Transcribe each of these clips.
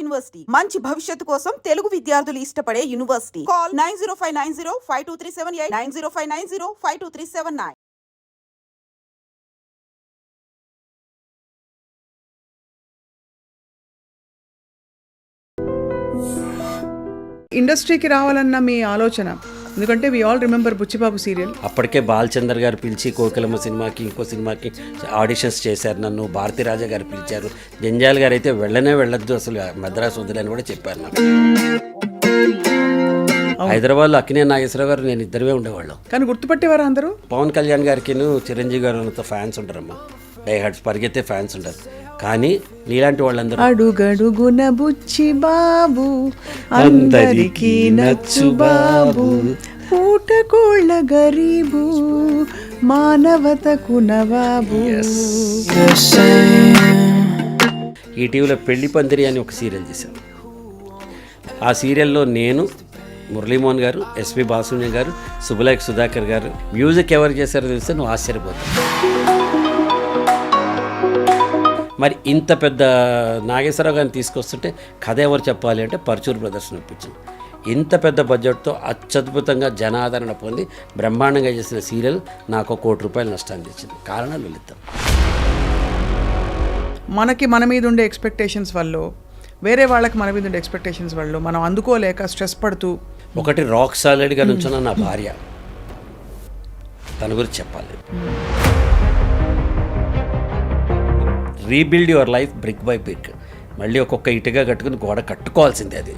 University మంచి భవిష్యత్తు కోసం తెలుగు విద్యార్థులు ఇష్టపడే యూనివర్సిటీ. కాల్ 9059052378 9059052379. ఇండస్ట్రీకి రావాలన్న మీ ఆలోచన, ఎందుకంటే we all remember Buchchibabu serial. అప్పటికే బాలచందర్ గారు పిలిచి కోకిలమ్మ సినిమాకి ఇంకో సినిమాకి ఆడిషన్స్ చేశారు నన్ను. భారతీరాజా గారు పిలిచారు. జంజాల్ గారు అయితే వెళ్ళొద్దు అసలు మద్రాసు వదిలేని కూడా చెప్పారు నాకు. హైదరాబాద్లో అక్కినే నాగేశ్వరరావు గారు నేను ఇద్దరే ఉండేవాళ్ళం. కానీ గుర్తుపట్టేవారు అందరూ. పవన్ కళ్యాణ్ గారికి చిరంజీవి గారు ఫ్యాన్స్ ఉంటారమ్మా, డై హార్ట్స్ పరిగెత్తే ఫ్యాన్స్ ఉంటారు. కానీ నీలాంటి వాళ్ళందరూ అడుగడుగున బుచ్చి బాబు అందరికీ నచ్చు బాబు, పూటకోళ్ళ గరీబు మానవతకు నవాబు. ఈటీవీలో పెళ్లి పందిరి అని ఒక సీరియల్ చేశాను. ఆ సీరియల్లో నేను, మురళీమోహన్ గారు, ఎస్పి బాలసుబ్రహ్మణ్యం గారు, సుబ్బులేఖ సుధాకర్ గారు. మ్యూజిక్ ఎవరు చేశారో తెలిస్తే నువ్వు ఆశ్చర్యపోతావు. మరి ఇంత పెద్ద నాగేశ్వరరావు గారిని తీసుకొస్తుంటే కథ ఎవరు చెప్పాలి అంటే పరుచూరు ప్రదర్శన ఇప్పించింది. ఇంత పెద్ద బడ్జెట్తో అత్యద్భుతంగా జనాదరణ పొంది బ్రహ్మాండంగా చేసిన సీరియల్ నాకు ₹1,00,00,000 నష్టాన్ని తెచ్చింది. కారణాలు వెళుతాం. మనకి మన మీద ఉండే ఎక్స్పెక్టేషన్స్ వల్ల, వేరే వాళ్ళకి మన మీద ఉండే ఎక్స్పెక్టేషన్స్ వల్ల మనం అందుకోలేక స్ట్రెస్ పడుతూ, ఒకటి రాక్ సాలిడ్గా నుంచున్న నా భార్య, తన గురించి చెప్పాలి. Rebuild your life brick by brick. మళ్ళీ ఒక్కొక్క ఇటుగా కట్టుకుని గోడ కట్టుకోవాల్సిందే. అది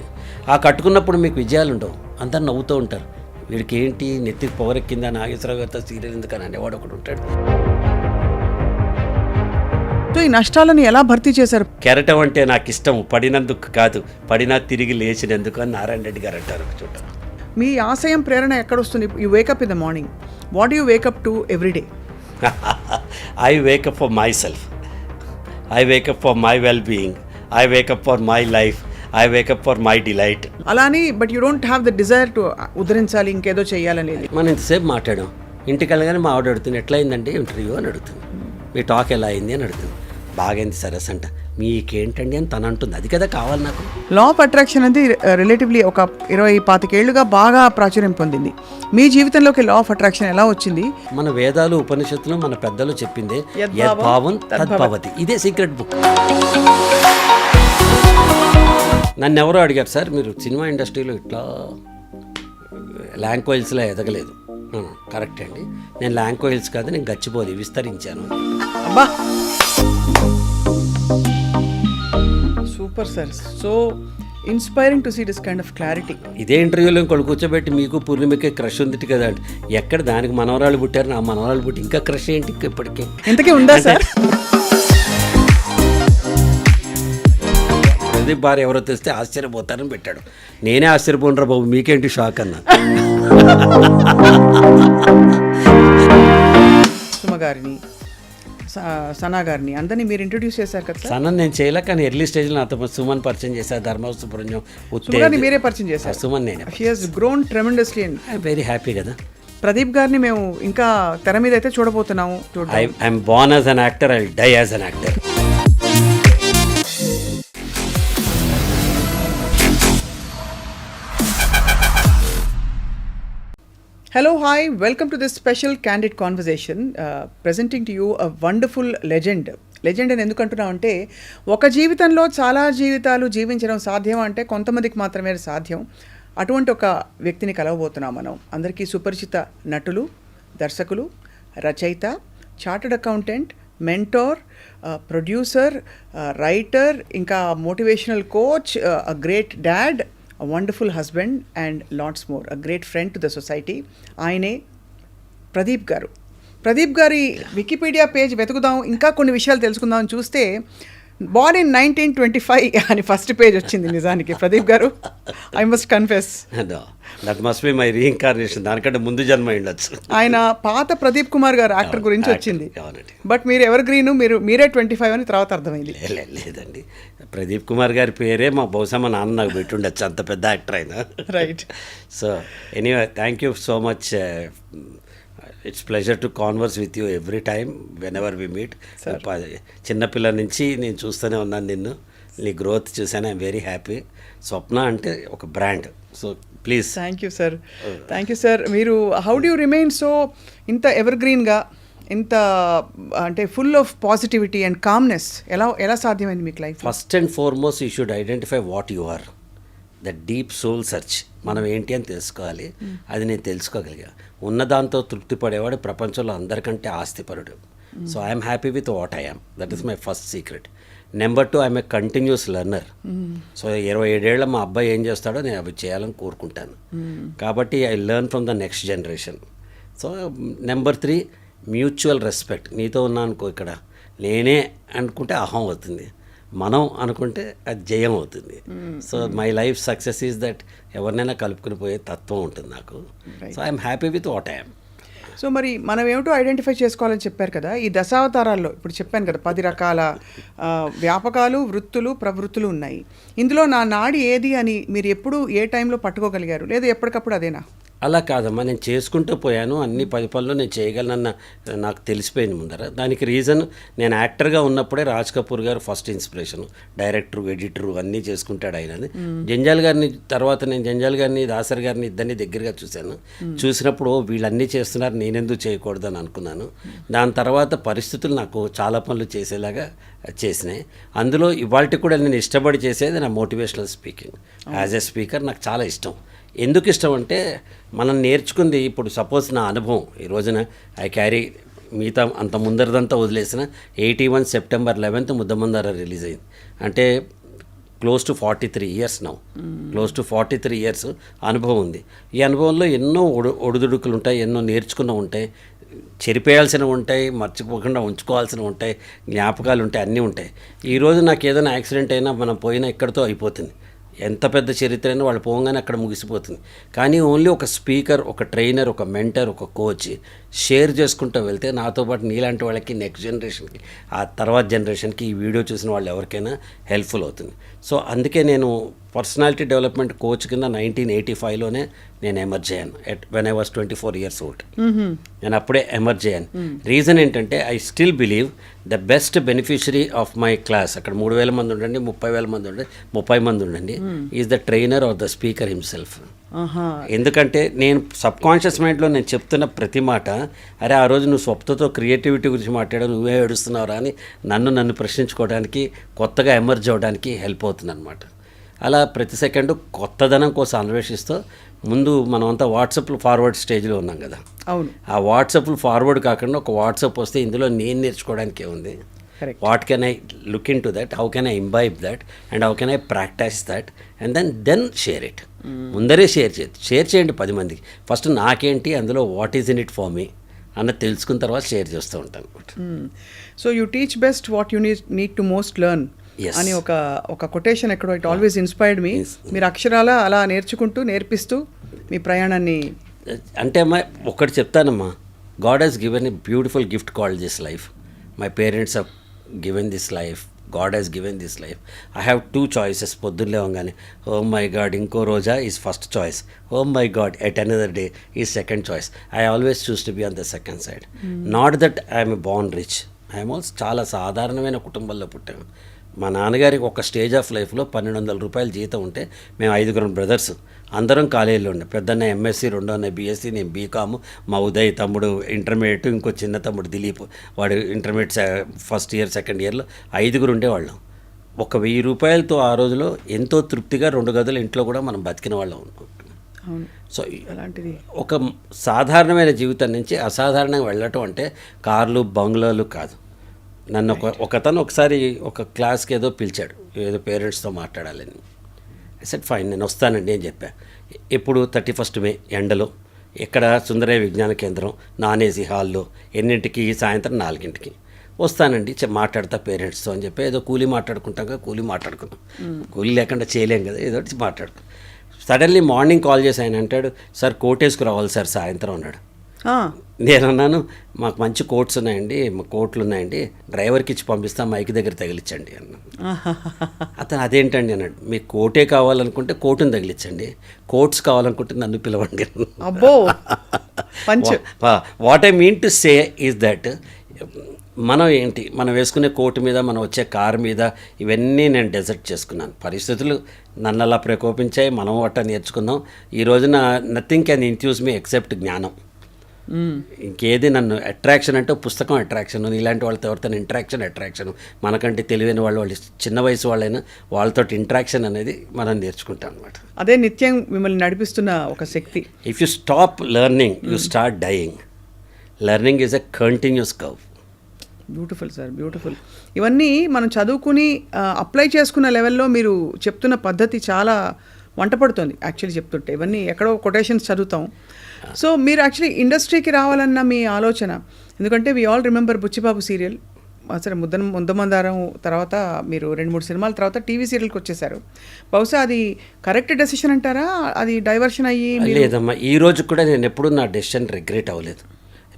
ఆ కట్టుకున్నప్పుడు మీకు విజయాలు ఉండవు, అందరు నవ్వుతూ ఉంటారు. వీడికి ఏంటి నెత్తికి పొగరెక్కిందా నాగేశ్వరరావు గారితో సీరియల్ ఎందుకని అనేవాడు ఒకడు ఉంటాడు. సో ఈ నష్టాలను ఎలా భర్తీ చేశారు? కెరటం అంటే నాకు ఇష్టం, పడినందుకు కాదు, పడినా తిరిగి లేచినందుకు అని నారాయణ రెడ్డి గారు అంటారు. చూడ మీ ఆశయం ప్రేరణ ఎక్కడొస్తుంది? You wake up in the morning, what you wake up to every day? I wake up for myself, I wake up for my well-being, I wake up for my life, I wake up for my delight. అలాని but you don't have the desire to ఉద్ధరించాలి, ఇంకేదో చెయ్యాలనేది. మనం ఇంతసేపు మాట్లాడాం. ఇంటికి వెళ్ళగానే మా ఆవిడ అడుగుతుంది, ఎట్లా అయిందండి ఇంటర్వ్యూ అని అడుగుతుంది. మీ టాక్ ఎలా అయింది అని అడుగుతుంది. బాగైంది సరస్ అంట. మీకేంటండి అని తను అంటుంది. అది కదా కావాలి నాకు. లా ఆఫ్ అట్రాక్షన్ అనేది రిలేటివ్లీ ఒక 20-25 ఏళ్లుగా బాగా ప్రాచుర్యం పొందింది. మీ జీవితంలోకి లా ఆఫ్ అట్రాక్షన్ ఎలా వచ్చింది? మన వేదాలు ఉపనిషత్తులు మన పెద్దలు చెప్పిందే యద్భావం తద్భవతి. ఇదే సీక్రెట్ బుక్. నన్ను ఎవరో అడిగారు, సార్ మీరు సినిమా ఇండస్ట్రీలో ఇట్లా ల్యాంక్వైల్స్లో ఎదగలేదు. కరెక్ట్ అండి, నేను ల్యాంక్వైల్స్ కాదు, నేను గచ్చిపోలి విస్తరించాను. అబ్బా super sir, so inspiring to see this kind of clarity. ఇదే ఇంటర్వ్యూలో ఇంకోటి కూర్చోబెట్టి మీకు పూర్ణిమకే క్రష్ ఉంది కదా అంటే, ఎక్కడ దానికి మనవరాలు పుట్టారు, నా మనవరాలు పుట్టి ఇంకా క్రష్ ఏంటి ఇప్పటికే? ఇంతకీ ఉందా సార్? ప్రదీప్ భార్య ఎవరో తెస్తే ఆశ్చర్యపోతారని పెట్టాడు. నేనే ఆశ్చర్యపోనరా బాబు, మీకేంటి షాక్ అన్నా. సుమ గారిని, సనా గారిని అందరినీ మీరు ఇంట్రొడ్యూస్ చేశారు కదా? సనా నేను చేయలే, కానీ ఎర్లీ స్టేజ్లో నాతో సుమన్ పరిచయం చేశారు. ధర్మ సుబ్రహ్మణ్యం మీరే పరిచయం చేశారు. సుమన్ నేనే. She has grown tremendously and very happy కదా. ప్రదీప్ గారిని మేము ఇంకా తెర మీద అయితే చూడబోతున్నాము. I'm born as an actor, I will die as an actor. Hello, hi, welcome to this special candid conversation, presenting to you a wonderful legend. Legend అని ఎందుకు అంటున్నాం అంటే, ఒక జీవితంలో చాలా జీవితాలు జీవించడం సాధ్యం అంటే కొంతమందికి మాత్రమే సాధ్యం. అటువంటి ఒక వ్యక్తిని కలవబోతున్నాం మనం. అందరికీ సుపరిచిత నటులు, దర్శకులు, రచయిత, chartered accountant, mentor, producer, writer, ఇంకా motivational coach, a great dad, a wonderful husband and lots more, a great friend to the society. ఆయనే ప్రదీప్ గారు. ప్రదీప్ గారి వికీపీడియా పేజ్ వెతుకుదాం, ఇంకా కొన్ని విషయాలు తెలుసుకుందాం అని చూస్తే born in 1925 అని ఫస్ట్ పేజ్ వచ్చింది. నిజానికి ప్రదీప్ గారు, I must confess that must be my reincarnation. దానికంటే ముందు జన్మ ఉండొచ్చు. ఆయన పాత ప్రదీప్ కుమార్ గారు యాక్టర్ గురించి వచ్చింది. బట్ మీరు ఎవర్ గ్రీన్, మీరే 25 అని తర్వాత అర్థమైంది. లేదండి, ప్రదీప్ కుమార్ గారి పేరే మా బహుశా మా నాన్న నాకు పెట్టుండొచ్చు, అంత పెద్ద యాక్టర్ అయినా. Right. So anyway, thank you so much. It's pleasure to converse with you every time whenever we meet. చిన్నపిల్ల నుంచి నేను చూస్తూనే ఉన్నాను నిన్ను. నీ గ్రోత్ చూసాను, ఐఎమ్ వెరీ హ్యాపీ. స్వప్న అంటే ఒక brand. So please. Thank you sir. మీరు హౌ డూ రిమైన్ సో ఇంత ఎవర్గ్రీన్గా, ఇంత అంటే full of positivity and calmness ఎలా సాధ్యమైంది మీకు life? First and foremost you should identify what you are. The deep soul search. మనం ఏంటి అని తెలుసుకోవాలి. అది నేను తెలుసుకోగలిగా. ఉన్నదాంతో తృప్తి పడేవాడు ప్రపంచంలో అందరికంటే ఆస్తిపరుడు. So I'm happy with what I am. That is my first secret. Number 2, I'm a continuous learner. So 27 ఏళ్ళ మా అబ్బాయి ఏం చేస్తాడో నేను అవి చేయాలని కోరుకుంటాను. కాబట్టి I learn from the next generation. So number 3, mutual respect. నీతో ఉన్నా అనుకో, ఇక్కడ నేనే అనుకుంటే అహం అవుతుంది, మనం అనుకుంటే అది జయం అవుతుంది. So my life success is that ఎవరినైనా కలుపుకుని పోయే తత్వం ఉంటుంది నాకు. So I'm happy with what I'm. So మరి మనం ఏమిటో ఐడెంటిఫై చేసుకోవాలని చెప్పారు కదా, ఈ దశావతారాల్లో ఇప్పుడు చెప్పాను కదా 10 రకాల వ్యాపకాలు, వృత్తులు, ప్రవృత్తులు ఉన్నాయి. ఇందులో నా నాడి ఏది అని మీరు ఎప్పుడు ఏ టైంలో పట్టుకోగలిగారు, లేదా ఎప్పటికప్పుడు అదేనా? అలా కాదమ్మా, నేను చేసుకుంటూ పోయాను. అన్ని 10 పనులు నేను చేయగలనన్న నాకు తెలిసిపోయింది ముందర. దానికి రీజన్, నేను యాక్టర్గా ఉన్నప్పుడే రాజ్ కపూర్ గారు ఫస్ట్ ఇన్స్పిరేషన్. డైరెక్టరు, ఎడిటరు అన్నీ చేసుకుంటాడు ఆయన. జంజాల్ గారిని తర్వాత నేను జంజాల్ గారిని, దాసర్ గారిని ఇద్దరిని దగ్గరగా చూశాను. చూసినప్పుడు వీళ్ళన్నీ చేస్తున్నారు, నేనెందుకు చేయకూడదు అని అనుకున్నాను. దాని తర్వాత పరిస్థితులు నాకు చాలా పనులు చేసేలాగా చేసినాయి. అందులో ఇవాళ కూడా నేను ఇష్టపడి చేసేది నా motivational speaking. As a speaker నాకు చాలా ఇష్టం. ఎందుకు ఇష్టం అంటే, మనం నేర్చుకుంది ఇప్పుడు సపోజ్ నా అనుభవం ఈ రోజున ఐ క్యారీ, మిగతా అంత ముందరదంతా వదిలేసిన 81 సెప్టెంబర్ 11 ముద్దమందార రిలీజ్ అయింది. అంటే close to 43 years now. Close to 43 years అనుభవం ఉంది. ఈ అనుభవంలో ఎన్నో ఒడిదుడుకులు ఉంటాయి, ఎన్నో నేర్చుకున్న ఉంటాయి, చెరిపేయాల్సినవి ఉంటాయి, మర్చిపోకుండా ఉంచుకోవాల్సినవి ఉంటాయి, జ్ఞాపకాలు ఉంటాయి, అన్నీ ఉంటాయి. ఈరోజు నాకు ఏదైనా యాక్సిడెంట్ అయినా మనం పోయినా ఇక్కడితో అయిపోతుంది. ఎంత పెద్ద చరిత్ర అయినా వాళ్ళు పోగానే అక్కడ ముగిసిపోతుంది. కానీ ఓన్లీ ఒక స్పీకర్, ఒక ట్రైనర్, ఒక మెంటర్, ఒక కోచ్ షేర్ చేసుకుంటూ వెళ్తే నాతో పాటు నీలాంటి వాళ్ళకి, నెక్స్ట్ జనరేషన్కి, ఆ తర్వాత జనరేషన్కి ఈ వీడియో చూసిన వాళ్ళు ఎవరికైనా హెల్ప్ఫుల్ అవుతుంది. సో అందుకే నేను పర్సనాలిటీ డెవలప్మెంట్ కోచ్ కింద 1985లోనే నేను ఎమర్జ్ అయ్యాను. When I was 24 years old. నేను అప్పుడే ఎమర్జ్ అయ్యాను. రీజన్ ఏంటంటే, I still believe the best beneficiary of my class, అక్కడ 3,000 మంది ఉండండి, 30,000 మంది ఉండండి, 30 మంది ఉండండి, is the trainer or the speaker himself. ఎందుకంటే నేను సబ్కాన్షియస్ మైండ్లో నేను చెప్తున్న ప్రతి మాట, అరే ఆ రోజు నువ్వు స్వప్నతో క్రియేటివిటీ గురించి మాట్లాడావు, నువ్వే ఏడుస్తున్నావురా అని నన్ను ప్రశ్నించుకోవడానికి, కొత్తగా ఎమర్జ్ అవ్వడానికి హెల్ప్ అవుతుంది అనమాట. అలా ప్రతి సెకండు కొత్తదనం కోసం అన్వేషిస్తూ, ముందు మనమంతా వాట్సాప్లో ఫార్వర్డ్ స్టేజ్లో ఉన్నాం కదా. అవును. ఆ వాట్సాప్లు ఫార్వర్డ్ కాకుండా ఒక వాట్సాప్ వస్తే ఇందులో నేను నేర్చుకోవడానికి ఏముంది, what can I look into that, how can I imbibe that, and how can I practice that, and then share it. ముందరే షేర్ చేయండి 10 మందికి. ఫస్ట్ నాకేంటి అందులో, what is in it for me అన్నది తెలుసుకున్న తర్వాత షేర్ చేస్తూ ఉంటాను. So you teach best what you need to most learn అని ఒక కొటేషన్ ఎక్కడో, ఇట్ ఆల్వేస్ ఇన్స్పైర్డ్ మీ. మీరు అక్షరాల అలా నేర్పిస్తూ మీ ప్రయాణాన్ని. అంటే అమ్మా ఒకటి చెప్తానమ్మా, god has given a beautiful gift called this life. My parents have given this life, god has given this life. I have 2 choices. పొద్దున్న లేవగానే ఓ మై గాడ్ ఇంకో రోజా is first choice, oh my god at another day is second choice. I always choose to be on the second side. Not that I'm born rich, I'm also చాలా సాధారణమైన కుటుంబంలో పుట్టాను. మా నాన్నగారికి ఒక stage of లైఫ్లో 1,200 రూపాయలు జీతం ఉంటే, మేము 5 బ్రదర్స్, అందరం కాలేజీలో ఉండే. పెద్దన్న ఎంఎస్సి, రెండో అన్న బీఎస్సీ, నేను బీకాము, మా ఉదయ్ తమ్ముడు ఇంటర్మీడియట్, ఇంకో చిన్న తమ్ముడు దిలీప్ వాడు ఇంటర్మీడియట్ ఫస్ట్ ఇయర్, సెకండ్ ఇయర్లో 5 ఉండేవాళ్ళం. 1,000 రూపాయలతో ఆ రోజులో ఎంతో తృప్తిగా 2 గదులు ఇంట్లో కూడా మనం బతికిన వాళ్ళం ఉన్నాం. సో అలాంటిది ఒక సాధారణమైన జీవితం నుంచి అసాధారణంగా వెళ్ళటం అంటే కార్లు, బంగ్లాలు కాదు. నన్ను ఒకతను ఒకసారి ఒక క్లాస్కి ఏదో పిలిచాడు, ఏదో పేరెంట్స్తో మాట్లాడాలని. ఐ సెడ్ ఫైన్, నేను వస్తానండి అని చెప్పా. ఎప్పుడు 31 మే ఎండలో, ఇక్కడ సుందరయ్య విజ్ఞాన కేంద్రం నాన్ ఏసీ హాల్లో. ఎన్నింటికి? సాయంత్రం 4ంటికి వస్తానండి, మాట్లాడతా పేరెంట్స్తో అని చెప్పి. ఏదో కూలీ మాట్లాడుకుంటాం కదా, కూలీ మాట్లాడుకున్నాం. కూలీ లేకుండా చేయలేం కదా, ఏదో మాట్లాడుకున్నాం. సడన్లీ మార్నింగ్ కాల్ చేసి ఆయన అంటాడు, సార్ కోట్ వేసుకురావాలి సార్ సాయంత్రం అన్నాడు. నేను అన్నాను, మాకు మంచి కోట్స్ ఉన్నాయండి, మా కోట్లు ఉన్నాయండి, డ్రైవర్కి ఇచ్చి పంపిస్తాం, మైక్ దగ్గర తగిలించండి అన్నాను. అతను అదేంటండి అన్నాడు, మీకు కోటే కావాలనుకుంటే కోటును తగిలించండి, కోట్స్ కావాలనుకుంటే నన్ను పిలవండి. అబ్బో, what I mean to say is that మనం ఏంటి మనం వేసుకునే కోటు మీద మనం వచ్చే కారు మీద ఇవన్నీ నేను డెజర్ట్ చేసుకున్నాను. పరిస్థితులు నన్ను అలా ప్రకోపించాయి, మనం అట్ట నేర్చుకున్నాం. ఈ రోజున నథింగ్ క్యాన్ ఇంట్యూస్ మీ ఎక్సెప్ట్ జ్ఞానం. ఇంకేది నన్ను అట్రాక్షన్ అంటే పుస్తకం అట్రాక్షన్, ఇలాంటి వాళ్ళతో ఎవరితో అట్రాక్షన్, మనకంటే తెలివైన వాళ్ళు చిన్న వయసు వాళ్ళైనా వాళ్ళతో ఇంట్రాక్షన్ అనేది మనం నేర్చుకుంటాం అనమాట. అదే నిత్యం మిమ్మల్ని నడిపిస్తున్న ఒక శక్తి. If you stop learning you start dying. Learning is a continuous curve. Beautiful sir, beautiful. ఇవన్నీ మనం చదువుకుని అప్లై చేసుకున్న లెవెల్లో మీరు చెప్తున్న పద్ధతి చాలా వంట పడుతుంది యాక్చువల్లీ చెప్తుంటే. ఇవన్నీ ఎక్కడో కొటేషన్స్ చదువుతాం. సో మీరు యాక్చువల్లీ ఇండస్ట్రీకి రావాలన్న మీ ఆలోచన, ఎందుకంటే we all remember Buchchibabu serial, సరే ముద్దమందారం తర్వాత మీరు 2-3 సినిమాల తర్వాత టీవీ సీరియల్కి వచ్చేసారు. బహుశా అది కరెక్ట్ డెసిషన్ అంటారా? అది డైవర్షన్ అయ్యి? లేదమ్మా, ఈ రోజు కూడా నేను ఎప్పుడూ నా డెసిషన్ రిగ్రెట్ అవ్వలేదు.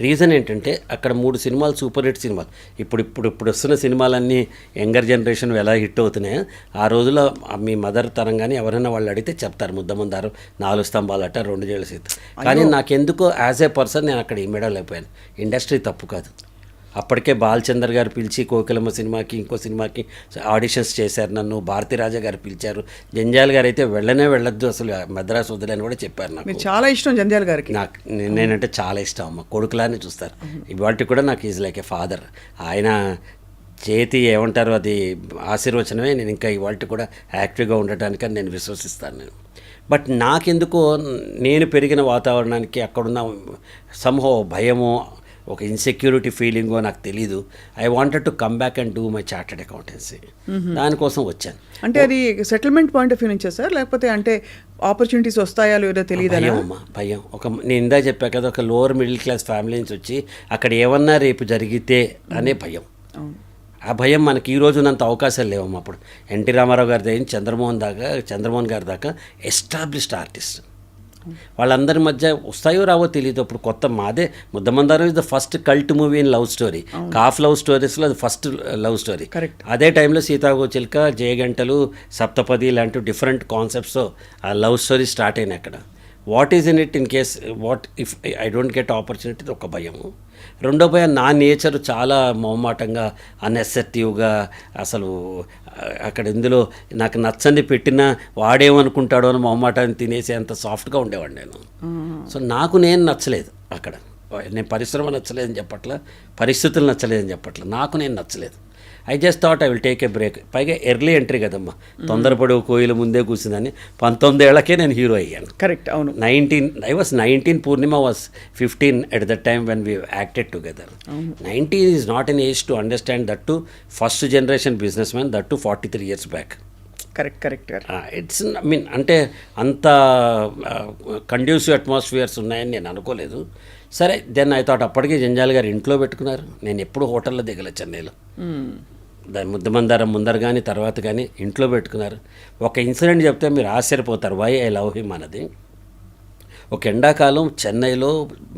రీజన్ ఏంటంటే అక్కడ 3 సినిమాలు సూపర్ హిట్ సినిమాలు. ఇప్పుడు వస్తున్న సినిమాలన్నీ యంగర్ జనరేషన్ ఎలా హిట్ అవుతున్నాయో ఆ రోజులో మీ మదర్ తరం కానీ ఎవరైనా వాళ్ళు అడిగితే చెప్తారు ముద్దమందారం, 4 స్తంభాలట, 2 జేళ్ళ సీత. కానీ నాకెందుకో యాజ్ ఏ పర్సన్ నేను అక్కడ ఇమ్మడలేకపోయాను. ఇండస్ట్రీ తప్పు కాదు. అప్పటికే బాలచందర్ గారు పిలిచి కోకిలమ్మ సినిమాకి ఇంకో సినిమాకి ఆడిషన్స్ చేశారు నన్ను. భారతీరాజా గారు పిలిచారు. జంజాల్ గారు అయితే వెళ్ళొద్దు అసలు మద్రాసు వదిలేని కూడా చెప్పారు. నాకు చాలా ఇష్టం జంజాల్ గారికి. నేనంటే చాలా ఇష్టం అమ్మ. కొడుకులానే చూస్తారు. ఇవాళ కూడా నాకు ఈజ్ లైక్ ఏ ఫాదర్. ఆయన చేతి ఏమంటారు అది ఆశీర్వచనమే నేను ఇంకా ఇవాళ కూడా యాక్టివ్గా ఉండటానికి నేను విశ్వసిస్తాను నేను. బట్ నాకెందుకో నేను పెరిగిన వాతావరణానికి అక్కడున్న సంహో భయమో ఒక ఇన్సెక్యూరిటీ ఫీలింగో నాకు తెలీదు. I wanted to come back and do my chartered accountancy. దానికోసం వచ్చాను. అంటే అది సెటిల్మెంట్ పాయింట్ ఆఫ్ వ్యూ నుంచే సార్, లేకపోతే అంటే ఆపర్చునిటీస్ వస్తాయో లేదో తెలియదు? భయం. నేను ఇందా చెప్పా కదా, ఒక లోవర్ మిడిల్ క్లాస్ ఫ్యామిలీ నుంచి వచ్చి అక్కడ ఏమన్నా రేపు జరిగితే అనే భయం. ఆ భయం మనకి ఈ రోజునంత అవకాశాలు లేవమ్మా. అప్పుడు ఎన్టీ రామారావు గారి దగ్గర చంద్రమోహన్ గారి దాకా ఎస్టాబ్లిష్డ్ ఆర్టిస్ట్, వాళ్ళందరి మధ్య వస్తాయో రావో తెలియదు. అప్పుడు కొత్త మాదే Muddamandaram is the first cult movie in love story. Calf love స్టోరీస్లో అది ఫస్ట్ లవ్ స్టోరీ. అదే టైంలో సీతాకోచిలుక, జయగంటలు, సప్తపది లాంటి డిఫరెంట్ కాన్సెప్ట్స్తో ఆ లవ్ స్టోరీ స్టార్ట్ అయినాయి అక్కడ. What is in it in case what if I don't get opportunity, ఒక భయము. రెండో భయం నా నేచర్ చాలా మొహమాటంగా అన్ఎసెప్టివ్గా, అసలు అక్కడ ఇందులో నాకు నచ్చని పెట్టినా వాడేమనుకుంటాడో అని మొహమాటాన్ని తినేసి అంత సాఫ్ట్గా ఉండేవాడు నేను. సో నాకు నేను నచ్చలేదు అక్కడ. నేను పరిశ్రమ నచ్చలేదని చెప్పట్ల, పరిస్థితులు నచ్చలేదని చెప్పట్ల, నాకు నేను నచ్చలేదు. I just thought I will take a break. పైగా ఎర్లీ ఎంట్రీ కదమ్మా, తొందరపడి కోయిల ముందే కూర్చుందని. 19 ఏళ్లకే నేను హీరో అయ్యాను. కరెక్ట్, అవును. I was 19, Purnima was 15 at that time when we acted together. 19 is not an age to understand that to first generation businessman, that to 43 years back. Correct. It's అంటే అంత conducive atmospheres ఉన్నాయని నేను అనుకోలేదు. సరే, then I thought అప్పటికే జంజాల్ గారు ఇంట్లో పెట్టుకున్నారు. నేను ఎప్పుడు హోటల్లో దిగలే చెన్నైలో. దాని ముద్దమందారం ముందర కానీ తర్వాత కానీ ఇంట్లో పెట్టుకున్నారు. ఒక ఇన్సిడెంట్ చెప్తే మీరు ఆశ్చర్యపోతారు, వై ఐ లవ్ హిమ్ అన్నది. ఒక ఎండాకాలం చెన్నైలో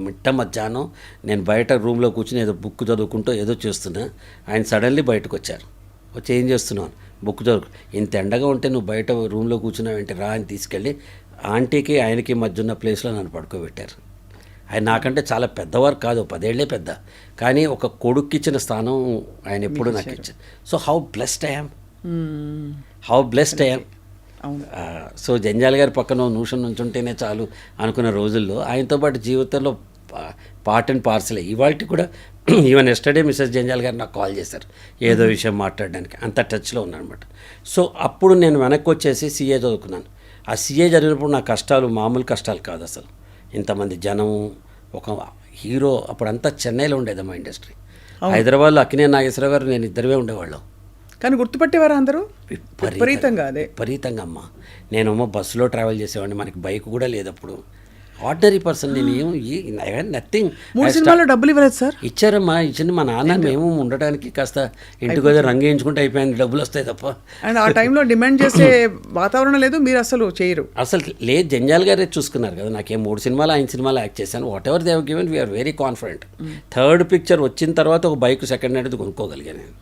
మిట్ట మధ్యాహ్నం నేను బయట రూమ్లో కూర్చుని ఏదో బుక్ చదువుకుంటూ ఏదో చేస్తున్నా. ఆయన సడన్లీ బయటకు వచ్చారు. వచ్చి ఏం చేస్తున్నాను, బుక్ చదువు. ఇంత ఎండగా ఉంటే నువ్వు బయట రూమ్లో కూర్చున్నావంటే రా అని తీసుకెళ్ళి ఆంటీకి ఆయనకి మధ్య ఉన్న ప్లేస్లో నన్ను పడుకోబెట్టారు. ఆయన నాకంటే చాలా పెద్దవారు కాదు, 10 ఏళ్లే పెద్ద, కానీ ఒక కొడుక్కి ఇచ్చిన స్థానం ఆయన ఎప్పుడు నాకు ఇచ్చారు. So how blessed I am. సో జంజాల్ గారి పక్కన నిమిషం నుంచుంటేనే చాలు అనుకున్న రోజుల్లో ఆయనతో పాటు జీవితంలో పార్ట్ అండ్ పార్సలే. ఇవాళ కూడా ఈవెన్ ఎస్టర్డే మిస్సెస్ జంజాల్ గారు నాకు కాల్ చేశారు ఏదో విషయం మాట్లాడడానికి. అంత టచ్లో ఉన్నానమాట. సో అప్పుడు నేను వెనక్కి వచ్చేసి సీఏ చదువుకున్నాను. ఆ సీఏ చదివినప్పుడు నా కష్టాలు మామూలు కష్టాలు కాదు అసలు. ఇంతమంది జనం, ఒక హీరో. అప్పుడంతా చెన్నైలో ఉండేదమ్మా ఇండస్ట్రీ. హైదరాబాద్లో అక్కినేని నాగేశ్వరరావు గారు నేను ఇద్దరే ఉండేవాళ్ళం. కానీ గుర్తుపట్టేవారు అందరూ విపరీతంగా. విపరీతంగా అమ్మ. నేనేమో బస్సులో ట్రావెల్ చేసేవాడిని, మనకి బైక్ కూడా లేదు అప్పుడు. ఆర్డినరీ పర్సన్ నేను. నథింగ్. 3 సినిమాల్లో డబ్బులు ఇవ్వలేదు సార్? ఇచ్చారమ్మా, ఇచ్చింది మా నాన్న. మేము ఉండడానికి కాస్త ఇంటికి వచ్చి రంగు వేయించుకుంటే అయిపోయింది, డబ్బులు వస్తాయి తప్ప. అండ్ ఆ టైంలో డిమాండ్ చేసే వాతావరణం లేదు, మీరు అసలు చేయరు అసలు. లేదు, జంజాల్ గారే చూసుకున్నారు కదా. నాకేం 3 సినిమాలు 5 సినిమాలు యాక్ట్ చేశాను. Whatever they have given we are very confident. Third picture వచ్చిన తర్వాత ఒక బైక్ సెకండ్ హ్యాండ్ కొనుక్కోగలిగాను నేను.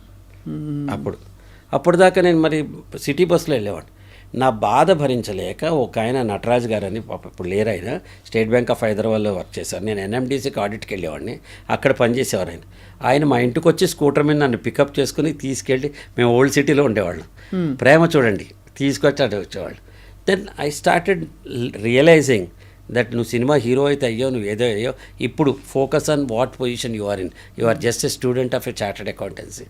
అప్పుడు దాకా నేను మరి సిటీ బస్సులో వెళ్ళేవాడు. నా బాధ భరించలేక ఒక ఆయన నటరాజ్ గారని ఇప్పుడు లేరు, ఆయన స్టేట్ బ్యాంక్ ఆఫ్ హైదరాబాద్లో వర్క్ చేశారు. నేను ఎన్ఎండిసికి ఆడిట్కి వెళ్ళేవాడిని, అక్కడ పనిచేసేవారు ఆయన. ఆయన మా ఇంటికి వచ్చి స్కూటర్ మీద నన్ను పికప్ చేసుకుని తీసుకెళ్ళి, మేము ఓల్డ్ సిటీలో ఉండేవాళ్ళం, ప్రేమ చూడండి, తీసుకొచ్చి అటు వచ్చేవాళ్ళు. Then I started realizing that నువ్వు సినిమా హీరో అయితే అయ్యో, నువ్వు ఏదో అయ్యో, ఇప్పుడు focus on what position you are in. You are just a student of a chartered accountancy.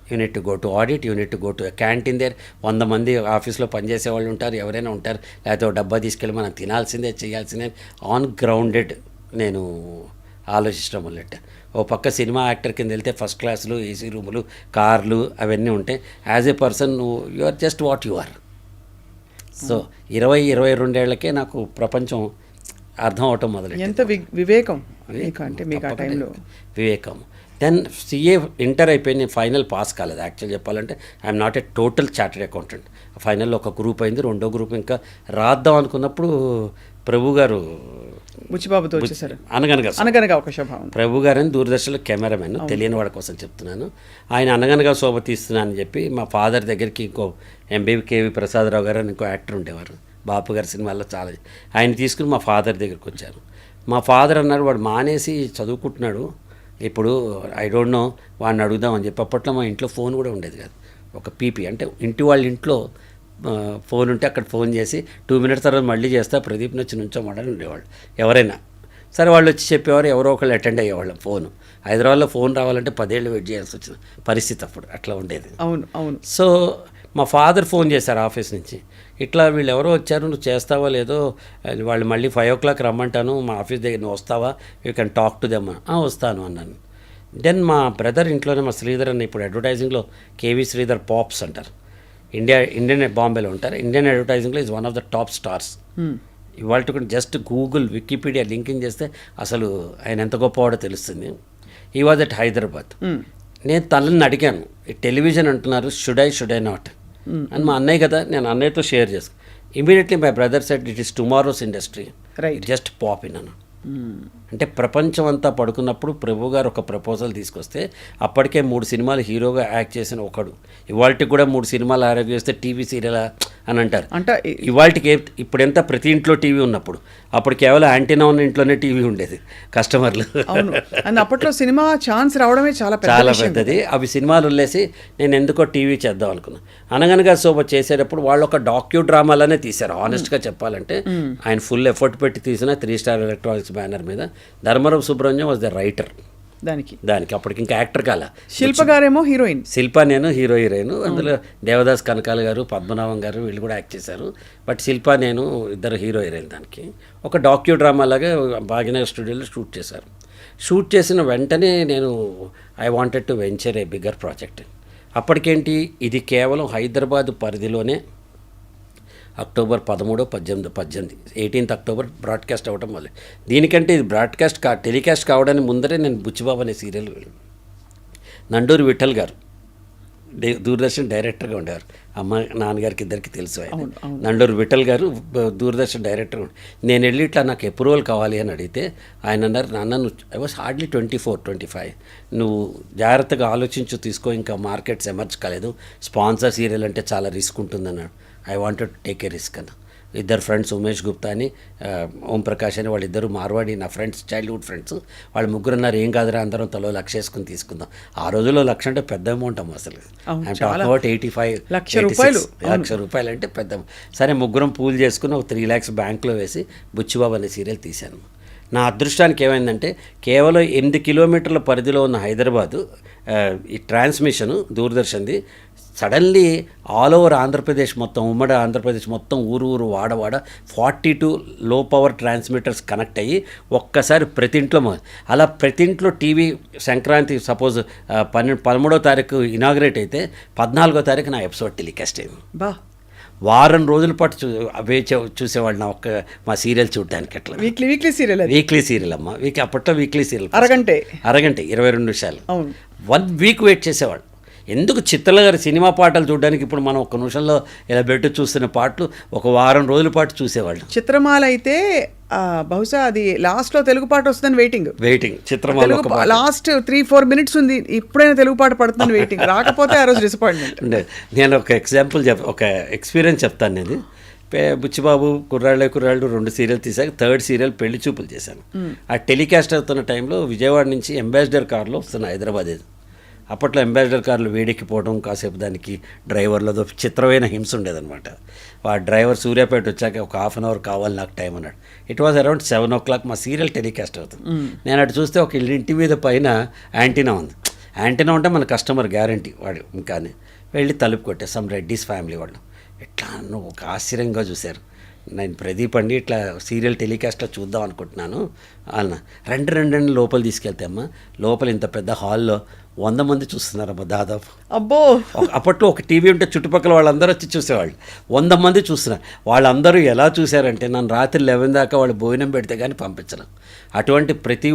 You need to go to audit, you need to go to canteen there. 100 మంది ఆఫీస్లో పనిచేసే వాళ్ళు ఉంటారు, ఎవరైనా ఉంటారు, లేకపోతే డబ్బా తీసుకెళ్ళి మనం తినాల్సిందే చేయాల్సిందే. ఆన్ గ్రౌండెడ్ నేను ఆలోచించడం మొదలెట్టా. ఓ పక్క సినిమా యాక్టర్ కింద వెళ్తే ఫస్ట్ క్లాసులు, ఏసీ రూములు, కార్లు అవన్నీ ఉంటాయి. యాజ్ ఏ పర్సన్ నువ్వు you are just what you are. So 20-22 ఏళ్లకే నాకు ప్రపంచం అర్థం అవటం మొదలైంది. ఎంత వివేకం అంటే మీకు ఆ టైంలో వివేకం. దెన్ సిఏ ఇంటర్ అయిపోయింది, ఫైనల్ పాస్ కాలేదు. యాక్చువల్ చెప్పాలంటే I'm not a total chartered accountant. ఫైనల్లో ఒక గ్రూప్ అయింది, రెండో గ్రూప్ ఇంకా రాద్దాం అనుకున్నప్పుడు ప్రభు గారు బుచ్చిబాబుతో వచ్చేసారు. అనగనగా ఒక శుభం. ప్రభు గారని దూరదర్శన్లో కెమెరామెన్, తెలియని వాడి కోసం చెప్తున్నాను. ఆయన అనగనగా శోభ తీస్తున్నానని చెప్పి మా ఫాదర్ దగ్గరికి ఇంకో ఎంబీకేవి ప్రసాదరావు గారు అని ఇంకో యాక్టర్ ఉండేవారు, బాపు గారి సినిమాల్లో చాలా, ఆయన తీసుకుని మా ఫాదర్ దగ్గరికి వచ్చారు. మా ఫాదర్ అన్నాడు, వాడు మానేసి చదువుకుంటున్నాడు ఇప్పుడు, ఐ డోంట్ నో, వాడిని అడుగుదామని చెప్పి. అప్పట్లో మా ఇంట్లో ఫోన్ కూడా ఉండేది కాదు, ఒక పీపీ అంటే ఇంటి వాళ్ళ ఇంట్లో ఫోన్ ఉంటే అక్కడ ఫోన్ చేసి 2 మినిట్స్ తర్వాత మళ్ళీ చేస్తా, ప్రదీప్ని వచ్చి నుంచోమని ఉండేవాళ్ళు ఎవరైనా. సరే వాళ్ళు వచ్చి చెప్పేవారు, ఎవరో ఒకళ్ళు అటెండ్ అయ్యేవాళ్ళం. ఫోను హైదరాబాద్లో ఫోన్ రావాలంటే 10 ఏళ్ళు వెయిట్ చేయాల్సి వచ్చిన పరిస్థితి అప్పుడు, అట్లా ఉండేది. అవును. సో మా ఫాదర్ ఫోన్ చేశారు ఆఫీస్ నుంచి, ఇట్లా వీళ్ళు ఎవరో వచ్చారు, నువ్వు చేస్తావా లేదో, వాళ్ళు మళ్ళీ 5 o'clock రమ్మంటాను మా ఆఫీస్ దగ్గర, నువ్వు వస్తావా, you can talk to them. వస్తాను అన్నాను. దెన్ మా బ్రదర్ ఇంట్లోనే, మా శ్రీధర్ అన్న ఇప్పుడు అడ్వర్టైజింగ్లో కేవీ శ్రీధర్ పాప్స్ అంటారు, ఇండియన్ బాంబేలో ఉంటారు. ఇండియన్ అడ్వర్టైజింగ్లో is one of the top stars. ఇవాళ కూడా జస్ట్ గూగుల్, వికీపీడియా లింకింగ్ చేస్తే అసలు ఆయన ఎంత గొప్పవాడో తెలుస్తుంది. ఈ వాజ్ అట్ హైదరాబాద్. నేను తనని అడిగాను, టెలివిజన్ అంటున్నారు, షుడ్ ఐ నాట్ అని. మా అన్నయ్య కదా, నేను అన్నయ్యతో షేర్ చేసుకున్నాను. Immediately my brother said it is tomorrow's industry, just pop in అన్న. అంటే ప్రపంచం అంతా పడుకున్నప్పుడు ప్రభు గారు ఒక ప్రపోజల్ తీసుకొస్తే, అప్పటికే 3 సినిమాలు హీరోగా యాక్ట్ చేసిన ఒకడు ఇవాళకి కూడా 3 సినిమాలు యాక్ట్ చేస్తే టీవీ సీరియల్ అని అంటారు. అంటే ఇవాళకి ఇప్పుడెంత ప్రతి ఇంట్లో టీవీ ఉన్నప్పుడు, అప్పుడు కేవలం యాంటీనా ఉన్న ఇంట్లోనే టీవీ ఉండేది కస్టమర్లు. అప్పట్లో సినిమా ఛాన్స్ రావడమే చాలా పెద్దది. అవి సినిమాలు వదిలేసి నేను ఎందుకో టీవీ చేద్దాం అనుకున్నాను. అనగనగా శోభ చేసేటప్పుడు వాళ్ళు ఒక డాక్యూ డ్రామాలనే తీశారు. ఆనెస్ట్గా చెప్పాలంటే ఆయన ఫుల్ ఎఫర్ట్ పెట్టి తీసిన 3 స్టార్ ఎలక్ట్రానిక్స్ బ్యానర్ మీద. Dharmavaram Subrahmanyam was the writer దానికి. అప్పటికి ఇంకా యాక్టర్ కాల. శిల్ప గారేమో హీరోయిన్, శిల్ప నేను హీరోయిన్. అందులో దేవదాస్ కనకాల గారు, పద్మనాభం గారు వీళ్ళు కూడా యాక్ట్ చేశారు. బట్ శిల్ప నేను ఇద్దరు హీరోయిన్. దానికి ఒక డాక్యూ డ్రామా లాగా భాగ్యనగర్ స్టూడియోలో షూట్ చేశారు. షూట్ చేసిన వెంటనే నేను I wanted to venture a bigger project. అప్పటికేంటి, ఇది కేవలం హైదరాబాద్ పరిధిలోనే అక్టోబర్ 13, 18 18th అక్టోబర్ బ్రాడ్కాస్ట్ అవ్వడం వల్ల. దీనికంటే ఇది బ్రాడ్కాస్ట్ టెలికాస్ట్ కావడానికి ముందరే నేను బుచ్చిబాబు అనే సీరియల్, నండూరి విఠల్ గారు దూరదర్శన్ డైరెక్టర్గా ఉండేవారు. అమ్మ నాన్నగారికి ఇద్దరికి తెలుసు ఆయన. నండూరి విఠల్ గారు దూరదర్శన్ డైరెక్టర్. నేను వెళ్ళి ఇట్లా నాకు అప్రూవల్ కావాలి అని అడిగితే ఆయన అన్నారు, నాన్న నువ్వు, ఐ వాస్ హార్డ్లీ 24-25, నువ్వు జాగ్రత్తగా ఆలోచించు, తీసుకో, ఇంకా మార్కెట్స్ ఎమర్జ్ కాలేదు, స్పాన్సర్ సీరియల్ అంటే చాలా రిస్క్ ఉంటుందన్నాడు. I wanted to take a risk అన్న. ఇద్దరు ఫ్రెండ్స్, ఉమేష్ గుప్తా అని, ఓం ప్రకాష్ అని, వాళ్ళిద్దరు మార్వాడి నా ఫ్రెండ్స్, చైల్డ్హుడ్ ఫ్రెండ్స్. వాళ్ళు ముగ్గురు అన్నారు, ఏం కాదురా అందరం తలో 1,00,000 వేసుకుని తీసుకుందాం. ఆ రోజుల్లో 1,00,000 అంటే పెద్ద అమౌంట్ అమ్మ అసలు. అబౌట్ 85 లక్ష రూపాయలు అంటే పెద్ద. సరే ముగ్గురం పూల్ చేసుకుని ఒక 3 lakhs బ్యాంక్లో వేసి బుచ్చిబాబు అనే సీరియల్ తీశాను. నా అదృష్టానికి ఏమైందంటే, కేవలం 8 కిలోమీటర్ల పరిధిలో ఉన్న హైదరాబాదు ఈ ట్రాన్స్మిషను దూరదర్శన్ది సడన్లీ ఆల్ ఓవర్ ఆంధ్రప్రదేశ్ మొత్తం, ఉమ్మడి ఆంధ్రప్రదేశ్ మొత్తం, ఊరు వాడవాడ 42 లో పవర్ ట్రాన్స్మిటర్స్ కనెక్ట్ అయ్యి ఒక్కసారి ప్రతి ఇంట్లో, అలా ప్రతి ఇంట్లో టీవీ సంక్రాంతి సపోజ్ 13వ తారీఖు ఇనాగ్రేట్ అయితే 14వ తారీఖు నా ఎపిసోడ్ టెలికాస్ట్ అయింది. వారం రోజుల పాటు చూసేవాళ్ళు నా మా సీరియల్ చూడడానికి. అట్లా వీక్లీ సీరియల్ అమ్మ, అప్పట్లో వీక్లీ సీరియల్ అరగంట 22 నిమిషాలు 1 week వెయిట్ చేసేవాళ్ళు. ఎందుకు చిత్రల గారి సినిమా పాటలు చూడడానికి ఇప్పుడు మనం 1 నిమిషంలో ఇలా పెట్టి చూస్తున్న పాటలు ఒక వారం రోజుల పాటు చూసేవాళ్ళు. చిత్రమాల అయితే బహుశా అది లాస్ట్లో తెలుగు పాట వస్తుందని వెయిటింగ్. చిత్రం తెలుగు లాస్ట్ 3-4 మినిట్స్ ఉంది, ఇప్పుడైనా తెలుగు పాట పడుతుందని వెయిటింగ్. రాకపోతే ఆ రోజు డిసప్పాయింట్మెంట్. నేను ఒక ఎగ్జాంపుల్ ఒక ఎక్స్పీరియన్స్ చెప్తాను. నేను బుచ్చిబాబు కుర్రాళ్ళే కుర్రాళ్ళు 2 సీరియల్ తీసాక 3rd సీరియల్ పెళ్లి చూపులు చేశాను. ఆ టెలికాస్ట్ అవుతున్న టైంలో విజయవాడ నుంచి అంబాసిడర్ కార్లో వస్తున్నా హైదరాబాద్. అప్పట్లో అంబాసిడర్ కార్లు వేడెక్కిపోవడం, కాసేపు దానికి డ్రైవర్లతో చిత్రమైన హింస ఉండేదన్నమాట. ఆ డ్రైవర్ సూర్యాపేట వచ్చాక ఒక 1/2 అవర్ కావాలి నాకు టైం అన్నాడు. ఇట్ వాజ్ అరౌండ్ 7 o'clock మా సీరియల్ టెలికాస్ట్ అవుతుంది. నేను అటు చూస్తే ఒక ఇంటి మీద పైన యాంటీనా ఉంది. యాంటీనా ఉంటే మన కస్టమర్ గ్యారంటీ వాడు. ఇంకా వెళ్ళి తలుపు కొట్టే సమ్ రెడ్డీస్ ఫ్యామిలీ వాళ్ళు. ఎట్లా నువ్వు ఒక ఆశ్చర్యంగా చూశారు. నేను ప్రదీప్ అండి ఇట్లా సీరియల్ టెలికాస్ట్లో చూద్దాం అనుకుంటున్నాను అన్న. రెండు లోపల తీసుకెళ్తే అమ్మ, లోపల ఇంత పెద్ద హాల్లో 100 మంది చూస్తున్నారమ్మా దాదాపు. అబ్బో, అప్పట్లో ఒక టీవీ ఉంటే చుట్టుపక్కల వాళ్ళందరూ వచ్చి చూసేవాళ్ళు. 100 మంది చూస్తున్నారు. వాళ్ళందరూ ఎలా చూశారంటే నన్ను రాత్రి 11 దాకా వాళ్ళు భోజనం పెడితే కానీ పంపించను. అటువంటి ప్రతి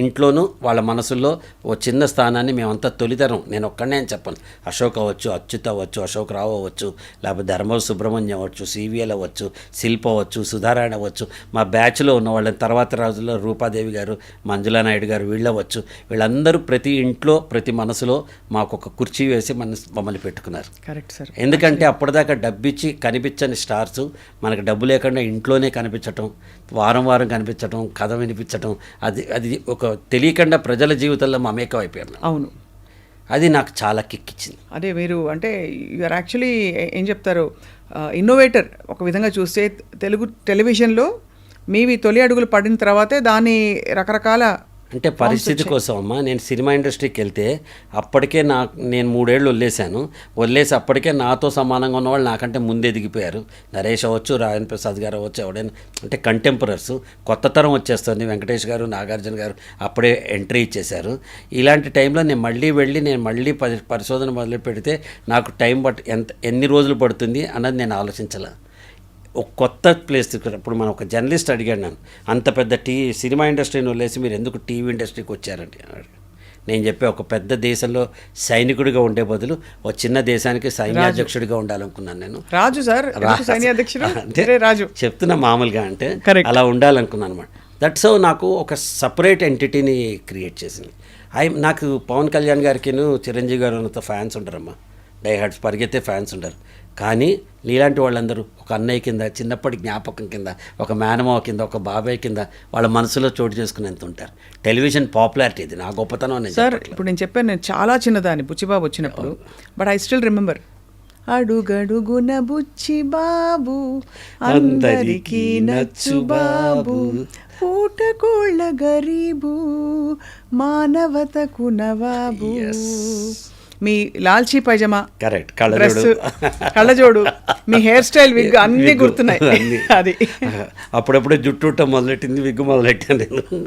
ఇంట్లోనూ వాళ్ళ మనసుల్లో ఓ చిన్న స్థానాన్ని మేమంతా తొలితరం, నేను ఒక్కడనే అని చెప్పను. అశోక్ అవ్వచ్చు, అచ్యుత్ అవ్వచ్చు, అశోక్ రావు అవ్వచ్చు, లేకపోతే ధర్మవరం సుబ్రహ్మణ్యం అవ్వచ్చు, సివిఎల్ అవ్వచ్చు, శిల్ప అవ్వచ్చు, సుధారాయణ అవ్వచ్చు, మా బ్యాచ్లో ఉన్న వాళ్ళని తర్వాత రోజుల్లో రూపాదేవి గారు, మంజులా నాయుడు గారు వీళ్ళు అవ్వచ్చు. వీళ్ళందరూ ప్రతి ఇంట్లో ప్రతి మనసులో మాకు ఒక కుర్చీ వేసి మమ్మల్ని పెట్టుకున్నారు. Correct sir. ఎందుకంటే అప్పటిదాకా డబ్బిచ్చి కనిపించని స్టార్స్ మనకు డబ్బు లేకుండా ఇంట్లోనే కనిపించటం, వారం వారం కనిపించటం, కథ వినిపించటం, అది ఒక తెలియకుండా ప్రజల జీవితంలో మమేకం అయిపోయాను. అవును, అది నాకు చాలా కిక్ ఇచ్చింది. అదే మీరు అంటే యూఆర్ యాక్చువల్లీ ఏం చెప్తారు, ఇన్నోవేటర్. ఒక విధంగా చూస్తే తెలుగు టెలివిజన్లో మీవి తొలి అడుగులు పడిన తర్వాతే దాని రకరకాల అంటే పరిస్థితి కోసం అమ్మ నేను సినిమా ఇండస్ట్రీకి వెళ్తే అప్పటికే నేను 3 ఏళ్ళు వదిలేసి అప్పటికే నాతో సమానంగా ఉన్నవాళ్ళు నాకంటే ముందే దిగిపోయారు. నరేష్ అవ్వచ్చు, రాజన్ ప్రసాద్ గారు అవ్వచ్చు, ఎవడైనా అంటే కంటెంపరర్స్. కొత్త తరం వచ్చేస్తుంది. వెంకటేష్ గారు, నాగార్జున గారు అప్పుడే ఎంట్రీ ఇచ్చేశారు. ఇలాంటి టైంలో నేను మళ్ళీ పరిశోధన మొదలు పెడితే నాకు టైం ఎన్ని రోజులు పడుతుంది అన్నది నేను ఆలోచించాల. ఒక కొత్త ప్లేస్. ఇప్పుడు మనం ఒక జర్నలిస్ట్ అడిగాడు నన్ను, అంత పెద్ద సినిమా ఇండస్ట్రీని వదిలేసి మీరు ఎందుకు టీవీ ఇండస్ట్రీకి వచ్చారండి? నేను చెప్పే ఒక పెద్ద దేశంలో సైనికుడిగా ఉండే బదులు ఒక చిన్న దేశానికి సైన్యాధ్యక్షుడిగా ఉండాలనుకున్నాను నేను. రాజు సార్ అంటే రాజు చెప్తున్నా మామూలుగా అంటే అలా ఉండాలనుకున్నాను అనమాట. దట్స్ హౌ నాకు ఒక సపరేట్ ఎంటిటీని క్రియేట్ చేసింది. నాకు పవన్ కళ్యాణ్ గారికి చిరంజీవి గారు ఉన్నంత ఫ్యాన్స్ ఉంటారమ్మా, డైహార్డ్స్ పరిగెత్తే ఫ్యాన్స్ ఉంటారు. కానీ నీలాంటి వాళ్ళందరూ ఒక అన్నయ్య కింద, చిన్నప్పటి జ్ఞాపకం కింద, ఒక మేనమావ కింద, ఒక బాబాయ్ కింద వాళ్ళ మనసులో చోటు చేసుకునేంత ఉంటారు. టెలివిజన్ పాపులారిటీ ఇది నా గొప్పతనం. సార్ ఇప్పుడు నేను చెప్పాను, నేను చాలా చిన్నదాన్ని బుచ్చిబాబు వచ్చినప్పుడు, బట్ ఐ స్టిల్ రిమెంబర్. అడుగడుగున బుచ్చిబాబు అందరికీ నచ్చు బాబు, పూటకోళ్ళ గరీబు మానవతకు నవాబు. మీ లాల్చీ పైజమా, కరెక్ట్, కళ్ళజోడు, మీ హెయిర్ స్టైల్, విగ్ అన్నీ గుర్తున్నాయి. అది అప్పుడప్పుడే జుట్టు మొదలెట్టింది, విగ్గు మొదలెట్టాను నేను.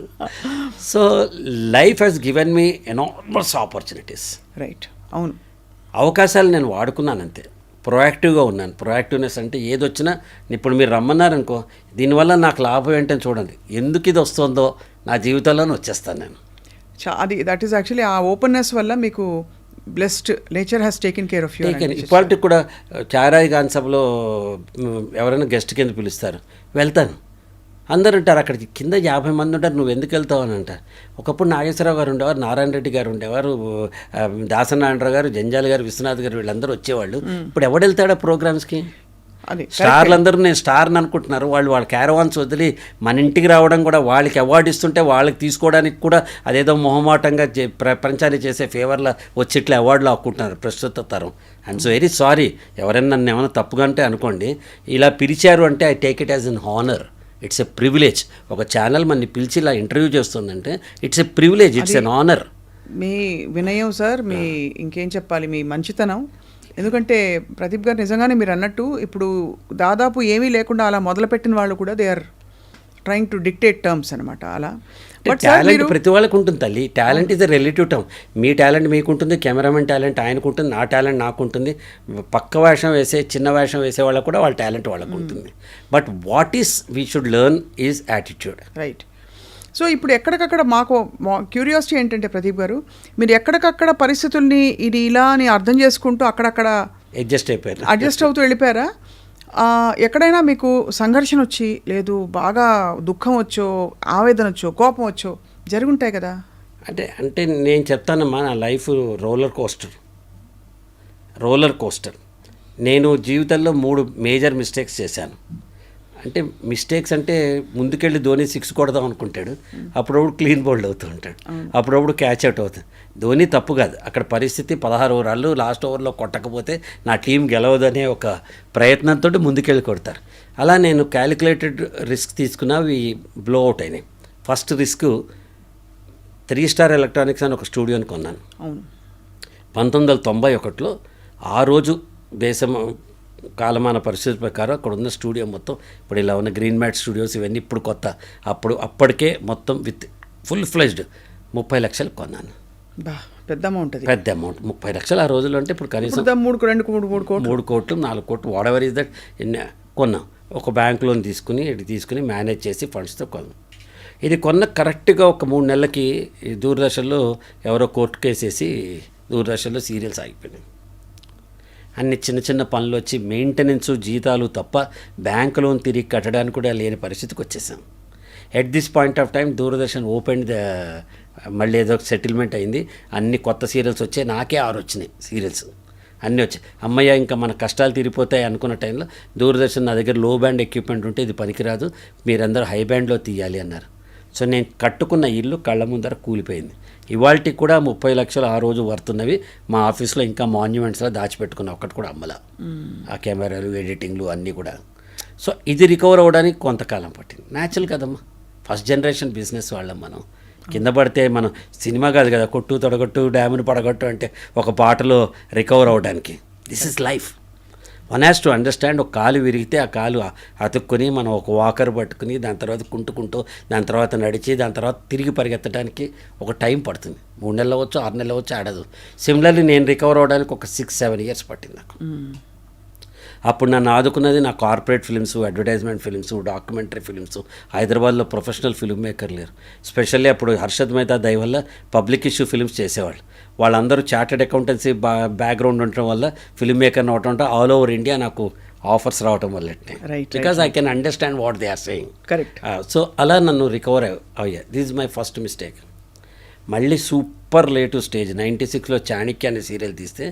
So life has given me enormous opportunities. Right, అవును. అవకాశాలు నేను వాడుకున్నాను అంతే. ప్రొయాక్టివ్గా ఉన్నాను. ప్రొయాక్టివ్నెస్ అంటే ఏదొచ్చినా ఇప్పుడు మీరు రమ్మన్నారనుకో, దీనివల్ల నాకు లాభం ఏంటని చూడండి, ఎందుకు ఇది వస్తుందో నా జీవితంలోనే వచ్చేస్తాను నేను. అది దట్ ఈస్ యాక్చువల్లీ ఆ ఓపెన్నెస్ వల్ల మీకు blessed nature has taken care of you. ఇప్పటికి కూడా చారాయి గాన్ సభలో ఎవరైనా గెస్ట్ కింద పిలుస్తారు, వెళ్తాను. అందరు ఉంటారు అక్కడికి, కింద 50 మంది ఉంటారు, నువ్వు ఎందుకు వెళ్తావు అని అంటారు. ఒకప్పుడు నాగేశ్వరరావు గారు ఉండేవారు, నారాయణ రెడ్డి గారు ఉండేవారు, దాసనారాయణరావు గారు, జంజాల గారు, విశ్వనాథ్ గారు, వీళ్ళందరూ వచ్చేవాళ్ళు. ఇప్పుడు ఎవడు వెళ్తాడా ప్రోగ్రామ్స్కి? స్టార్లు అందరూ నేను స్టార్ని అనుకుంటున్నారు. వాళ్ళ క్యారవాన్స్ వదిలి మన ఇంటికి రావడం కూడా, వాళ్ళకి అవార్డు ఇస్తుంటే వాళ్ళకి తీసుకోవడానికి కూడా అదేదో మొహమాటంగా ప్రపంచాన్ని చేసే ఫేవర్లో వచ్చి ఇట్లా అవార్డులు ఆక్కుంటున్నారు ప్రస్తుత తరం. ఐఎమ్ సో వెరీ సారీ, ఎవరైనా నన్ను ఏమైనా తప్పుగా అంటే అనుకోండి. ఇలా పిలిచారు అంటే I take it as an honour. It's a privilege. ఒక ఛానల్ మనని పిలిచి ఇలా ఇంటర్వ్యూ చేస్తుందంటే it's a privilege, it's an honour. మీ వినయం సార్, మీ ఇంకేం చెప్పాలి, మీ మంచితనం. ఎందుకంటే ప్రదీప్ గారు నిజంగానే మీరు అన్నట్టు ఇప్పుడు దాదాపు ఏమీ లేకుండా అలా మొదలుపెట్టిన వాళ్ళు కూడా they are trying to dictate terms అనమాట. అలా టాలెంట్ ప్రతి వాళ్ళకు ఉంటుంది తల్లి. Talent is a relative term. మీ టాలెంట్ మీకుంటుంది, కెమెరామెన్ టాలెంట్ ఆయనకు ఉంటుంది, నా టాలెంట్ నాకు ఉంటుంది, పక్క వేషం వేసే చిన్న వేషం వేసే వాళ్ళకు కూడా వాళ్ళ టాలెంట్ వాళ్ళకు ఉంటుంది. But what is we should learn is attitude. Right. So ఇప్పుడు ఎక్కడికక్కడ మాకు క్యూరియాసిటీ ఏంటంటే ప్రదీప్ గారు, మీరు ఎక్కడికక్కడ పరిస్థితుల్ని ఇది ఇలా అని అర్థం చేసుకుంటూ అక్కడక్కడ అడ్జస్ట్ అవుతూ వెళ్ళిపోయారా? ఎక్కడైనా మీకు సంఘర్షణ వచ్చి లేదు బాగా దుఃఖం వచ్చో ఆవేదన వచ్చో కోపం వచ్చో జరుగుంటాయి కదా? అంటే నేను చెప్తానమ్మా, నా లైఫ్ రోలర్ కోస్టర్. నేను జీవితంలో 3 మేజర్ మిస్టేక్స్ చేశాను. అంటే మిస్టేక్స్ అంటే ముందుకెళ్ళి ధోని 6 కొడదాం అనుకుంటాడు, అప్పుడప్పుడు క్లీన్ బౌల్డ్ అవుతూ ఉంటాడు, అప్పుడప్పుడు క్యాచ్ అవుట్ అవుతుంది. ధోని తప్పు కాదు, అక్కడ పరిస్థితి 16 ఓవర్లు లాస్ట్ ఓవర్లో కొట్టకపోతే నా టీం గెలవదనే ఒక ప్రయత్నంతో ముందుకెళ్ళి కొడతారు. అలా నేను క్యాలిక్యులేటెడ్ రిస్క్ తీసుకున్నా, అవి బ్లో అవుట్ అయినాయి. ఫస్ట్ రిస్క్ 3 స్టార్ ఎలక్ట్రానిక్స్ అని ఒక స్టూడియోని కొన్నాను. 1991లో. ఆ రోజు దేశం కాలమాన పరిస్థితి ప్రకారం అక్కడ ఉన్న స్టూడియో మొత్తం ఇప్పుడు ఇలా ఉన్న గ్రీన్ మ్యాట్ స్టూడియోస్ ఇవన్నీ ఇప్పుడు కొత్త, అప్పటికే మొత్తం విత్ ఫుల్ ఫ్లెజ్డ్ 30 లక్షలు కొన్నాను. పెద్ద అమౌంట్, 30 లక్షలు ఆ రోజుల్లో. అంటే ఇప్పుడు కనీసం 3 కోట్లు 4 కోట్లు వాట్ ఎవర్ ఇస్ దట్ కొన్నాం. ఒక బ్యాంక్ లోన్ తీసుకుని మేనేజ్ చేసి ఫండ్స్తో కొన్నాం. ఇది కొన్న కరెక్ట్గా ఒక 3 నెలలకి దూరదర్శన్లో ఎవరో కోర్టు కేసేసి దూరదర్శన్లో సీరియల్స్ ఆగిపోయినాయి. అన్ని చిన్న పనులు వచ్చి మెయింటెనెన్స్ జీతాలు తప్ప బ్యాంక్ లోన్ తిరిగి కట్టడానికి కూడా లేని పరిస్థితికి వచ్చేసాం. At this point of time Doordarshan open మళ్ళీ ఏదో సెటిల్మెంట్ అయింది, అన్ని కొత్త సీరియల్స్ వచ్చాయి. నాకే 6 వచ్చినాయి సీరియల్స్, అన్నీ వచ్చాయి. అమ్మయ్య ఇంకా మన కష్టాలు తీరిపోతాయి అనుకున్న టైంలో దూరదర్శన్ నా దగ్గర లో బ్యాండ్ ఎక్విప్మెంట్ ఉంటే ఇది పనికిరాదు, మీరందరూ హై బ్యాండ్లో తీయాలి అన్నారు. సో నేను కట్టుకున్న ఇల్లు కళ్ళ ముందర కూలిపోయింది. ఇవాళకి కూడా 30 లక్షలు ఆ రోజు వర్తున్నవి మా ఆఫీస్లో ఇంకా మాన్యుమెంట్స్లో దాచిపెట్టుకున్న ఒక్కటి కూడా అమ్మలా. ఆ కెమెరాలు ఎడిటింగ్లు అన్నీ కూడా. సో ఇది రికవర్ అవ్వడానికి కొంతకాలం పట్టింది. న్యాచురల్ కదమ్మా, ఫస్ట్ జనరేషన్ బిజినెస్ వాళ్ళం మనం. కింద పడితే మనం సినిమా కాదు కదా, కొట్టు తొడగొట్టు డ్యామును పడగొట్టు అంటే ఒక పాటలో రికవర్ అవ్వడానికి. This is life. One has to understand. ఒక కాలు విరిగితే ఆ కాలు అతుక్కుని మనం ఒక వాకర్ పట్టుకుని దాని తర్వాత కుంటుకుంటూ దాని తర్వాత నడిచి దాని తర్వాత తిరిగి పరిగెత్తడానికి ఒక టైం పడుతుంది. 3 నెలలు అవ్వచ్చు, 6 నెలలు అవ్వచ్చు, ఆడదు. సిమిలర్లీ నేను రికవర్ అవ్వడానికి ఒక 6-7 ఇయర్స్ పట్టింది నాకు. అప్పుడు నన్ను ఆదుకున్నది నా corporate films, advertisement films, documentary films. హైదరాబాద్లో ప్రొఫెషనల్ ఫిల్మ్ మేకర్ లేరు. స్పెషల్లీ అప్పుడు హర్షద్ మెహతా దయ వల్ల పబ్లిక్ ఇష్యూ ఫిల్మ్స్ చేసేవాళ్ళు. వాళ్ళందరూ చార్టెడ్ అకౌంటెన్సీ బ్యాక్గ్రౌండ్ ఉండటం వల్ల ఫిల్మ్ మేకర్ని అవటం ఆల్ ఓవర్ ఇండియా నాకు ఆఫర్స్ రావటం వల్ల, because I can understand what they are saying. Correct. So అలా నన్ను రికవర్ అయ్యా. This is my first mistake. మళ్ళీ సూపర్ లేటివ్ స్టేజ్ 96లో చాణక్య అనే సీరియల్ తీస్తే,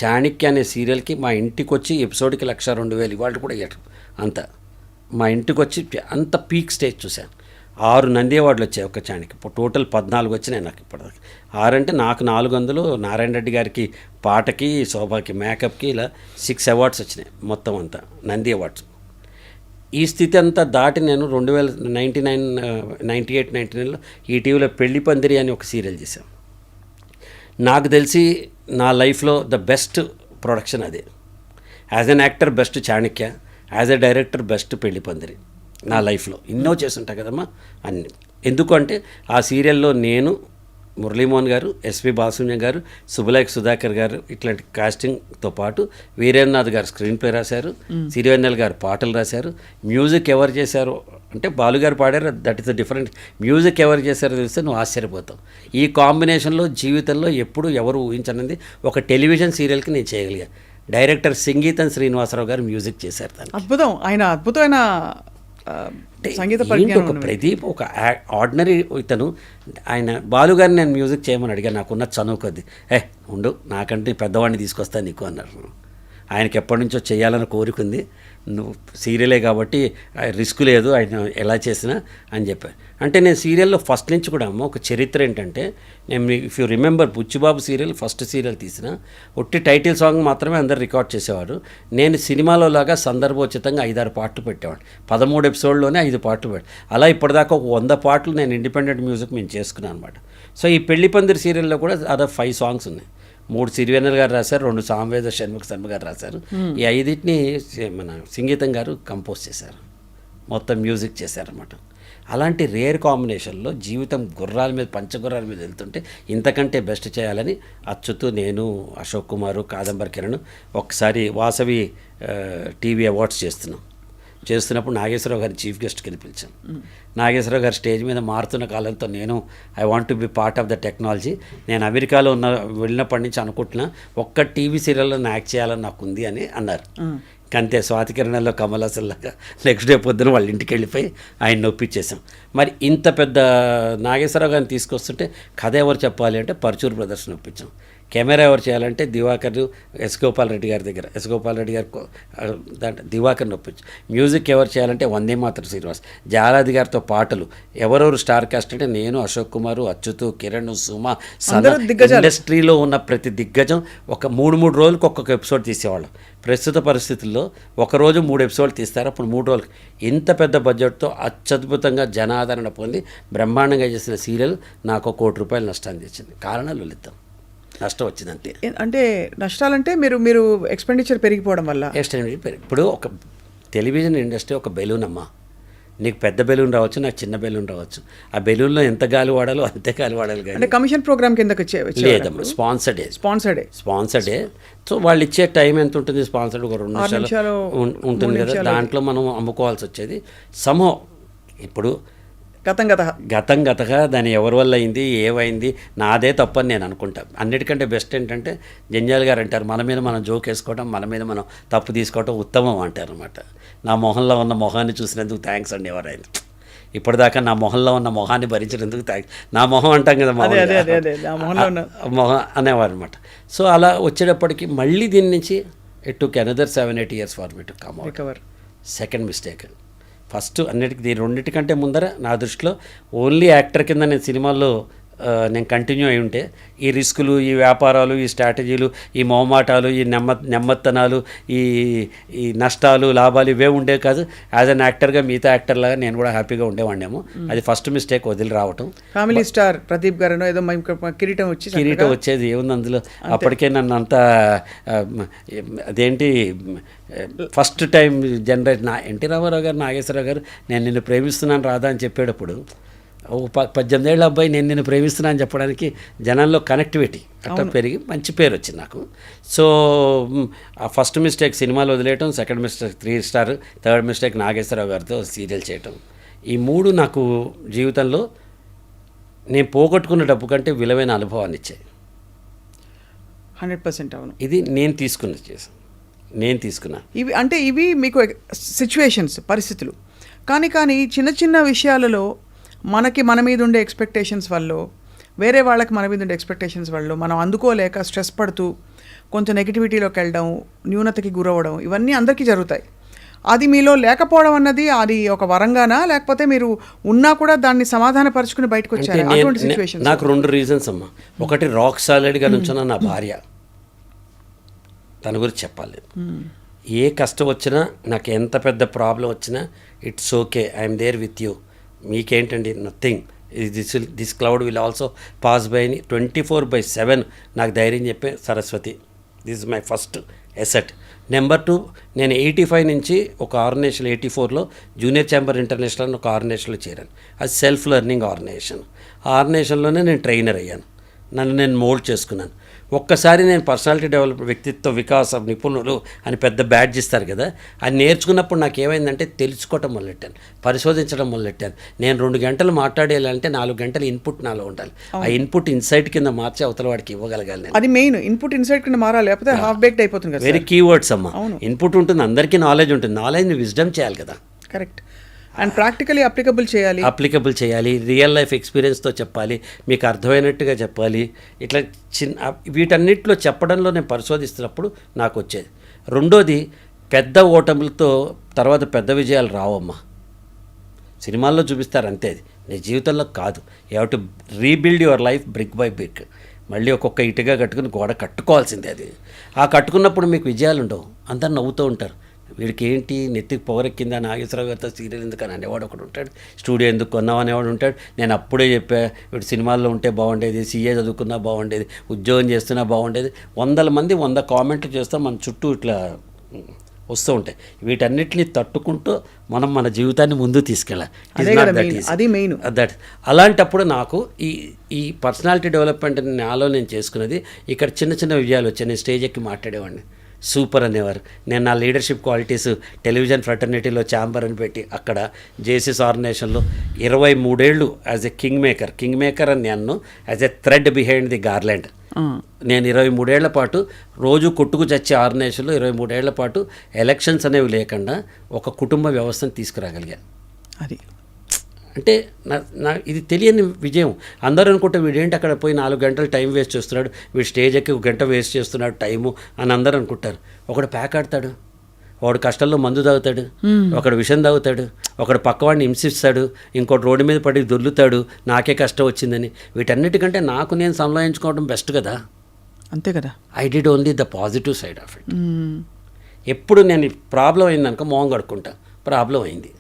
చాణక్య అనే సీరియల్కి మా ఇంటికి వచ్చి ఎపిసోడ్కి 1,02,000 ఇవాళ కూడా ఇవ్వరు అంత. మా ఇంటికి వచ్చి అంత పీక్ స్టేజ్ చూశాను. 6 నంది అవార్డులు వచ్చాయి ఒక చాణక్య. టోటల్ 14 వచ్చినాయి నాకు ఇప్పటిదాకా. 6 అంటే నాకు 400, నారాయణ రెడ్డి గారికి పాటకి, శోభాకి మేకప్కి ఇలా 6 అవార్డ్స్ వచ్చినాయి మొత్తం అంతా నంది అవార్డ్స్. ఈ స్థితి అంతా దాటి నేను 98-99లో ఈటీవీలో పెళ్లి పందిరి అని ఒక సీరియల్ చేశాను. నాకు తెలిసి నా లైఫ్లో ద బెస్ట్ ప్రొడక్షన్ అదే. As an actor best Chanakya, as a director best పెళ్లి పందిరి. నా లైఫ్లో ఎన్నో చేస్తుంటా కదమ్మా అన్ని. ఎందుకంటే ఆ సీరియల్లో నేను, మురళీమోహన్ గారు, ఎస్పి బాలసుబ్రహ్మణ్యం గారు, సుబ్బలేఖ సుధాకర్ గారు ఇట్లాంటి కాస్టింగ్తో పాటు వీరేంద్రనాథ్ గారు స్క్రీన్ ప్లే రాశారు, సిరివెన్నెల గారు పాటలు రాశారు. మ్యూజిక్ ఎవరు చేశారో అంటే బాలుగారు పాడారు, that is the different. Music ఎవరు చేశారో తెలిస్తే నువ్వు ఆశ్చర్యపోతావు. ఈ కాంబినేషన్లో జీవితంలో ఎప్పుడు ఎవరు ఊహించనిది ఒక టెలివిజన్ సీరియల్కి నేను చేయగలిగా. డైరెక్టర్ సంగీతం శ్రీనివాసరావు గారు మ్యూజిక్ చేశారు. దానికి అద్భుతం. ఆయన అద్భుతమైన సంగీత ఒక ప్రదీప్, ఒక ఆర్డినరీ ఇతను. ఆయన బాలుగారిని నేను మ్యూజిక్ చేయమని అడిగాను, నాకున్న చనువు కొద్ది. ఉండు నాకంటే పెద్దవాడిని తీసుకొస్తా నీకు అన్నారు. ఆయనకి ఎప్పటి నుంచో చేయాలని కోరికుంది, నువ్వు సీరియలే కాబట్టి రిస్క్ లేదు ఆయన ఎలా చేసినా అని చెప్పారు. అంటే నేను సీరియల్లో ఫస్ట్ నుంచి కూడా అమ్మ ఒక చరిత్ర ఏంటంటే, నేను if you remember Buchchibabu serial first serial తీసిన ఒట్టి టైటిల్ సాంగ్ మాత్రమే అందరు రికార్డ్ చేసేవారు. నేను సినిమాలో లాగా సందర్భోచితంగా 5-6 పాటలు పెట్టేవాడు. 13 ఎపిసోడ్లోనే 5 పాటలు పెట్టాను. అలా ఇప్పటిదాకా ఒక 100 పాటలు నేను ఇండిపెండెంట్ మ్యూజిక్ మేము చేసుకున్నాను అనమాట. సో ఈ పెళ్లి పందిరి సీరియల్లో కూడా అదర్ 5 సాంగ్స్ ఉన్నాయి. 3 సిరివెన్నెల గారు రాశారు, 2 సామవేద షణ్ముఖ శర్మ గారు రాశారు. ఈ 5టిని మన సంగీతం గారు కంపోజ్ చేశారు, మొత్తం మ్యూజిక్ చేశారన్నమాట. అలాంటి రేర్ కాంబినేషన్లో జీవితం గుర్రాల మీద, పంచగుర్రాల మీద వెళ్తుంటే ఇంతకంటే బెస్ట్ చేయాలని అచ్యుత్, నేను, అశోక్ కుమారు, కాదంబరి కిరణ్ ఒకసారి వాసవి టీవీ అవార్డ్స్ చేస్తున్నప్పుడు నాగేశ్వరరావు గారిని చీఫ్ గెస్ట్ కింద పిలిచాం. నాగేశ్వరరావు గారు స్టేజ్ మీద మారుతున్న కాలంతో నేను I want to be part of the technology, నేను అమెరికాలో వెళ్ళినప్పటి నుంచి అనుకుంటున్నా ఒక్క టీవీ సీరియల్లో యాక్ట్ చేయాలని నాకు ఉంది అని అన్నారు. అంతే స్వాతికిరణంలో కమలాసల్లాగా నెక్స్ట్ డే పొద్దున వాళ్ళ ఇంటికి వెళ్ళిపోయి ఆయన నొప్పించేసాం. మరి ఇంత పెద్ద నాగేశ్వరరావు గారిని తీసుకొస్తుంటే కథ ఎవరు చెప్పాలి అంటే పరచూరు బ్రదర్స్ నొప్పించాం. కెమెరా ఎవరు చేయాలంటే దివాకర్ ఎస్ గోపాల్ రెడ్డి గారి దగ్గర ఎస్ గోపాల్ రెడ్డి గారు దాంట్లో దివాకర్ నొప్పించాం. మ్యూజిక్ ఎవరు చేయాలంటే వందే మాతరం శ్రీనివాస్. జాలాది గారితో పాటలు ఎవరెవరు స్టార్ కాస్ట్ అంటే నేను, అశోక్ కుమారు, అచ్యుతు, కిరణ్, సుమ, ఇండస్ట్రీలో ఉన్న ప్రతి దిగ్గజం ఒక 3 రోజులకు ఒక్కొక్క ఎపిసోడ్ తీసేవాళ్ళం. ప్రస్తుత పరిస్థితుల్లో ఒకరోజు 3 ఎపిసోడ్లు తీస్తారు. అప్పుడు 3 రోజులు ఇంత పెద్ద బడ్జెట్తో అత్యద్భుతంగా జనాదరణ పొంది బ్రహ్మాండంగా చేసిన సీరియల్ నాకు ₹1 కోటి నష్టాన్ని తెచ్చింది. కారణాలు లలితం, నష్టం వచ్చింది అంతే. అంటే నష్టాలంటే మీరు ఎక్స్పెండిచర్ పెరిగిపోవడం వల్ల. ఇప్పుడు ఒక టెలివిజన్ ఇండస్ట్రీ ఒక బెలూన్ అమ్మా. నీకు పెద్ద బెలూన్ రావచ్చు, నాకు చిన్న బెలూన్ రావచ్చు. ఆ బెలూన్లో ఎంత గాలి వాడాలో అంతే గాలి వాడాలి. అంటే కమిషన్ ప్రోగ్రామ్ కిందకి లేదమ్మా, స్పాన్సర్డే. సో వాళ్ళు ఇచ్చే టైం ఎంత ఉంటుంది? స్పాన్సర్డ్ ఒక 2 నిమిషాలు ఉంటుంది కదా, దాంట్లో మనం అమ్ముకోవాల్సి వచ్చేది. సమో ఇప్పుడు గతంగా దాని ఎవరి వల్ల అయింది, ఏమైంది, నాదే తప్పని నేను అనుకుంటా. అన్నిటికంటే బెస్ట్ ఏంటంటే జంజాల్ గారు అంటారు, మన మీద మనం జోక్ వేసుకోవడం, మన మీద మనం తప్పు తీసుకోవడం ఉత్తమం అంటారు అనమాట. నా మొహంలో ఉన్న మొహాన్ని చూసినందుకు థ్యాంక్స్ అండి ఎవరైనా. ఇప్పటిదాకా నా మొహంలో ఉన్న మొహాన్ని భరించినందుకు థ్యాంక్స్. నా మొహం అంటాం కదా, మొహం అనేవారు అనమాట. సో అలా వచ్చేటప్పటికి మళ్ళీ దీని నుంచి it took another 7-8 years for me to come out. Second mistake. First అన్నిటికీ రెండింటికంటే ముందర నా దృష్టిలో ఓన్లీ యాక్టర్ కింద నేను సినిమాల్లో నేను కంటిన్యూ అయి ఉంటే ఈ రిస్కులు, ఈ వ్యాపారాలు, ఈ స్ట్రాటజీలు, ఈ మొహమాటాలు, ఈ నెమ్మత్తనాలు, ఈ నష్టాలు, లాభాలు ఇవే ఉండే కాదు. యాజ్ అన్ యాక్టర్గా మిగతా యాక్టర్లాగా నేను కూడా హ్యాపీగా ఉండేవాడినేమో. అది ఫస్ట్ మిస్టేక్, వదిలి రావటం. ఫ్యామిలీ స్టార్ ప్రదీప్ గారు ఏదో కిరీటం వచ్చేది ఏముంది అందులో. అప్పటికే నన్ను అంతా అదేంటి first time generate NT Rama Rao గారు, నాగేశ్వరరావు గారు నేను నిన్ను ప్రేమిస్తున్నాను రాదా అని చెప్పేటప్పుడు 18 ఏళ్ళ అబ్బాయి నేను నిన్ను ప్రేమిస్తున్నా అని చెప్పడానికి జనాల్లో కనెక్టివిటీ అట్లా పెరిగి మంచి పేరు వచ్చింది నాకు. సో ఆ ఫస్ట్ మిస్టేక్ సినిమాలు వదిలేయటం, second mistake 3 star, third mistake Nageswara Rao గారితో సీరియల్ చేయటం. ఈ 3 నాకు జీవితంలో నేను పోగొట్టుకున్న డబ్బు కంటే విలువైన అనుభవాన్ని ఇచ్చాయి. 100% అవును. ఇది నేను తీసుకున్నా. ఇవి మీకు సిచ్యువేషన్స్, పరిస్థితులు. కానీ చిన్న విషయాలలో మన మీద ఉండే ఎక్స్పెక్టేషన్స్ వల్ల, వేరే వాళ్ళకి మన మీద ఉండే ఎక్స్పెక్టేషన్స్ వల్ల మనం అందుకోలేక స్ట్రెస్ పడుతూ కొంచెం నెగిటివిటీలోకి వెళ్ళడం, న్యూనతకి గురవడం, ఇవన్నీ అందరికీ జరుగుతాయి. అది మీలో లేకపోవడం అన్నది అది ఒక వరంగానా, లేకపోతే మీరు ఉన్నా కూడా దాన్ని సమాధానపరుచుకుని బయటకు వచ్చారు? అటువంటి సిచ్యువేషన్ నాకు 2 రీజన్స్ అమ్మా. ఒకటి రాక్ సాలిడ్గా నుంచున్న నా భార్య, తన గురించి చెప్పాలి. ఏ కష్టం వచ్చినా, నాకు ఎంత పెద్ద ప్రాబ్లం వచ్చినా, it's okay, I'm there with you. మీకేంటండి, nothing, this cloud will also pass by అని 24/7 నాకు ధైర్యం చెప్పే Saraswati. This is my first asset. Number 2, నేను 85 నుంచి ఒక ఆర్గనైజేషన్ 84లో జూనియర్ ఛాంబర్ ఇంటర్నేషనల్ అని ఒక ఆర్గనైజేషన్లో చేరాను. అది సెల్ఫ్ లెర్నింగ్ ఆర్గనైజేషన్. ఆ ఆర్గనైజేషన్లోనే నేను ట్రైనర్ అయ్యాను. నన్ను నేను మోల్డ్ చేసుకున్నాను. ఒక్కసారి నేను పర్సనాలిటీ డెవలప్, వ్యక్తిత్వ వికాస నిపుణులు అని పెద్ద బ్యాడ్జ్ ఇస్తారు కదా, అది నేర్చుకున్నప్పుడు నాకు ఏమైందంటే తెలుసుకోవటం మొదలెట్టాను, పరిశోధించడం మొదలెట్టాను. నేను 2 గంటలు మాట్లాడేయాలంటే 4 గంటల ఇన్పుట్ నాలో ఉండాలి. ఆ ఇన్పుట్ ఇన్సైట్ కింద మార్చి అవతల వాడికి ఇవ్వగలగాలి నేను. అది మెయిన్ ఇన్పుట్ ఇన్సైట్ కింద మారాలి, లేకపోతే హాఫ్ బేక్డ్ అయిపోతుంది కదా. వెరీ కీవర్డ్స్ అమ్మా. ఇన్పుట్ ఉంటుంది, అందరికీ నాలెడ్జ్ ఉంటుంది, నాలెడ్జ్ని విజ్డమ్ చేయాలి కదా. కరెక్ట్. అండ్ ప్రాక్టికలీ అప్లికబుల్ చేయాలి, రియల్ లైఫ్ ఎక్స్పీరియన్స్తో చెప్పాలి, మీకు అర్థమైనట్టుగా చెప్పాలి. ఇట్లా వీటన్నిటిలో చెప్పడంలో నేను పరిశోధిస్తున్నప్పుడు నాకు వచ్చేది. రెండోది, పెద్ద ఓటములతో తర్వాత పెద్ద విజయాలు రావమ్మా. సినిమాల్లో చూపిస్తారు అంతే, అది నీ జీవితంలో కాదు. You have to rebuild your life brick by brick. మళ్ళీ ఒక్కొక్క ఇటుగా కట్టుకుని గోడ కట్టుకోవాల్సిందే. అది ఆ కట్టుకున్నప్పుడు మీకు విజయాలు ఉండవు, అందరు నవ్వుతూ ఉంటారు. వీడికి ఏంటి నెత్తికి పొగరెక్కిందా, నాగేశ్వరరావు గారితో సీరియల్ ఎందుకు అని అనేవాడు ఒకడు ఉంటాడు, స్టూడియో ఎందుకు కొన్నావు అనేవాడు ఉంటాడు. నేను అప్పుడే చెప్పా, వీడు సినిమాల్లో ఉంటే బాగుండేది, సీఏ చదువుకున్నా బాగుండేది, ఉద్యోగం చేస్తున్నా బాగుండేది. 100 మంది 100 కామెంట్లు చేస్తూ మన చుట్టూ ఇట్లా వస్తూ ఉంటాయి. వీటన్నిటిని తట్టుకుంటూ మనం మన జీవితాన్ని ముందు తీసుకెళ్ళాలి. దట్ అలాంటప్పుడు నాకు ఈ పర్సనాలిటీ డెవలప్మెంట్ నాలో నేను చేసుకున్నది. ఇక్కడ చిన్న విజయాలు వచ్చాయి. నేను స్టేజ్ ఎక్కి మాట్లాడేవాడిని, సూపర్ అనేవారు. నేను నా లీడర్షిప్ క్వాలిటీస్ టెలివిజన్ ఫ్రటర్నిటీలో ఛాంబర్ అని పెట్టి అక్కడ జేసీఎస్ ఆర్గనైజేషన్లో 23 ఏళ్ళు యాజ్ ఎ కింగ్ మేకర్ అని నేను as a thread behind the garland నేను 23 ఏళ్ల పాటు రోజు కొట్టుకు చచ్చే ఆర్గనైజేషన్లో 23 ఏళ్ల పాటు ఎలక్షన్స్ అనేవి లేకుండా ఒక కుటుంబ వ్యవస్థను తీసుకురాగలిగా. అది అంటే నా ఇది తెలియని విజయం. అందరూ అనుకుంటే వీడేంటి అక్కడ పోయి 4 గంటలు టైం వేస్ట్ చేస్తున్నాడు, వీడు స్టేజ్ ఎక్కి 1 గంట వేస్ట్ చేస్తున్నాడు టైము అని అందరూ అనుకుంటారు. ఒకడు ప్యాక్ ఆడతాడు, వాడు కష్టంలో మందు తాగుతాడు, ఒకడు విషం తాగుతాడు, ఒకడు పక్కవాడిని హింసిస్తాడు, ఇంకోటి రోడ్డు మీద పడి దొర్లుతాడు నాకే కష్టం వచ్చిందని. వీటన్నిటికంటే నాకు నేను సంలాయించుకోవడం బెస్ట్ కదా. అంతే కదా. I did only the positive side of it. ఎప్పుడు నేను ప్రాబ్లం అయిందనుకో మొహం కడుక్కుంటా, ప్రాబ్లం అయింది,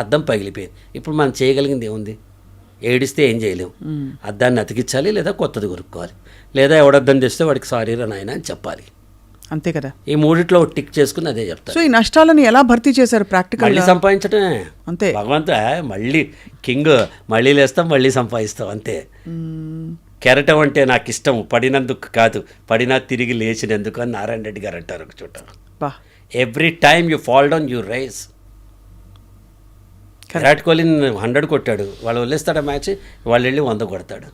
అద్దం పగిలిపోయింది, ఇప్పుడు మనం చేయగలిగింది ఏముంది? ఏడిస్తే ఏం చేయలేము, అద్దాన్ని అతికించాలి లేదా కొత్తది కొనుక్కోవాలి, లేదా ఎవడద్దం తెస్తే వాడికి సారీ రా నాయన అని చెప్పాలి. అంతే కదా. ఈ మూడిట్లో టిక్ చేసుకుని అదే చెప్తాను. సో ఈ నష్టాలను ఎలా భర్తీ చేశారు ప్రాక్టికల్? మళ్ళీ సంపాదించడమే అంతే. భగవంతు మళ్ళీ కింగ్, మళ్ళీ లేస్తాం మళ్ళీ సంపాదిస్తాం అంతే. కెరటం అంటే నాకు ఇష్టం, పడినందుకు కాదు, పడినా తిరిగి లేచినందుకు అని నారాయణ రెడ్డి గారు అంటారు ఒక చోట. Every time you fall down you rise. Virat Kohli 100 కొట్టాడు, వాళ్ళు వదిలేస్తాడా మ్యాచ్, వాళ్ళు వెళ్ళి 100 కొడతాడు.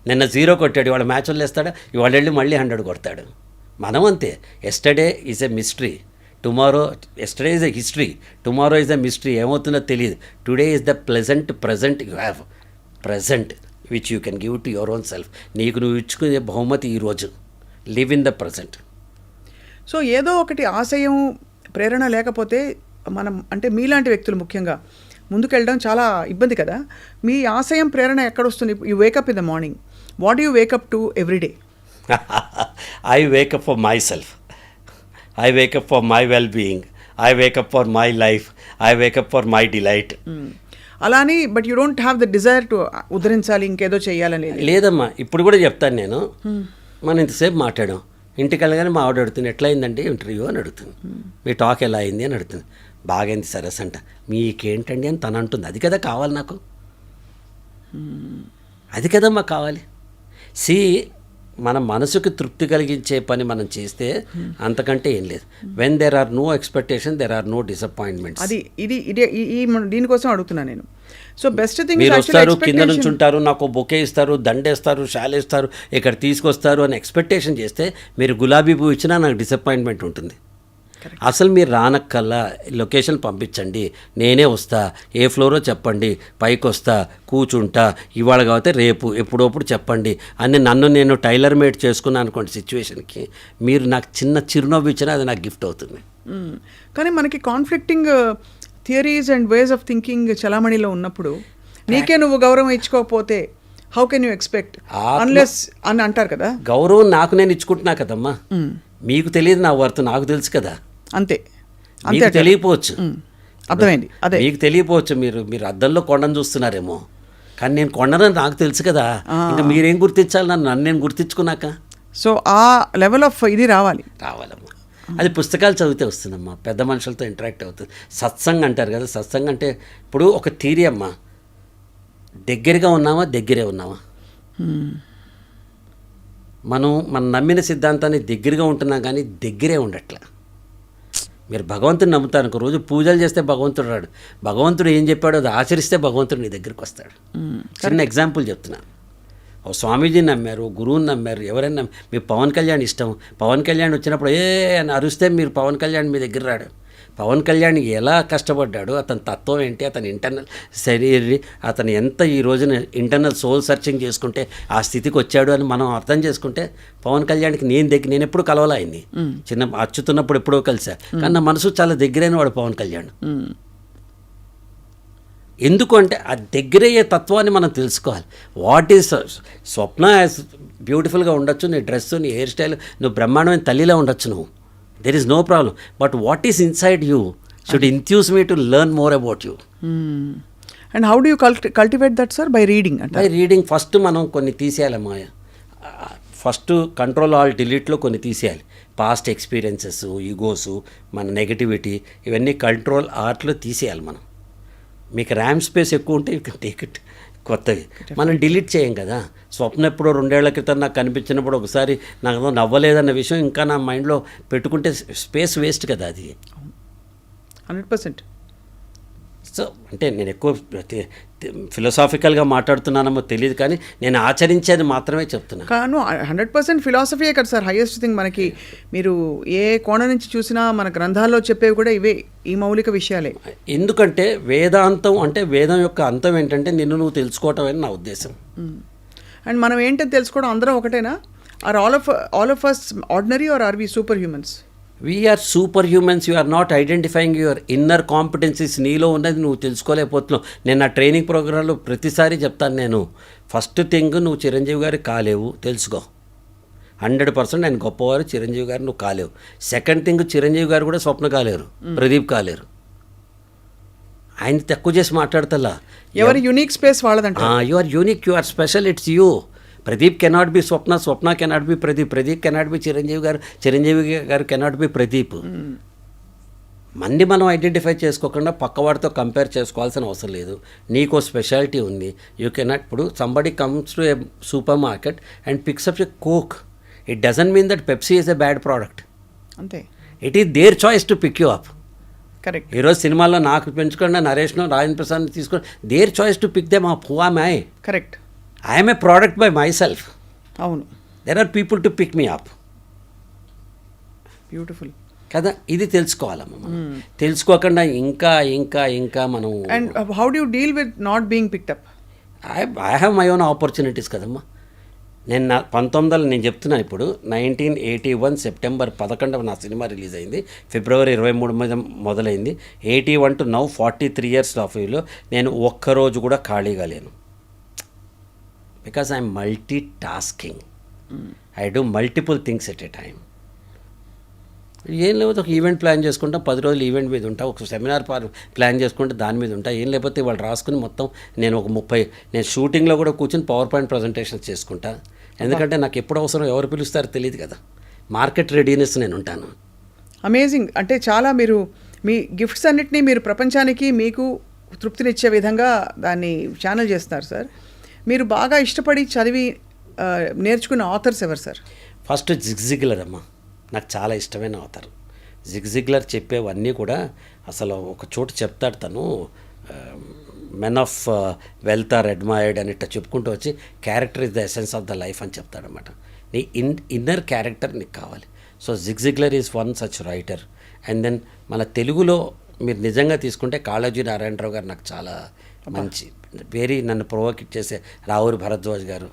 నిన్న 0 కొట్టాడు, వాళ్ళ మ్యాచ్ వదిలేస్తాడా, వాళ్ళు వెళ్ళి మళ్ళీ 100 కొడతాడు. మనం అంతే. Yesterday is a mystery, yesterday is a history, tomorrow is a mystery. ఏమవుతుందో తెలియదు. Today is the present you have, present which you can give to your own self. నీకు నువ్వు ఇచ్చుకునే బహుమతి ఈరోజు. Live in the present. So ఏదో ఒకటి ఆశయం, ప్రేరణ లేకపోతే మనం, అంటే మీలాంటి వ్యక్తులు ముఖ్యంగా ముందుకెళ్ళడం చాలా ఇబ్బంది కదా. మీ ఆశయం, ప్రేరణ ఎక్కడొస్తుంది? You wake up in the morning, what you wake up to every day? I wake up for myself. I wake up for my well-being. I wake up for my life. I wake up for my delight. అలాని but you don't have the desire to ఉద్ధరించాలి, ఇంకేదో చేయాలని లేదమ్మా. ఇప్పుడు కూడా చెప్తాను నేను. మనం ఇంతసేపు మాట్లాడాం, ఇంటికి వెళ్ళగానే మా ఆవిడ అడుగుతుంది ఎట్లా అయిందండి ఇంటర్వ్యూ అని అడుగుతుంది, మీ టాక్ ఎలా అయింది అని అడుగుతుంది. బాగైంది సరస్ అంట. మీకేంటండి అని తను అంటుంది. అది కదా కావాలి నాకు, అది కదమ్మా కావాలి. సి, మన మనసుకు తృప్తి కలిగించే పని మనం చేస్తే అంతకంటే ఏం లేదు. When there are no expectation there are no disappointments. అది దీనికోసం అడుగుతున్నా నేను. సో బెస్ట్ థింగ్, మీరు వస్తారు, కింద నుంచి ఉంటారు, నాకు బొకే ఇస్తారు, దండేస్తారు, షాలేస్తారు, ఇక్కడ తీసుకొస్తారు అని ఎక్స్పెక్టేషన్ చేస్తే మీరు గులాబీ పువ్వు ఇచ్చినా నాకు డిసప్పాయింట్మెంట్ ఉంటుంది. అసలు మీరు రానక్కల్లా లొకేషన్ పంపించండి, నేనే వస్తా, ఏ ఫ్లోరో చెప్పండి, పైకి వస్తా, కూర్చుంటా, ఇవాళ కాకపోతే రేపు, ఎప్పుడప్పుడు చెప్పండి అని నన్ను నేను టైలర్ మేడ్ చేసుకున్నాను అనుకోండి సిచ్యువేషన్కి. మీరు నాకు చిన్న చిరునవ్వు ఇచ్చినా అది నాకు గిఫ్ట్ అవుతుంది. కానీ మనకి conflicting theories and ways of thinking చలామణిలో ఉన్నప్పుడు నీకే నువ్వు గౌరవం ఇచ్చుకోకపోతే how can you expect unless అని అంటారు కదా. గౌరవం నాకు నేను ఇచ్చుకుంటున్నా కదమ్మా. మీకు తెలియదు నా వర్త్, నాకు తెలుసు కదా. అంతే. మీకు తెలియపోవచ్చు, అర్థమైంది. అదే మీకు తెలియపోవచ్చు. మీరు అద్దంలో కొండను చూస్తున్నారేమో, కానీ నేను కొండనని నాకు తెలుసు కదా. ఇంకా మీరేం గుర్తించాలి నన్ను నేను గుర్తించుకున్నాక. సో ఆ లెవెల్ ఆఫ్ ఇది రావాలమ్మా. అది పుస్తకాలు చదివితే వస్తుందమ్మా, పెద్ద మనుషులతో ఇంటరాక్ట్ అవుతుంది. సత్సంగ్ అంటారు కదా, సత్సంగ్ అంటే ఇప్పుడు ఒక థియరీ అమ్మా, దగ్గరగా ఉన్నామా దగ్గరే ఉన్నామా. మనం నమ్మిన సిద్ధాంతాన్ని దగ్గరగా ఉంటున్నాం కానీ దగ్గరే ఉండట్లా. మీరు భగవంతుని నమ్ముతారు, ఒక రోజు పూజలు చేస్తే భగవంతుడు రాడు, భగవంతుడు ఏం చెప్పాడో అది ఆచరిస్తే భగవంతుడు నీ దగ్గరికి వస్తాడు. చిన్న ఎగ్జాంపుల్ చెప్తున్నాను. ఓ స్వామీజీని నమ్మారు, గురువుని నమ్మారు, ఎవరైనా మీ పవన్ కళ్యాణ్ ఇష్టం, పవన్ కళ్యాణ్ వచ్చినప్పుడు అని అరిస్తే మీరు పవన్ కళ్యాణ్ మీ దగ్గర రాడు. పవన్ కళ్యాణ్ ఎలా కష్టపడ్డాడు, అతని తత్వం ఏంటి, అతని ఇంటర్నల్ శరీరం, అతను ఎంత ఈ రోజున ఇంటర్నల్ సోల్ సర్చింగ్ చేసుకుంటే ఆ స్థితికి వచ్చాడు అని మనం అర్థం చేసుకుంటే, పవన్ కళ్యాణ్కి నేను ఎప్పుడు కలవాలా ఆయన్ని, చిన్న అచ్చుతున్నప్పుడు ఎప్పుడో కలిసా, కానీ నా మనసు చాలా దగ్గరైన వాడు పవన్ కళ్యాణ్. ఎందుకు అంటే ఆ దగ్గరయ్యే తత్వాన్ని మనం తెలుసుకోవాలి. వాట్ ఈస్ స్వప్న బ్యూటిఫుల్గా ఉండొచ్చు, నీ డ్రెస్, నీ హెయిర్ స్టైల్, నువ్వు బ్రహ్మాండమైన తల్లిలా ఉండొచ్చు, నువ్వు there is no problem, but what is inside you should enthuse me to learn more about you. And how do you cultivate that, sir? By reading. By reading. First మనం కొన్ని తీసేయాలమ్మా. First control all డిలీట్లో కొన్ని తీసేయాలి. Past experiences, egos, మన negativity, ఇవన్నీ control ఆర్ట్లో తీసేయాలి మనం. మీకు RAM space ఎక్కువ ఉంటే యూ కెన్ టేక్ ఇట్. కొత్తవి మనం డిలీట్ చేయం కదా. స్వప్న ఎప్పుడో 2 ఏళ్ల క్రితం నాకు కనిపించినప్పుడు ఒకసారి నాకు నవ్వలేదన్న విషయం ఇంకా నా మైండ్లో పెట్టుకుంటే స్పేస్ వేస్ట్ కదా. అది 100%. సో అంటే నేను ఎక్కువ ఫిలాసాఫికల్గా మాట్లాడుతున్నానో తెలియదు, కానీ నేను ఆచరించేది మాత్రమే చెప్తున్నాను. కాను 100% ఫిలాసఫీయే కదా సార్ హైయెస్ట్ థింగ్. మనకి మీరు ఏ కోణం నుంచి చూసినా మన గ్రంథాల్లో చెప్పేవి కూడా ఇవే, ఈ మౌలిక విషయాలే. ఎందుకంటే వేదాంతం అంటే వేదం యొక్క అంతం ఏంటంటే నిన్ను నువ్వు తెలుసుకోవటం అని నా ఉద్దేశం. అండ్ మనం ఏంటని తెలుసుకోవడం అందరం ఒకటేనా? Are all of us ordinary or are we super humans? We are super humans. You are not identifying your inner competencies. నీలో ఉన్నది నువ్వు తెలుసుకోలేకపోతున్నావు. నేను నా ట్రైనింగ్ ప్రోగ్రాంలో ప్రతిసారి చెప్తాను, నేను ఫస్ట్ థింగ్ నువ్వు చిరంజీవి గారు కాలేవు, తెలుసుకో. 100% ఆయన గొప్పవారు, చిరంజీవి గారు నువ్వు కాలేవు. సెకండ్ థింగ్, చిరంజీవి గారు కూడా స్వప్న కాలేరు, ప్రదీప్ కాలేరు. ఆయన తక్కువ చేసి మాట్లాడతలా. ఎవరి యునిక్ స్పేస్ వాళ్ళదంట. You are unique, you are special, it's you. Pradeep cannot be Swapna, Swapna cannot be Pradeep, Pradeep cannot be Chiranjeevi garu, Chiranjeevi గారు కెనాట్ బి ప్రదీప్. మంది మనం ఐడెంటిఫై చేసుకోకుండా పక్కవాడితో కంపేర్ చేసుకోవాల్సిన అవసరం లేదు. నీకో స్పెషాలిటీ ఉంది. You cannot. ఇప్పుడు somebody comes to a super market and picks up a Coke, it doesn't mean that Pepsi is a bad product. అంతే. It is their choice to pick you up. Correct. ఈరోజు సినిమాల్లో నాకు పెంచుకున్న నరేష్ను, రాజేంద్ర ప్రసాద్ని తీసుకొని their choice to pick them up. Who am I? Correct. I'm a product by myself. అవును. There are people to pick me up. Beautiful కదా, ఇది తెలుసుకోవాలమ్మా మనం. తెలుసుకోకుండా ఇంకా ఇంకా ఇంకా మనం. And how do you deal with not being picked up? I have my own opportunities కదమ్మా. నేను 1900 నేను చెప్తున్నా, ఇప్పుడు 1981 సెప్టెంబర్ 11 నా సినిమా రిలీజ్ అయింది. ఫిబ్రవరి 23 మీద మొదలైంది. 81 టు నౌ 43 ఇయర్స్ ఆఫ్ వ్యూలో నేను ఒక్కరోజు కూడా ఖాళీగా లేను. Because I'm multi tasking. I do multiple things at a time. ఏం లేకపోతే ఒక ఈవెంట్ ప్లాన్ చేసుకుంటాం, 10 రోజులు ఈవెంట్ మీద ఉంటా. ఒక సెమినార్ ప్లాన్ చేసుకుంటే దాని మీద ఉంటా. ఏం లేకపోతే వాళ్ళు రాసుకుని మొత్తం నేను ఒక 30 నేను షూటింగ్లో కూడా కూర్చొని పవర్ పాయింట్ ప్రజెంటేషన్స్ చేసుకుంటా. ఎందుకంటే నాకు ఎప్పుడు అవసరం, ఎవరు పిలుస్తారో తెలియదు కదా. మార్కెట్ రెడీనెస్ నేను ఉంటాను. అమేజింగ్. అంటే చాలా మీరు మీ గిఫ్ట్స్ అన్నిటినీ మీరు ప్రపంచానికి మీకు తృప్తినిచ్చే విధంగా దాన్ని ఛానల్ చేస్తున్నారు సార్. మీరు బాగా ఇష్టపడి చదివి నేర్చుకున్న ఆథర్స్ ఎవరు సార్? ఫస్ట్ జిగ్జిగ్లర్ అమ్మ, నాకు చాలా ఇష్టమైన ఆథర్. జిగ్జిగ్లర్ చెప్పేవన్నీ కూడా అసలు ఒక చోటు చెప్తాడు తను. Men of wealth are admired అని ఇట్లా చెప్పుకుంటూ వచ్చి character is the essence of the life అని చెప్తాడనమాట. నీ ఇన్నర్ క్యారెక్టర్ నీకు కావాలి. So Zig Ziglar is one such writer. And then మన తెలుగులో మీరు నిజంగా తీసుకుంటే కాళోజీ నారాయణరావు గారు నాకు చాలా మంచి, వెరీ నన్ను ప్రొవోకేట్ చేసే రావూరి భరద్వాజ్ గారు.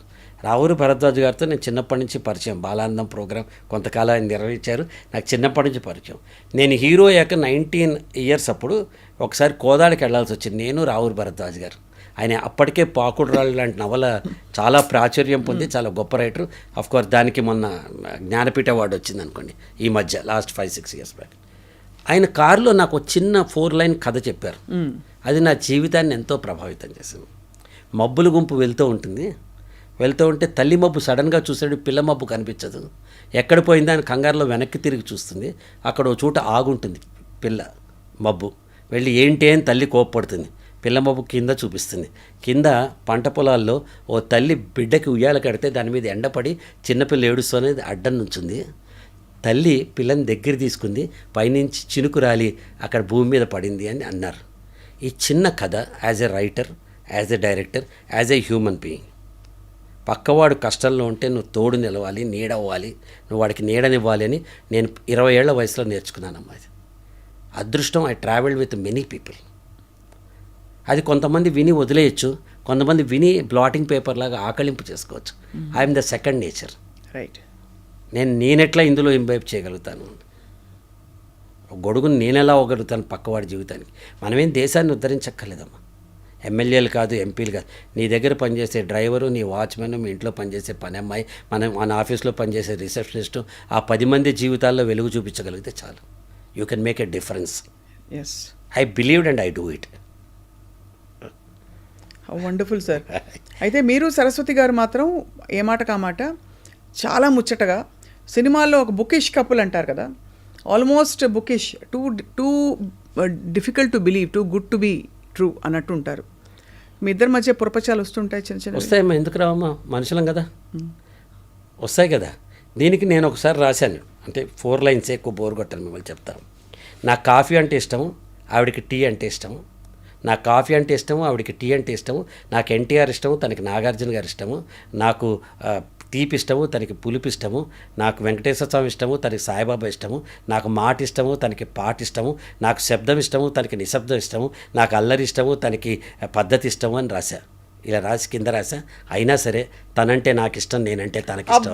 రావూరి భరద్వాజ్ గారితో నేను చిన్నప్పటి నుంచి పరిచయం. బాలానందం ప్రోగ్రాం కొంతకాలం ఆయన నిర్వహించారు, నాకు చిన్నప్పటి నుంచి పరిచయం. నేను హీరో అయ్యాక 19 ఇయర్స్ అప్పుడు ఒకసారి కోదాడికి వెళ్ళాల్సి వచ్చింది, నేను రావూరి భరద్వాజ్ గారు. ఆయన అప్పటికే పాకుడురాళ్ళు లాంటి నవల చాలా ప్రాచుర్యం పొంది చాలా గొప్ప రైటర్. అఫ్కోర్స్ దానికి మొన్న జ్ఞానపీఠ అవార్డు వచ్చింది అనుకోండి ఈ మధ్య, లాస్ట్ 5-6 ఇయర్స్ బ్యాక్. ఆయన కారులో నాకు ఒక చిన్న 4 లైన్ కథ చెప్పారు. అది నా జీవితాన్ని ఎంతో ప్రభావితం చేసింది. మబ్బుల గుంపు వెళ్తూ ఉంటే తల్లి మబ్బు సడన్గా చూసాడు, పిల్ల మబ్బు కనిపించదు. ఎక్కడ పోయిందా అని కంగారులో వెనక్కి తిరిగి చూస్తుంది. అక్కడ ఓ చోట ఆగుంటుంది పిల్ల మబ్బు. వెళ్ళి ఏంటి అని తల్లి కోప్పడుతుంది. పిల్ల మబ్బు కింద చూపిస్తుంది. కింద పంట పొలాల్లో ఓ తల్లి బిడ్డకి ఉయ్యాల కడితే దాని మీద ఎండపడి చిన్నపిల్ల ఏడుస్తూనేది అడ్డం నుంచుంది. తల్లి పిల్లని దగ్గర తీసుకుంది, పైనుంచి చినుకు రాలి అక్కడ భూమి మీద పడింది అని అన్నారు. ఈ చిన్న కథ as a writer, as a director, as a human being, పక్కవాడు కష్టంలో ఉంటే నువ్వు తోడు నిలవాలి, నీడ అవ్వాలి, నువ్వు వాడికి నీడనివ్వాలి అని నేను 20 ఏళ్ల వయసులో నేర్చుకున్నానమ్మా. అది అదృష్టం. I travelled with many people. అది కొంతమంది విని వదిలేయచ్చు, కొంతమంది విని బ్లాటింగ్ పేపర్ లాగా ఆకలింపు చేసుకోవచ్చు. I'm the second nature. Right. నేనెట్లా ఇందులో ఇంబైబ్ చేయగలుగుతాను, గొడుగును నేనెలా అవ్వగలుగుతాను పక్కవాడి జీవితానికి. మనమేం దేశాన్ని ఉద్ధరించక్కర్లేదమ్మా. ఎమ్మెల్యేలు కాదు, ఎంపీలు కాదు. నీ దగ్గర పనిచేసే డ్రైవరు, నీ వాచ్మెన్, మీ ఇంట్లో పనిచేసే పని అమ్మాయి, మన ఆఫీస్లో పనిచేసే రిసెప్షనిస్టు, ఆ 10 మంది జీవితాల్లో వెలుగు చూపించగలిగితే చాలు. You can make a difference. Yes, I believed and I do it. Wonderful sir. అయితే మీరు సరస్వతి గారు మాత్రం ఏ మాట కామాట చాలా ముచ్చటగా సినిమాల్లో ఒక బుకిష్ కపుల్ అంటారు కదా, almost bookish, too difficult to believe, too good to be true అన్నట్టు ఉంటారు. మీ ఇద్దరి మధ్య పురపచాలు వస్తుంటాయి, చిన్న చిన్న. వస్తాయమ్మా, ఎందుకు రావమ్మా, మనుషులం కదా, వస్తాయి కదా. దీనికి నేను ఒకసారి రాశాను, అంటే 4 లైన్స్, ఎక్కువ బోర్ కొట్టాను మిమ్మల్ని చెప్తాను. నాకు కాఫీ అంటే ఇష్టము, ఆవిడకి టీ అంటే ఇష్టము. నాకు కాఫీ అంటే ఇష్టము, ఆవిడకి టీ అంటే ఇష్టము. నాకు ఎన్టీఆర్ ఇష్టము, తనకి నాగార్జున గారు ఇష్టము. నాకు తీపి ఇష్టము, తనకి పులుపు ఇష్టము. నాకు వెంకటేశ్వర స్వామి ఇష్టము, తనకి సాయిబాబా ఇష్టము. నాకు మాట ఇష్టము, తనకి పాట ఇష్టము. నాకు శబ్దం ఇష్టము, తనకి నిశ్శబ్దం ఇష్టము. నాకు అల్లరి ఇష్టము, తనకి పద్ధతి ఇష్టము అని రాశా. ఇలా రాసి కింద రాశా. అయినా సరే తనంటే నాకు ఇష్టం, నేనంటే తనకి ఇష్టం.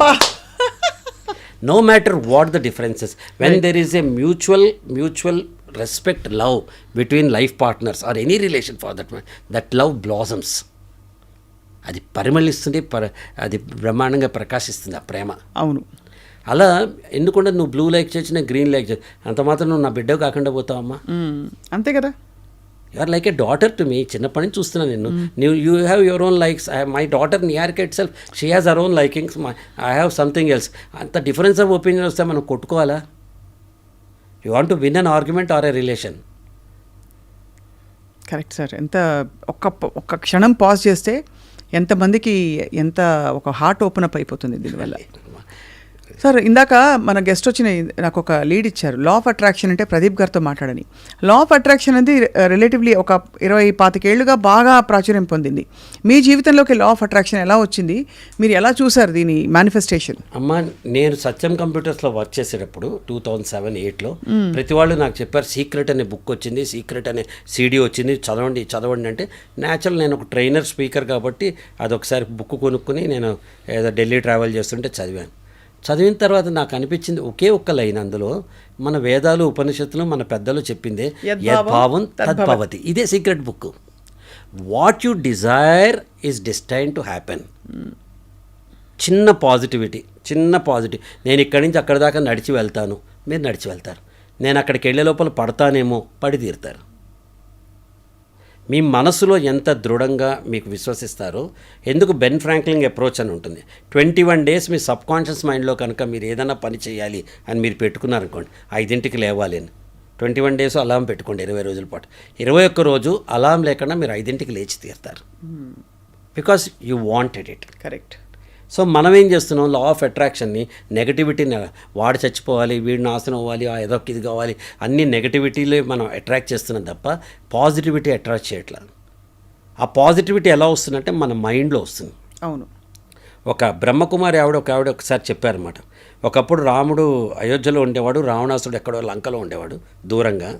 No matter what the differences, when there is a mutual respect, love between life partners or any relation for that matter, that love blossoms. అది పరిమళిస్తుంది, అది బ్రహ్మాండంగా ప్రకాశిస్తుంది ఆ ప్రేమ. అవును. అలా ఎందుకంటే నువ్వు బ్లూ లైక్ చేసి నేను గ్రీన్ లైక్ చేసి అంత మాత్రం నువ్వు నా బిడ్డ కాకుండా పోతావమ్మా. అంతే కదా. You are like a daughter to me. చిన్నప్పటి నుంచి చూస్తున్నాను నేను. You have your own likes. My daughter Niharika itself, she has our own likings, I have something else. అంత డిఫరెన్స్ ఆఫ్ ఒపీనియన్ వస్తే మనం కొట్టుకోవాలా? You want to win an argument or a relation. Correct sir. ఎంత ఒక్క క్షణం pause చేస్తే ఎంతమందికి ఎంత ఒక హార్ట్ ఓపెన్ అప్ అయిపోతుంది దీనివల్ల. సార్, ఇందాక మన గెస్ట్ వచ్చిన నాకు ఒక లీడ్ ఇచ్చారు, లా ఆఫ్ అట్రాక్షన్ అంటే ప్రదీప్ గారితో మాట్లాడని. లా ఆఫ్ అట్రాక్షన్ అనేది రిలేటివ్లీ ఒక 20-25 ఏళ్ళుగా బాగా ప్రాచుర్యం పొందింది. మీ జీవితంలోకి లా ఆఫ్ అట్రాక్షన్ ఎలా వచ్చింది? మీరు ఎలా చూసారు దీని మేనిఫెస్టేషన్? అమ్మ, నేను సత్యం కంప్యూటర్స్లో వర్క్ చేసేటప్పుడు 2007-8లో ప్రతి వాళ్ళు నాకు చెప్పారు, సీక్రెట్ అనే బుక్ వచ్చింది, సీక్రెట్ అనే సీడీ వచ్చింది, చదవండి అంటే న్యాచురల్ నేను ఒక ట్రైనర్ స్పీకర్ కాబట్టి అదొకసారి బుక్ కొనుక్కుని నేను ఏదో ఢిల్లీ ట్రావెల్ చేస్తుంటే చదివిన తర్వాత నాకు అనిపించింది ఒకే ఒక్క లైన్ అందులో, మన వేదాలు ఉపనిషత్తులు మన పెద్దలు చెప్పిందే, యద్భావం తద్భవతి. ఇదే secret book. What you Dzire is destine to happen. చిన్న పాజిటివిటీ. నేను ఇక్కడి నుంచి అక్కడి దాకా నడిచి వెళ్తాను, మీరు నడిచి వెళ్తారు. నేను అక్కడికి వెళ్ళే లోపల పడతానేమో, పడి తీరుతారు. మీ మనసులో ఎంత దృఢంగా మీకు విశ్వసిస్తారో. ఎందుకు బెన్ ఫ్రాంక్లిన్ అప్రోచ్ అని ఉంటుంది. 21 days మీ సబ్ కాన్షియస్ మైండ్లో కనుక మీరు ఏదైనా పని చేయాలి అని మీరు పెట్టుకున్నారనుకోండి, 5ంటికి లేవాలి అని 21 days అలారం పెట్టుకోండి, 20 రోజుల పాటు. 21 రోజు అలారం లేకుండా మీరు 5ంటికి లేచి తీరుతారు. Because you wanted it. Correct. So మనం ఏం చేస్తున్నాం, లా ఆఫ్ అట్రాక్షన్ని నెగటివిటీని, వాడు చచ్చిపోవాలి, వీడు నాశనం అవ్వాలి, ఏదో ఇది కావాలి, అన్ని నెగటివిటీలే మనం అట్రాక్ట్ చేస్తున్నాం తప్ప పాజిటివిటీ అట్రాక్ట్ చేయట్లా. ఆ పాజిటివిటీ ఎలా వస్తుందంటే మన మైండ్లో వస్తుంది. అవును. ఒక బ్రహ్మకుమారి ఆవిడ ఒకసారి చెప్పారన్నమాట. ఒకప్పుడు రాముడు అయోధ్యలో ఉండేవాడు, రావణాసుడు ఎక్కడో లంకలో ఉండేవాడు దూరంగా.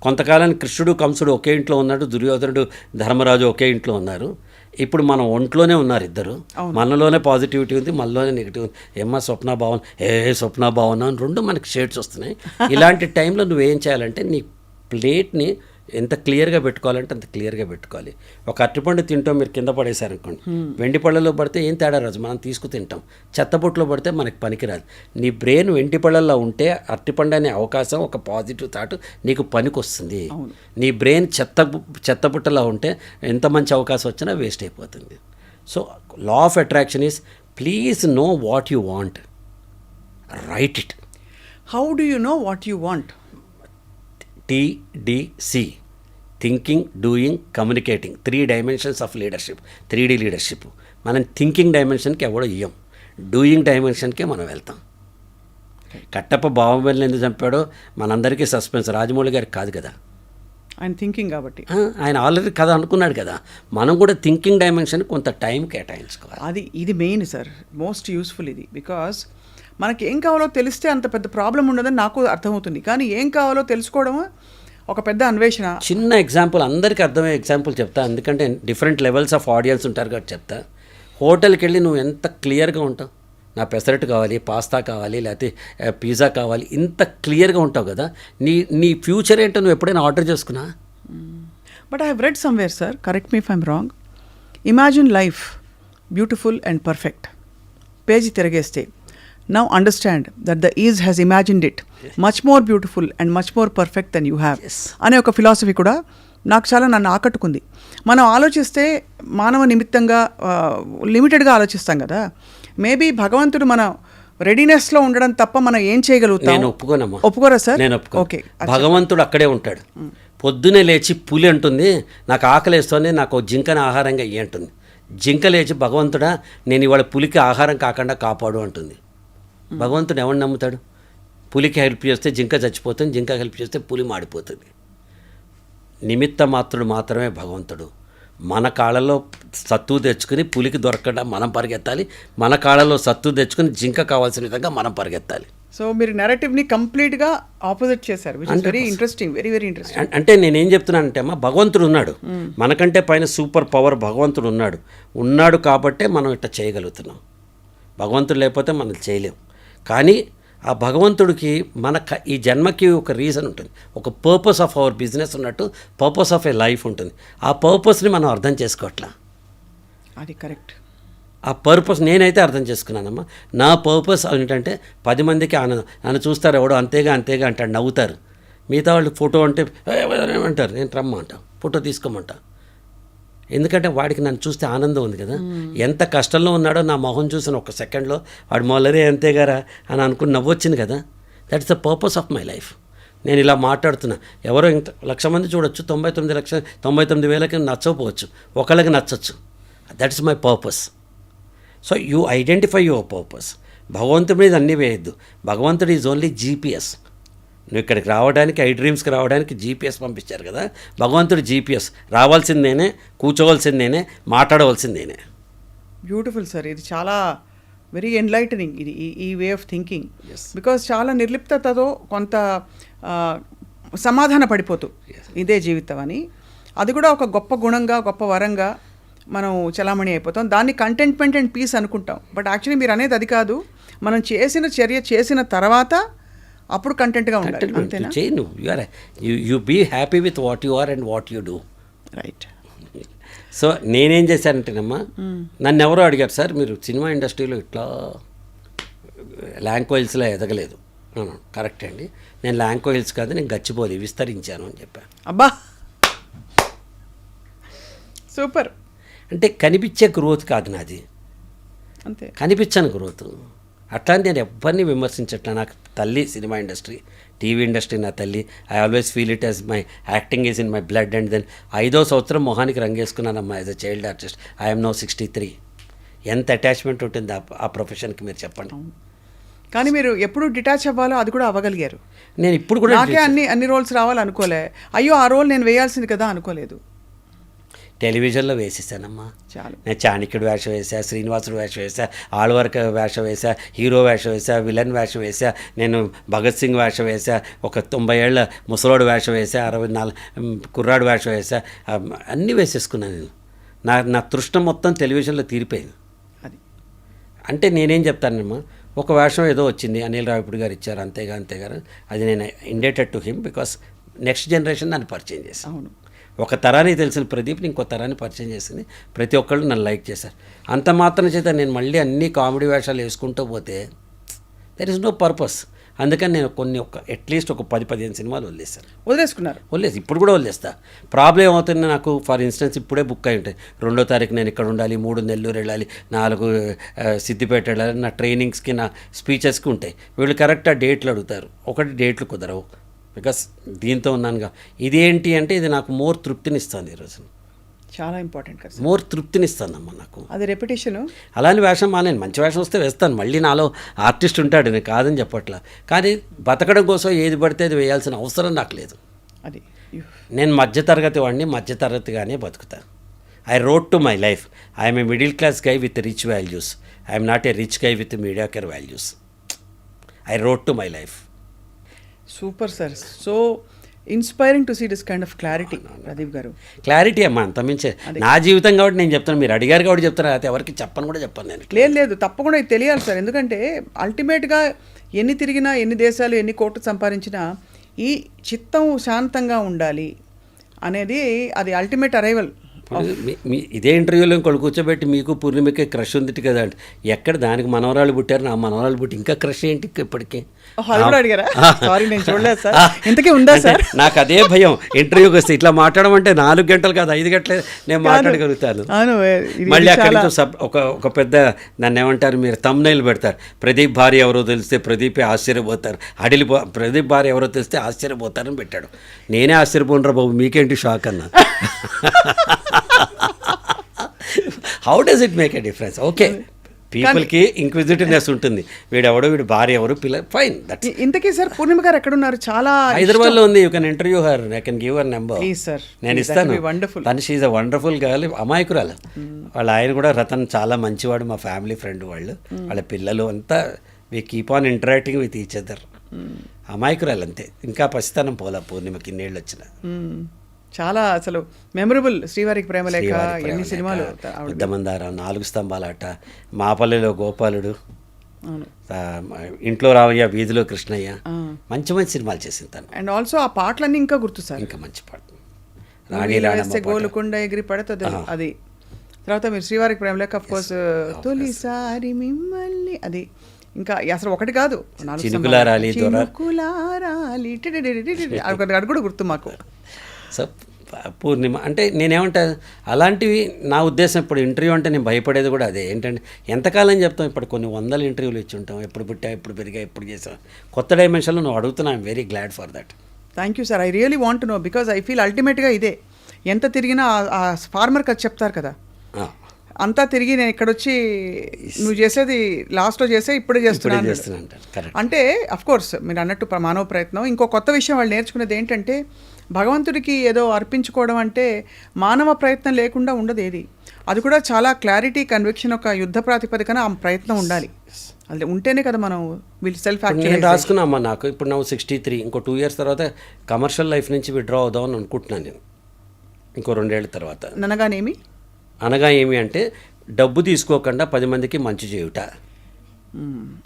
కొంతకాలానికి కృష్ణుడు కంసుడు ఒకే ఇంట్లో ఉన్నాడు, దుర్యోధనుడు ధర్మరాజు ఒకే ఇంట్లో ఉన్నారు. ఇప్పుడు మనం ఒంట్లోనే ఉన్నారు ఇద్దరు. మనలోనే పాజిటివిటీ ఉంది, మనలోనే నెగిటివ్ ఉంది. ఏమ్మా స్వప్న భావన, స్వప్న భావన అని 2 మనకి షేడ్స్ వస్తున్నాయి. ఇలాంటి టైంలో నువ్వేం చేయాలంటే నీ ప్లేట్ని ఎంత క్లియర్గా పెట్టుకోవాలంటే అంత క్లియర్గా పెట్టుకోవాలి. ఒక అరటిపండు తింటాం, మీరు కింద పడేశారనుకోండి, వెండి పళ్ళలో పడితే ఏం తేడా రాదు, మనం తీసుకు తింటాం. చెత్తబుట్లో పడితే మనకి పనికిరాదు. నీ బ్రెయిన్ వెండి పళ్ళల్లో ఉంటే అరటిపండు అనే అవకాశం, ఒక పాజిటివ్ థాట్ నీకు పనికి వస్తుంది. నీ బ్రెయిన్ చెత్తబుట్టలో ఉంటే ఎంత మంచి అవకాశం వచ్చినా వేస్ట్ అయిపోతుంది. So law of attraction is, please know what you want, right it. How do you know what you want? TDC, thinking, doing, communicating. 3 dimensions of leadership, 3D leadership. మనం థింకింగ్ డైమెన్షన్కి ఎవడో ఇయ్యం, doing డైమెన్షన్కే మనం వెళ్తాం. కట్టప్ప బాహుబలిని ఎందుకు చంపాడో మనందరికీ suspense, Rajamouli గారికి కాదు కదా. ఆయన థింకింగ్ కాబట్టి ఆయన ఆల్రెడీ కథ అనుకున్నాడు కదా. మనం కూడా థింకింగ్ డైమెన్షన్ కొంత టైం కేటాయించుకోవాలి. ఇది మెయిన్ సార్, మోస్ట్ యూస్ఫుల్ ఇది. బికాస్ మనకి ఏం కావాలో తెలిస్తే అంత పెద్ద ప్రాబ్లం ఉండదని నాకు అర్థమవుతుంది. కానీ ఏం కావాలో తెలుసుకోవడము ఒక పెద్ద అన్వేషణ. చిన్న ఎగ్జాంపుల్, అందరికీ అర్థమయ్యే ఎగ్జాంపుల్ చెప్తా, ఎందుకంటే డిఫరెంట్ లెవెల్స్ ఆఫ్ ఆడియన్స్ ఉంటారు కాబట్టి చెప్తా. హోటల్కి వెళ్ళి నువ్వు ఎంత క్లియర్గా ఉంటావు, నా పెసరట్టు కావాలి, పాస్తా కావాలి, లేకపోతే పిజ్జా కావాలి, ఇంత క్లియర్గా ఉంటావు కదా. నీ ఫ్యూచర్ ఏంటో నువ్వు ఎప్పుడైనా ఆర్డర్ చేసుకున్నా? But I have read somewhere sir, correct me if I'm wrong, imagine life beautiful and perfect. Page తిరగేస్తే, now understand that the ease has imagined it much more beautiful and much more perfect than you have. అనే ఒక philosophy కూడా నాకు చాలా నన్ను ఆకట్టుకుంది. మనం ఆలోచిస్తే మానవ నిమిత్తంగా లిమిటెడ్గా ఆలోచిస్తాం కదా. మేబీ భగవంతుడు మన రెడీనెస్లో ఉండడం తప్ప మనం ఏం చేయగలుగుతాం? నేను ఒప్పుకోనమ్మా. ఒప్పుకోరా సార్? నేను ఒప్పుకో. ఓకే, భగవంతుడు అక్కడే ఉంటాడు. పొద్దునే లేచి పులి అంటుంది, నాకు ఆకలి వేస్తుంది, నాకు జింకని ఆహారంగా ఇయ్యి అంటుంది. జింక లేచి, భగవంతుడా నేను ఇవాళ పులికి ఆహారం కాకుండా కాపాడు అంటుంది. భగవంతుడు ఎవరిని నమ్ముతాడు? పులికి హెల్ప్ చేస్తే జింక చచ్చిపోతుంది, జింక హెల్ప్ చేస్తే పులి మాడిపోతుంది. నిమిత్త మాత్రుడు మాత్రమే భగవంతుడు. మన కాళ్ళలో సత్తు తెచ్చుకుని పులికి దొరకకుండా మనం పరిగెత్తాలి, మన కాళ్ళలో సత్తు తెచ్చుకుని జింక కావాల్సిన విధంగా మనం పరిగెత్తాలి. సో మీరు నెరేటివ్ని కంప్లీట్గా ఆపోజిట్ చేశారు, which is very interesting, very very interesting. అంటే నేనేం చెప్తున్నానంటే అమ్మా, భగవంతుడు ఉన్నాడు, మనకంటే పైన సూపర్ పవర్ భగవంతుడు ఉన్నాడు కాబట్టే మనం ఇట్లా చేయగలుగుతున్నాం. భగవంతుడు లేకపోతే మనం చేయలేం. కానీ ఆ భగవంతుడికి ఈ జన్మకి ఒక రీజన్ ఉంటుంది, ఒక పర్పస్ ఆఫ్ అవర్ బిజినెస్ ఉన్నట్టు పర్పస్ ఆఫ్ ఏ లైఫ్ ఉంటుంది. ఆ పర్పస్ని మనం అర్థం చేసుకోవట్లా. అది కరెక్ట్. ఆ పర్పస్ నేనైతే అర్థం చేసుకున్నానమ్మా. నా పర్పస్ ఏంటంటే 10 మందికి ఆనందం. నన్ను చూస్తారు, ఎవడో అంతేగా అంటాడు, నవ్వుతారు. మిగతా వాళ్ళు ఫోటో అంటే ఏమంటారు, నేను రమ్మంటా, ఫోటో తీసుకోమంటా. ఎందుకంటే వాడికి నన్ను చూస్తే ఆనందం ఉంది కదా. ఎంత కష్టంలో ఉన్నాడో నా మొహం చూసిన ఒక సెకండ్లో వాడు మొదలరే అంతేగారా అని అనుకుని నవ్వొచ్చింది కదా. That is the purpose of my life. నేను ఇలా మాట్లాడుతున్నా, ఎవరో ఇంత 1,00,000 మంది చూడొచ్చు, 99,99,000కి నచ్చకపోవచ్చు, ఒకళ్ళకి నచ్చచ్చు. That is my purpose. So you identify your purpose. భగవంతుడి మీద అన్నీ వేయద్దు. భగవంతుడు ఈజ్ ఓన్లీ జీపీఎస్. నువ్వు ఇక్కడికి రావడానికి, ఐ డ్రీమ్స్కి రావడానికి జీపీఎస్ పంపించారు కదా. భగవంతుడు జీపీఎస్. రావాల్సింది నేనే, కూర్చోవలసింది నేనే, మాట్లాడవలసింది నేనే. బ్యూటిఫుల్ సార్, ఇది చాలా వెరీ ఎన్లైటనింగ్ ఇది, ఈ వే ఆఫ్ థింకింగ్. బికాజ్ చాలా నిర్లిప్తతతో కొంత సమాధాన పడిపోతూ ఇదే జీవితం అని, అది కూడా ఒక గొప్ప గుణంగా, గొప్ప వరంగా మనం చలామణి అయిపోతాం. దాన్ని కంటెంట్మెంట్ అండ్ పీస్ అనుకుంటాం. బట్ యాక్చువల్లీ మీరు అనేది అది కాదు. మనం చేసిన చర్య చేసిన తర్వాత అప్పుడు కంటెంట్గా ఉండాలి, అంతేనా? చేయి నువ్వు, you be happy with what you are and what you do. Right. So నేనేం చేశానంటేనమ్మా, నన్ను ఎవరో అడిగారు, సార్ మీరు సినిమా ఇండస్ట్రీలో ఇట్లా ల్యాంక్వైల్స్లో ఎదగలేదు. కరెక్ట్ అండి, నేను ల్యాంక్వైల్స్ కాదు, నేను గచ్చిబౌలి విస్తరించాను అని చెప్పాను. అబ్బా సూపర్. అంటే కనిపించే గ్రోత్ కాదు నాది, అంతే, కనిపించని గ్రోత్. అట్లా నేను ఎవరిని విమర్శించట్లా. నాకు తల్లి సినిమా ఇండస్ట్రీ, టీవీ ఇండస్ట్రీ నా తల్లి. I always feel it as my acting is in my blood. And then 5వ సంవత్సరం మొహానికి రంగేసుకున్నానమ్మా as a child artist. I'm now 63. ఎంత అటాచ్మెంట్ ఉంటుంది ఆ ప్రొఫెషన్కి మీరు చెప్పండి. కానీ మీరు ఎప్పుడు డిటాచ్ అవ్వాలో అది కూడా అవ్వగలిగారు. నేను ఇప్పుడు కూడా నాకే అన్ని రోల్స్ రావాలనుకోలే, అయ్యో ఆ రోల్ నేను వేయాల్సింది కదా అనుకోలేదు. టెలివిజన్లో వేసేసానమ్మా. చాలు. నేను చాణక్యుడు వేషం వేసా, శ్రీనివాసుడు వేషం వేసా, ఆళ్వార్క వేషం వేసా, హీరో వేషం వేసా, విలన్ వేషం వేసా, నేను భగత్ సింగ్ వేషం వేసా, ఒక 90 ఏళ్ల ముసలోడు వేషం వేసా, 64 కుర్రాడు వేషం వేసా, అన్నీ వేసేసుకున్నాను నేను. నా తృష్ణ మొత్తం టెలివిజన్లో తీరిపోయింది. అది అంటే నేనేం చెప్తానమ్మా, ఒక వేషం ఏదో వచ్చింది, అనిల్ రావిపూడి గారు ఇచ్చారు, అంతేగారు. అది నేను indebted to him because next generation నన్ను పరిచయం చేశాను. అవును. ఒక తరానికి తెలిసిన ప్రదీప్ని ఇంకో తరాన్ని పరిచయం చేసింది. ప్రతి ఒక్కళ్ళు నన్ను లైక్ చేశారు. అంత మాత్రం చేత నేను మళ్ళీ అన్ని కామెడీ వేషాలు వేసుకుంటూ పోతే దెర్ ఇస్ నో పర్పస్. అందుకని నేను అట్లీస్ట్ ఒక 10-15 సినిమాలు వదిలేసుకున్నారు. వదిలేసి ఇప్పుడు కూడా వదిలేస్తా. ప్రాబ్లం ఏమవుతుంది నాకు, ఫర్ ఇన్స్టెన్స్ ఇప్పుడే బుక్ అయి ఉంటాయి. 2వ తారీఖు నేను ఇక్కడ ఉండాలి, 3 నెల్లూరు వెళ్ళాలి, 4 సిద్దిపేట వెళ్ళాలి, నా ట్రైనింగ్స్కి, నా స్పీచెస్కి ఉంటాయి. వీళ్ళు కరెక్ట్ ఆ డేట్లు అడుగుతారు, ఒకటి డేట్లు కుదరవు. బికాస్ దీంతో ఉన్నానుగా. ఇదేంటి అంటే ఇది నాకు మోర్ తృప్తినిస్తుంది. ఈరోజు చాలా ఇంపార్టెంట్ కదా, మోర్ తృప్తినిస్తుందమ్మా నాకు. అది రెపిటేషను. అలానే వేషం మానేను, మంచి వేషం వస్తే వేస్తాను. మళ్ళీ నాలో ఆర్టిస్ట్ ఉంటాడు, నేను కాదని చెప్పట్లా. కానీ బతకడం కోసం ఏది పడితే అది వేయాల్సిన అవసరం నాకు లేదు. అది నేను మధ్యతరగతి వాడిని, మధ్యతరగతిగానే బతుకుతాను. I rode to my life. I'm a middle class guy with rich values. I'm not a rich guy with mediocre values. I rode to my life. Super sir, so inspiring to see this kind of clarity. Pradeep garu, clarity అమ్మా, అంతమించే నా జీవితం కాబట్టి నేను చెప్తాను. మీరు అడిగారు కాబట్టి చెప్తాను, అయితే ఎవరికి చెప్పను కూడా చెప్పాను నేను. లేదు తప్పకుండా ఇది తెలియాలి సార్. ఎందుకంటే అల్టిమేట్గా ఎన్ని తిరిగినా, ఎన్ని దేశాలు, ఎన్ని కోట్లు సంపాదించినా ఈ చిత్తం శాంతంగా ఉండాలి అనేది అది అల్టిమేట్ అరైవల్. ఇదే ఇంటర్వ్యూలో ఇంకోళ్ళు కూర్చోబెట్టి మీకు పూర్ణిమకి క్రష్ ఉంది కదా అంటే, ఎక్కడ దానికి మనవరాలు పుట్టారు, నా మనవరాలు పుట్టి ఇంకా క్రష్ ఏంటి ఇప్పటికే ఇంతకీ ఉందా సార్? నాకు అదే భయం. ఇంటర్వ్యూకి వస్తే ఇట్లా మాట్లాడడం అంటే 4 గంటలు కాదు, 5 గంటలే నేను మాట్లాడగలుగుతాను. మళ్ళీ అక్కడి నుంచి ఒక పెద్ద నన్ను ఏమంటారు, మీరు థంబ్నెయిల్ పెడతారు, ప్రదీప్ భార్య ఎవరో తెలిస్తే ప్రదీపే ఆశ్చర్యపోతారు, ప్రదీప్ భార్య ఎవరో తెలిస్తే ఆశ్చర్యపోతారని పెట్టాడు. నేనే ఆశ్చర్యపోనరా బాబు, మీకేంటి షాక్ అన్నా. How does it make a difference? Okay, పీపుల్కి ఇంక్విజిటివ్నెస్ ఉంటుంది, వీడు భార్య ఎవరు పిల్ల ఫైన్ దట్. ఇంతకీ సార్ పూర్ణిమ గారు ఎక్కడున్నారు? చాలా హైదరాబాద్లో ఉంది. You can interview her, I can give her number. Please sir, నేను ఇస్తాను. వండర్ఫుల్. తను షీఈ్ అ వండర్ఫుల్ గర్ల్, అమాయకురాలు. వాళ్ళ ఆయన కూడా రతన్ చాలా మంచివాడు, మా ఫ్యామిలీ ఫ్రెండ్ వాళ్ళు, వాళ్ళ పిల్లలు అంతా we keep on interacting with each other. అమాయకురాలు అంతే, ఇంకా పసితనం పోలా పూర్ణిమకి ఇన్నేళ్ళు వచ్చిన. చాలా అసలు మెమరబుల్ శ్రీవారికి ప్రేమలేఖ, ఎన్ని సినిమాలు. బుద్ధమందారం, 4 స్తంభాలాట, మాపల్లిలో గోపాలుడు, అవును, ఇంట్లో రావయ్య, వీధిలో కృష్ణయ్య, మంచి మంచి సినిమాలు చేసింది తను. అండ్ ఆల్సో ఆ పాటలన్నీ ఇంకా గుర్తు సార్. ఇంకా మంచి పాట రాణి రాణమ్మ గోలుకొండ ఎగిరి పడుతుంది అది. తర్వాత మీరు శ్రీవారికి ప్రేమలేఖ ఆఫ్ కోర్స్, తొలిసారి మిమ్మల్ని, అది ఇంకా అసలు ఒకటి కాదు, చినుకులారాలి అది కూడా గుర్తు మాకు. సో పూర్ణిమ అంటే నేనేమంటా, అలాంటివి నా ఉద్దేశం. ఇప్పుడు ఇంటర్వ్యూ అంటే నేను భయపడేది కూడా అదే. ఏంటంటే ఎంతకాలం చెప్తాం, ఇప్పుడు కొన్ని 100 ఇంటర్వ్యూలు ఇచ్చి ఉంటాం, ఎప్పుడు పుట్టా, ఎప్పుడు పెరిగా, ఎప్పుడు చేసాం, కొత్త డైమెన్షన్లో నువ్వు అడుగుతున్నా. I'm very glad for that. Thank you sir, I really want to know, because I feel అల్టిమేట్గా ఇదే. ఎంత తిరిగినా ఆ ఫార్మర్కి అది చెప్తారు కదా, అంతా తిరిగి నేను ఇక్కడ వచ్చి నువ్వు చేసేది లాస్ట్లో చేసే ఇప్పుడే చేస్తున్నాను అంటే, అఫ్ కోర్స్ మీరు అన్నట్టు మానవ ప్రయత్నం. ఇంకో కొత్త విషయం వాళ్ళు నేర్చుకునేది ఏంటంటే, భగవంతుడికి ఏదో అర్పించుకోవడం అంటే మానవ ప్రయత్నం లేకుండా ఉండదు ఏది. అది కూడా చాలా క్లారిటీ, కన్విక్షన్, ఒక యుద్ధ ప్రాతిపదికన ఆ ప్రయత్నం ఉండాలి. అది ఉంటేనే కదా మనం వీళ్ళు సెల్ఫ్ యాక్చువల్లీ రాసుకున్నామ్మా. నాకు ఇప్పుడు నాకు 63, ఇంకో 2 years తర్వాత కమర్షియల్ లైఫ్ నుంచి విత్డ్రా అవుదామని అనుకుంటున్నాను నేను, ఇంకో 2 ఏళ్ళ తర్వాత. అనగా ఏమి అంటే, డబ్బు తీసుకోకుండా 10 మందికి మంచి చేయుట.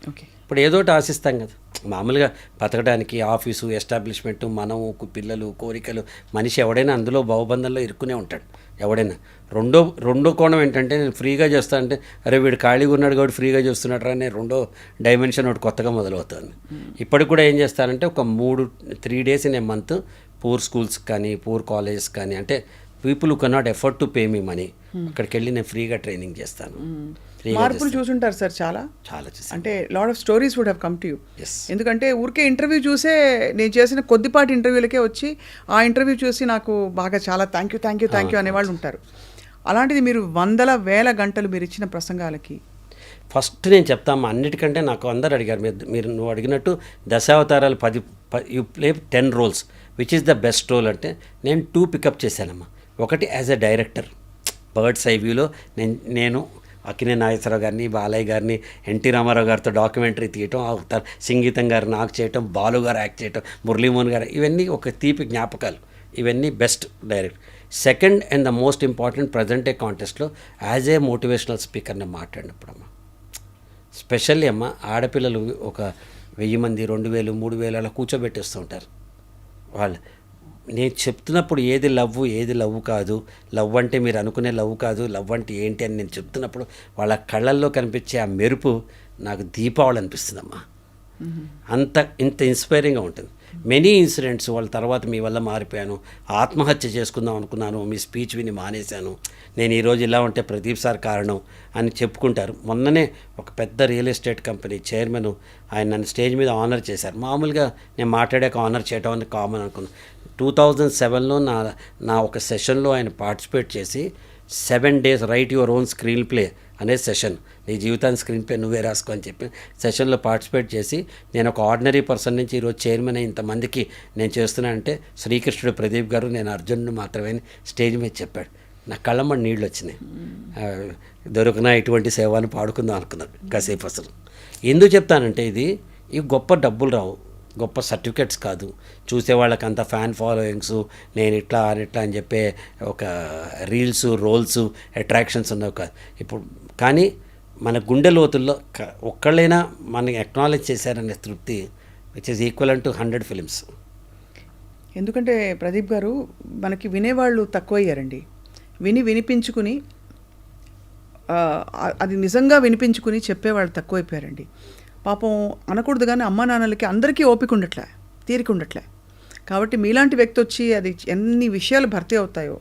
ఓకే, ఇప్పుడు ఏదోటి ఆశిస్తాం కదా మామూలుగా బతకడానికి, ఆఫీసు, ఎస్టాబ్లిష్మెంటు, మనము, పిల్లలు, కోరికలు. మనిషి ఎవడైనా అందులో భావబంధంలో ఇరుక్కునే ఉంటాడు ఎవడైనా. రెండో కోణం ఏంటంటే, నేను ఫ్రీగా చేస్తా అంటే, అరే వీడు ఖాళీగా ఉన్నాడు కాబట్టి ఫ్రీగా చేస్తున్నాడు అనే రెండో డైమెన్షన్ ఒకటి కొత్తగా మొదలవుతుంది. ఇప్పటికి కూడా ఏం చేస్తానంటే, ఒక 3 days in a month poor schools కానీ, పూర్ కాలేజెస్ కానీ, అంటే people who can not afford to pay me money, అక్కడికి వెళ్ళి నేను ఫ్రీగా ట్రైనింగ్ చేస్తాను. మార్పులు చూసుంటారు సార్ చాలా చూసి, అంటే lot of stories would have come to you. ఎందుకంటే ఊరికే ఇంటర్వ్యూ చూసే, నేను చేసిన కొద్దిపాటి ఇంటర్వ్యూలకే వచ్చి ఆ ఇంటర్వ్యూ చూసి నాకు బాగా చాలా థ్యాంక్ యూ అనేవాళ్ళు ఉంటారు. అలాంటిది మీరు 100,000 గంటలు మీరు ఇచ్చిన ప్రసంగాలకి. ఫస్ట్ నేను చెప్తాము, అన్నిటికంటే నాకు అందరు అడిగారు, మీరు నువ్వు అడిగినట్టు దశావతారాలు 10 you play 10 roles, which is the best role అంటే నేను 2 పికప్ చేశానమ్మా. ఒకటి as a director, birds eye వ్యూలో నేను అక్కినే నాగేశ్వరరావు గారిని, బాలయ్య గారిని, ఎన్టీ రామారావు గారితో డాక్యుమెంటరీ తీయటం, సంగీతం గారు నాకు చేయటం, బాలు గారు యాక్ట్ చేయటం, మురళీమోహన్ గారు, ఇవన్నీ ఒక తీపి జ్ఞాపకాలు. ఇవన్నీ best direct. Second and the most important, present day కాంటెస్ట్లో యాజ్ ఏ మోటివేషనల్ స్పీకర్ని మాట్లాడినప్పుడు అమ్మ, స్పెషల్లీ అమ్మ, ఆడపిల్లలు ఒక 1000 మంది, 2000, 3000 అలా కూర్చోబెట్టేస్తూ ఉంటారు. వాళ్ళు నేను చెప్తున్నప్పుడు ఏది లవ్ కాదు, లవ్ అంటే మీరు అనుకునే లవ్ కాదు, లవ్ అంటే ఏంటి అని నేను చెప్తున్నప్పుడు వాళ్ళ కళ్ళల్లో కనిపించే ఆ మెరుపు నాకు దీపావళి అనిపిస్తుందమ్మా. ఇంత ఇన్స్పైరింగ్గా ఉంటుంది. మెనీ ఇన్సిడెంట్స్, వాళ్ళ తర్వాత మీ వల్ల మారిపోయాను, ఆత్మహత్య చేసుకుందాం అనుకున్నాను, మీ స్పీచ్ విని మానేశాను, నేను ఈరోజు ఇలా ఉంటే ప్రదీప్ సార్ కారణం అని చెప్పుకుంటారు. మొన్ననే ఒక పెద్ద రియల్ ఎస్టేట్ కంపెనీ చైర్మన్ ఆయన నన్ను స్టేజ్ మీద ఆనర్ చేశారు. మామూలుగా నేను మాట్లాడాక ఆనర్ చేయడం అని కామన్ అనుకున్నాను. 2007లో నా ఒక సెషన్లో ఆయన పార్టిసిపేట్ చేసి 7 days right your own screen play అనే సెషన్, నీ జీవితాన్ని స్క్రీన్ ప్లే నువ్వే రాసుకో అని చెప్పి సెషన్లో పార్టిసిపేట్ చేసి, నేను ఒక ఆర్డినరీ పర్సన్ నుంచి ఈరోజు చైర్మన్ అయ్యి ఇంతమందికి నేను చేస్తున్నానంటే శ్రీకృష్ణుడు ప్రదీప్ గారు నేను అర్జునుడు మాత్రమే స్టేజ్ మీద చెప్పాడు. నా కళ్ళమ్మ నీళ్ళు వచ్చినాయి. దొరికినా ఇటువంటి సేవను పాడుకుందాం అనుకున్నాను కాసేపు. అసలు ఎందుకు చెప్తానంటే, ఇది గొప్ప డబ్బులు రావు, గొప్ప సర్టిఫికెట్స్ కాదు, చూసేవాళ్ళకంత ఫ్యాన్ ఫాలోయింగ్స్, నేను ఇట్లా అని చెప్పే ఒక రీల్స్, రోల్స్, అట్రాక్షన్స్ ఉన్నవి కాదు ఇప్పుడు. కానీ మన గుండె లోతుల్లో ఒక్కళ్ళైనా మనకి అక్నాలెడ్జ్ చేశారనే తృప్తి, which is equal to 100 films. ఎందుకంటే ప్రదీప్ గారు, మనకి వినేవాళ్ళు తక్కువయ్యారండి. వినిపించుకుని అది నిజంగా వినిపించుకుని చెప్పేవాళ్ళు తక్కువైపోయారండి. పాపం అనకూడదు కానీ అమ్మా నాన్నలకి అందరికీ ఓపిక ఉండట్లే, తీరిక ఉండట్లే. కాబట్టి మీలాంటి వ్యక్తి వచ్చి అది ఎన్ని విషయాలు భర్తీ అవుతాయో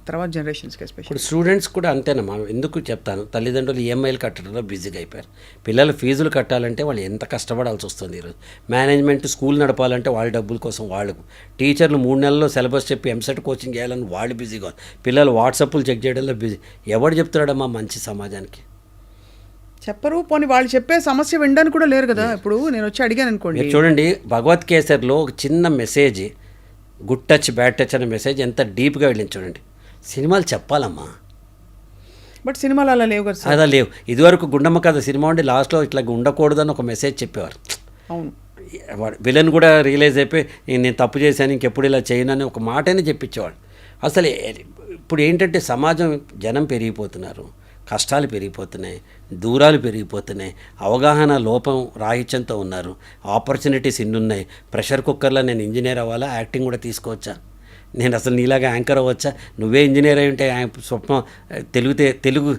తర్వాత జనరేషన్స్కి. ఎస్పెషల్లీ స్టూడెంట్స్ కూడా అంతేనమ్మా. ఎందుకు చెప్తాను, తల్లిదండ్రులు ఈఎంఐలు కట్టడంలో బిజీగా అయిపోయారు. పిల్లల ఫీజులు కట్టాలంటే వాళ్ళు ఎంత కష్టపడాల్సి వస్తుంది ఈరోజు. మేనేజ్మెంట్ స్కూల్ నడపాలంటే వాళ్ళ డబ్బుల కోసం వాళ్ళకు, టీచర్లు 3 నెలల్లో సిలబస్ చెప్పి ఎంసెట్ కోచింగ్ చేయాలని వాళ్ళు బిజీగా, పిల్లలు వాట్సాప్లు చెక్ చేయడంలో బిజీ. ఎవడు చెప్తున్నాడమ్మా మంచి సమాజానికి? చెప్పరు, పోనీ వాళ్ళు చెప్పే సమస్య వినడానికి కూడా లేరు కదా. ఇప్పుడు నేను వచ్చి అడిగాను అనుకోండి, మీరు చూడండి భగవత్ కేసరిలో ఒక చిన్న message, good touch bad touch అనే మెసేజ్ ఎంత డీప్గా వెళ్ళింది చూడండి. సినిమాలు చెప్పాలమ్మా, బట్ సినిమాలు అలా లేవు కదా సార్. అదా లేవు. ఇదివరకు గుండమ్మ కథ సినిమా ఉండి లాస్ట్లో ఇట్లా ఉండకూడదని ఒక మెసేజ్ చెప్పేవారు. అవును, విలన్ కూడా రియలైజ్ అయిపోయి నేను తప్పు చేశాను ఇంకెప్పుడు ఇలా చేయను అని ఒక మాటనే చెప్పించేవాడు. అసలు ఇప్పుడు ఏంటంటే సమాజం జనం పెరిగిపోతున్నారు, కష్టాలు పెరిగిపోతున్నాయి, దూరాలు పెరిగిపోతున్నాయి, అవగాహన లోపం రాహిత్యంతో ఉన్నారు, ఆపర్చునిటీస్ ఇన్ని ఉన్నాయి. ప్రెషర్ కుక్కర్లో నేను ఇంజనీర్ అవ్వాలా, యాక్టింగ్ కూడా తీసుకోవచ్చా, నేను అసలు నీలాగా యాంకర్ అవ్వచ్చా, నువ్వే ఇంజనీర్ అయి ఉంటే స్వప్నం తెలుగు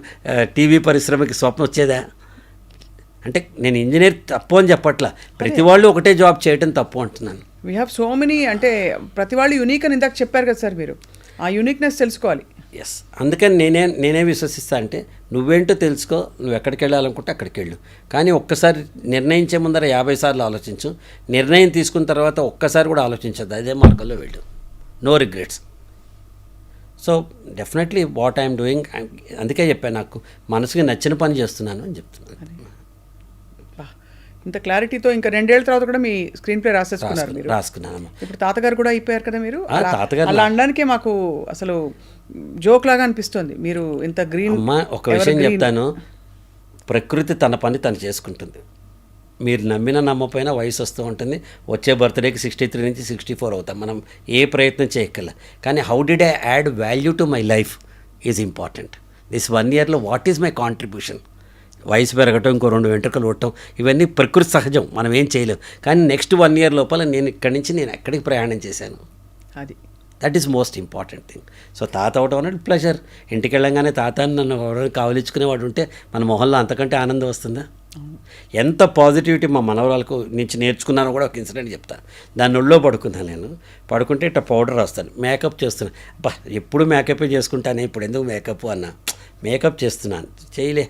టీవీ పరిశ్రమకి స్వప్నం వచ్చేదా అంటే నేను ఇంజనీర్ తప్పు అని చెప్పట్లా, ప్రతి వాళ్ళు ఒకటే జాబ్ చేయటం తప్పు అంటున్నాను. వీ హ్యావ్ సో మెనీ, అంటే ప్రతి వాళ్ళు యూనిక్ అని ఇందాక చెప్పారు కదా సార్, మీరు ఆ యూనిక్నెస్ తెలుసుకోవాలి. ఎస్, అందుకని నేనే విశ్వసిస్తా అంటే నువ్వేంటో తెలుసుకో, నువ్వు ఎక్కడికి వెళ్ళాలనుకుంటే అక్కడికి వెళ్ళు, కానీ ఒక్కసారి నిర్ణయించే ముందర 50 సార్లు ఆలోచించు, నిర్ణయం తీసుకున్న తర్వాత ఒక్కసారి కూడా ఆలోచించద్దు, అదే మార్గంలో వెళ్ళు, no regrets. So definitely what I'm doing, అందుకే చెప్పాను నాకు మనసుకి నచ్చిన పని చేస్తున్నాను అని చెప్తున్నాను. ఇంత క్లారిటీతో ఇంకా 2 ఏళ్ల తర్వాత కూడా మీ స్క్రీన్ ప్లే రాసేసుకున్నారు మీరు. రాసుకున్నాను. ఇప్పుడు తాతగారు కూడా అయిపోయారు కదా మీరు. తాతగారు అలా అనడానికే మాకు అసలు జోక్ లాగా అనిపిస్తుంది. మీరు ఇంత గ్రీన్. అమ్మా ఒక విషయం చెప్తాను, ప్రకృతి తన పని తను చేసుకుంటుంది. మీరు నమ్మినా నమ్మపోయినా వయసు వస్తూ ఉంటుంది. వచ్చే బర్త్డేకి 63 నుంచి 64 అవుతాం, మనం ఏ ప్రయత్నం చేయక్కర్లా. కానీ how did I add value to my life is important. This 1 ఇయర్లో వాట్ ఈజ్ మై కాంట్రిబ్యూషన్. వయసు పెరగటం, ఇంకో 2 వెంట్రుకలు కొట్టడం, ఇవన్నీ ప్రకృతి సహజం, మనం ఏం చేయలేం. కానీ నెక్స్ట్ 1 ఇయర్ లోపల నేను ఇక్కడి నుంచి నేను ఎక్కడికి ప్రయాణం చేశాను, అది that is most important thing. So తాత అవడం అనేది ప్లెజర్. ఇంటికి వెళ్ళంగానే తాత నన్ను కావలించుకునేవాడు ఉంటే మన మొహంలో అంతకంటే ఆనందం వస్తుందా? ఎంత పాజిటివిటీ మా మనవరాలకు నుంచి నేర్చుకున్నానో కూడా ఒక ఇన్సిడెంట్ చెప్తాను. దాన్ని ఒళ్ళో పడుకున్నాను, నేను పడుకుంటే ఇట్లా పౌడర్ రాస్తాను, మేకప్ చేస్తున్నాను. అబ్బా ఎప్పుడు మేకప్ చేసుకుంటానే, ఇప్పుడు ఎందుకు మేకప్ అన్నా, మేకప్ చేస్తున్నాను, చేయలే,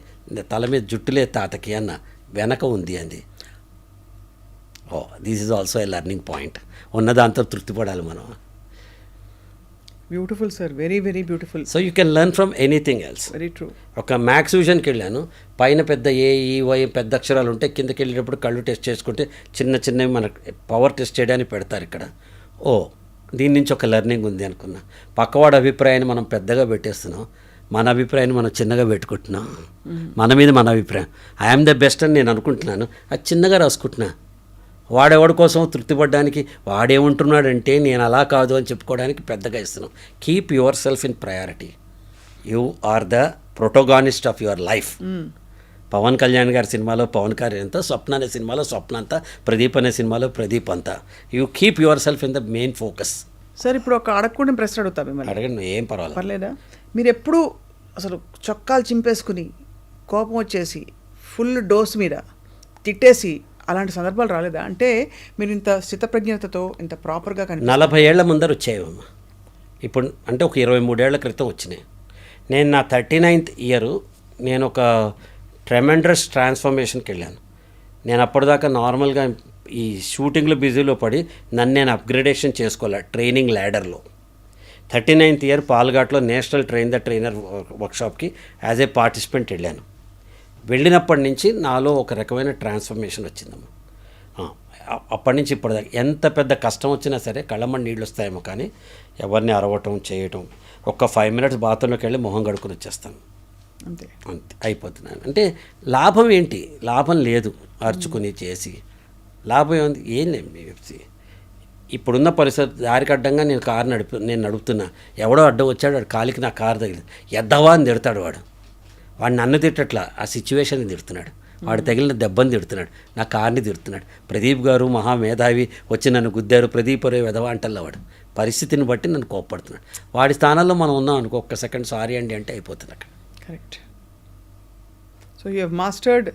తల మీద జుట్టులే తాతకి అన్న, వెనక ఉంది అంది. Oh this is also a learning point. ఉన్నదాంతో తృప్తిపడాలి మనం. Beautiful sir, very very beautiful. So you can learn from anything else. Very true. ఒక మ్యాథ్స్ ట్యూషన్కి వెళ్ళాను, పైన పెద్ద ఏఈవై పెద్ద అక్షరాలు ఉంటాయి, కిందకి వెళ్ళేటప్పుడు కళ్ళు టెస్ట్ చేసుకుంటే చిన్నవి మన పవర్ టెస్ట్ చేయడానికి పెడతారు ఇక్కడ. ఓ దీని నుంచి ఒక లెర్నింగ్ ఉంది అనుకున్నా. పక్కవాడి అభిప్రాయాన్ని మనం పెద్దగా పెట్టేస్తున్నాం, మన అభిప్రాయాన్ని మనం చిన్నగా పెట్టుకుంటున్నాం. మన మీద మన అభిప్రాయం ఐఎమ్ ద బెస్ట్ అని నేను అనుకుంటున్నాను, అది చిన్నగా రాసుకుంటున్నా. వాడెవడి కోసం తృప్తిపడడానికి వాడేమంటున్నాడంటే నేను అలా కాదు అని చెప్పుకోవడానికి పెద్దగా ఇస్తున్నాం. Keep yourself in priority. You are the protagonist of your life. Pawan Kalyan garu సినిమాలో పవన్ కళ్యాణ్ అంతా, స్వప్న అనే సినిమాలో స్వప్న అంతా, ప్రదీప్ అనే సినిమాలో ప్రదీప్ అంతా. You keep yourself in the main focus. Sir ఇప్పుడు ఒక అడగకుండా ప్రశ్న అడుగుతా మిమ్మల్ని. అడగండి, ఏం పర్వాలేదు. పర్లేదా? మీరు ఎప్పుడు అసలు చొక్కాలు చింపేసుకుని కోపం వచ్చేసి ఫుల్ డోస్ మీద తిట్టేసి అలాంటి సందర్భాలు రాలేదా? అంటే మీరు ఇంత స్థితప్రజ్ఞతతో ఇంత ప్రాపర్గా 40 ఏళ్ల ముందర వచ్చాయమ్మా. ఇప్పుడు అంటే ఒక 23 ఏళ్ల క్రితం వచ్చినాయి. నేను నా 39th ఇయర్ నేను ఒక ట్రెమెండస్ ట్రాన్స్ఫర్మేషన్కి వెళ్ళాను. నేను అప్పటిదాకా నార్మల్గా ఈ షూటింగ్లో బిజీలో పడి నన్ను నేను అప్గ్రేడేషన్ చేసుకోవాలి ట్రైనింగ్ ల్యాడర్లో. 39th ఇయర్ పాల్ఘాట్లో నేషనల్ ట్రైన్ ద ట్రైనర్ వర్క్షాప్కి యాజ్ ఏ పార్టిసిపెంట్ వెళ్ళాను. వెళ్ళినప్పటి నుంచి నాలో ఒక రకమైన ట్రాన్స్ఫర్మేషన్ వచ్చిందమ్మా. అప్పటి నుంచి ఇప్పటిదాకా ఎంత పెద్ద కష్టం వచ్చినా సరే కళ్ళమ్మని నీళ్ళు వస్తాయేమో కానీ ఎవరిని అరవటం చేయటం, ఒక్క 5 minutes బాత్రూంలోకి వెళ్ళి మొహం కడుక్కుని వచ్చేస్తాను, అంతే అంతే అయిపోతున్నాను. అంటే లాభం ఏంటి? లాభం లేదు, అరుచుకుని చేసి లాభం ఏముంది? ఏం లేదు. ఇప్పుడున్న పరిస్థితి దారికి అడ్డంగా నేను నడుపుతున్నా, ఎవడో అడ్డం వచ్చాడు, వాడు కాలికి నా కారు తగిలింది, ఎద్దవా అని తిడతాడు వాడు నన్ను తిట్టట్లా, ఆ సిచ్యువేషన్ని తిడుతున్నాడు, వాడు తగిలిన దెబ్బని తిడుతున్నాడు, నా కార్ని తిడుతున్నాడు. ప్రదీప్ గారు మహామేధావి వచ్చి నన్ను గుద్దారు, ప్రదీప్ అరే వెధవా అంటల్లా వాడు పరిస్థితిని బట్టి నన్ను కోప్పడుతున్నాడు. వాడి స్థానంలో మనం ఉన్నాం అనుకో, ఒక్క సెకండ్ సారీ అండి అంటే అయిపోతుంది అక్కడ. Correct. So you have mastered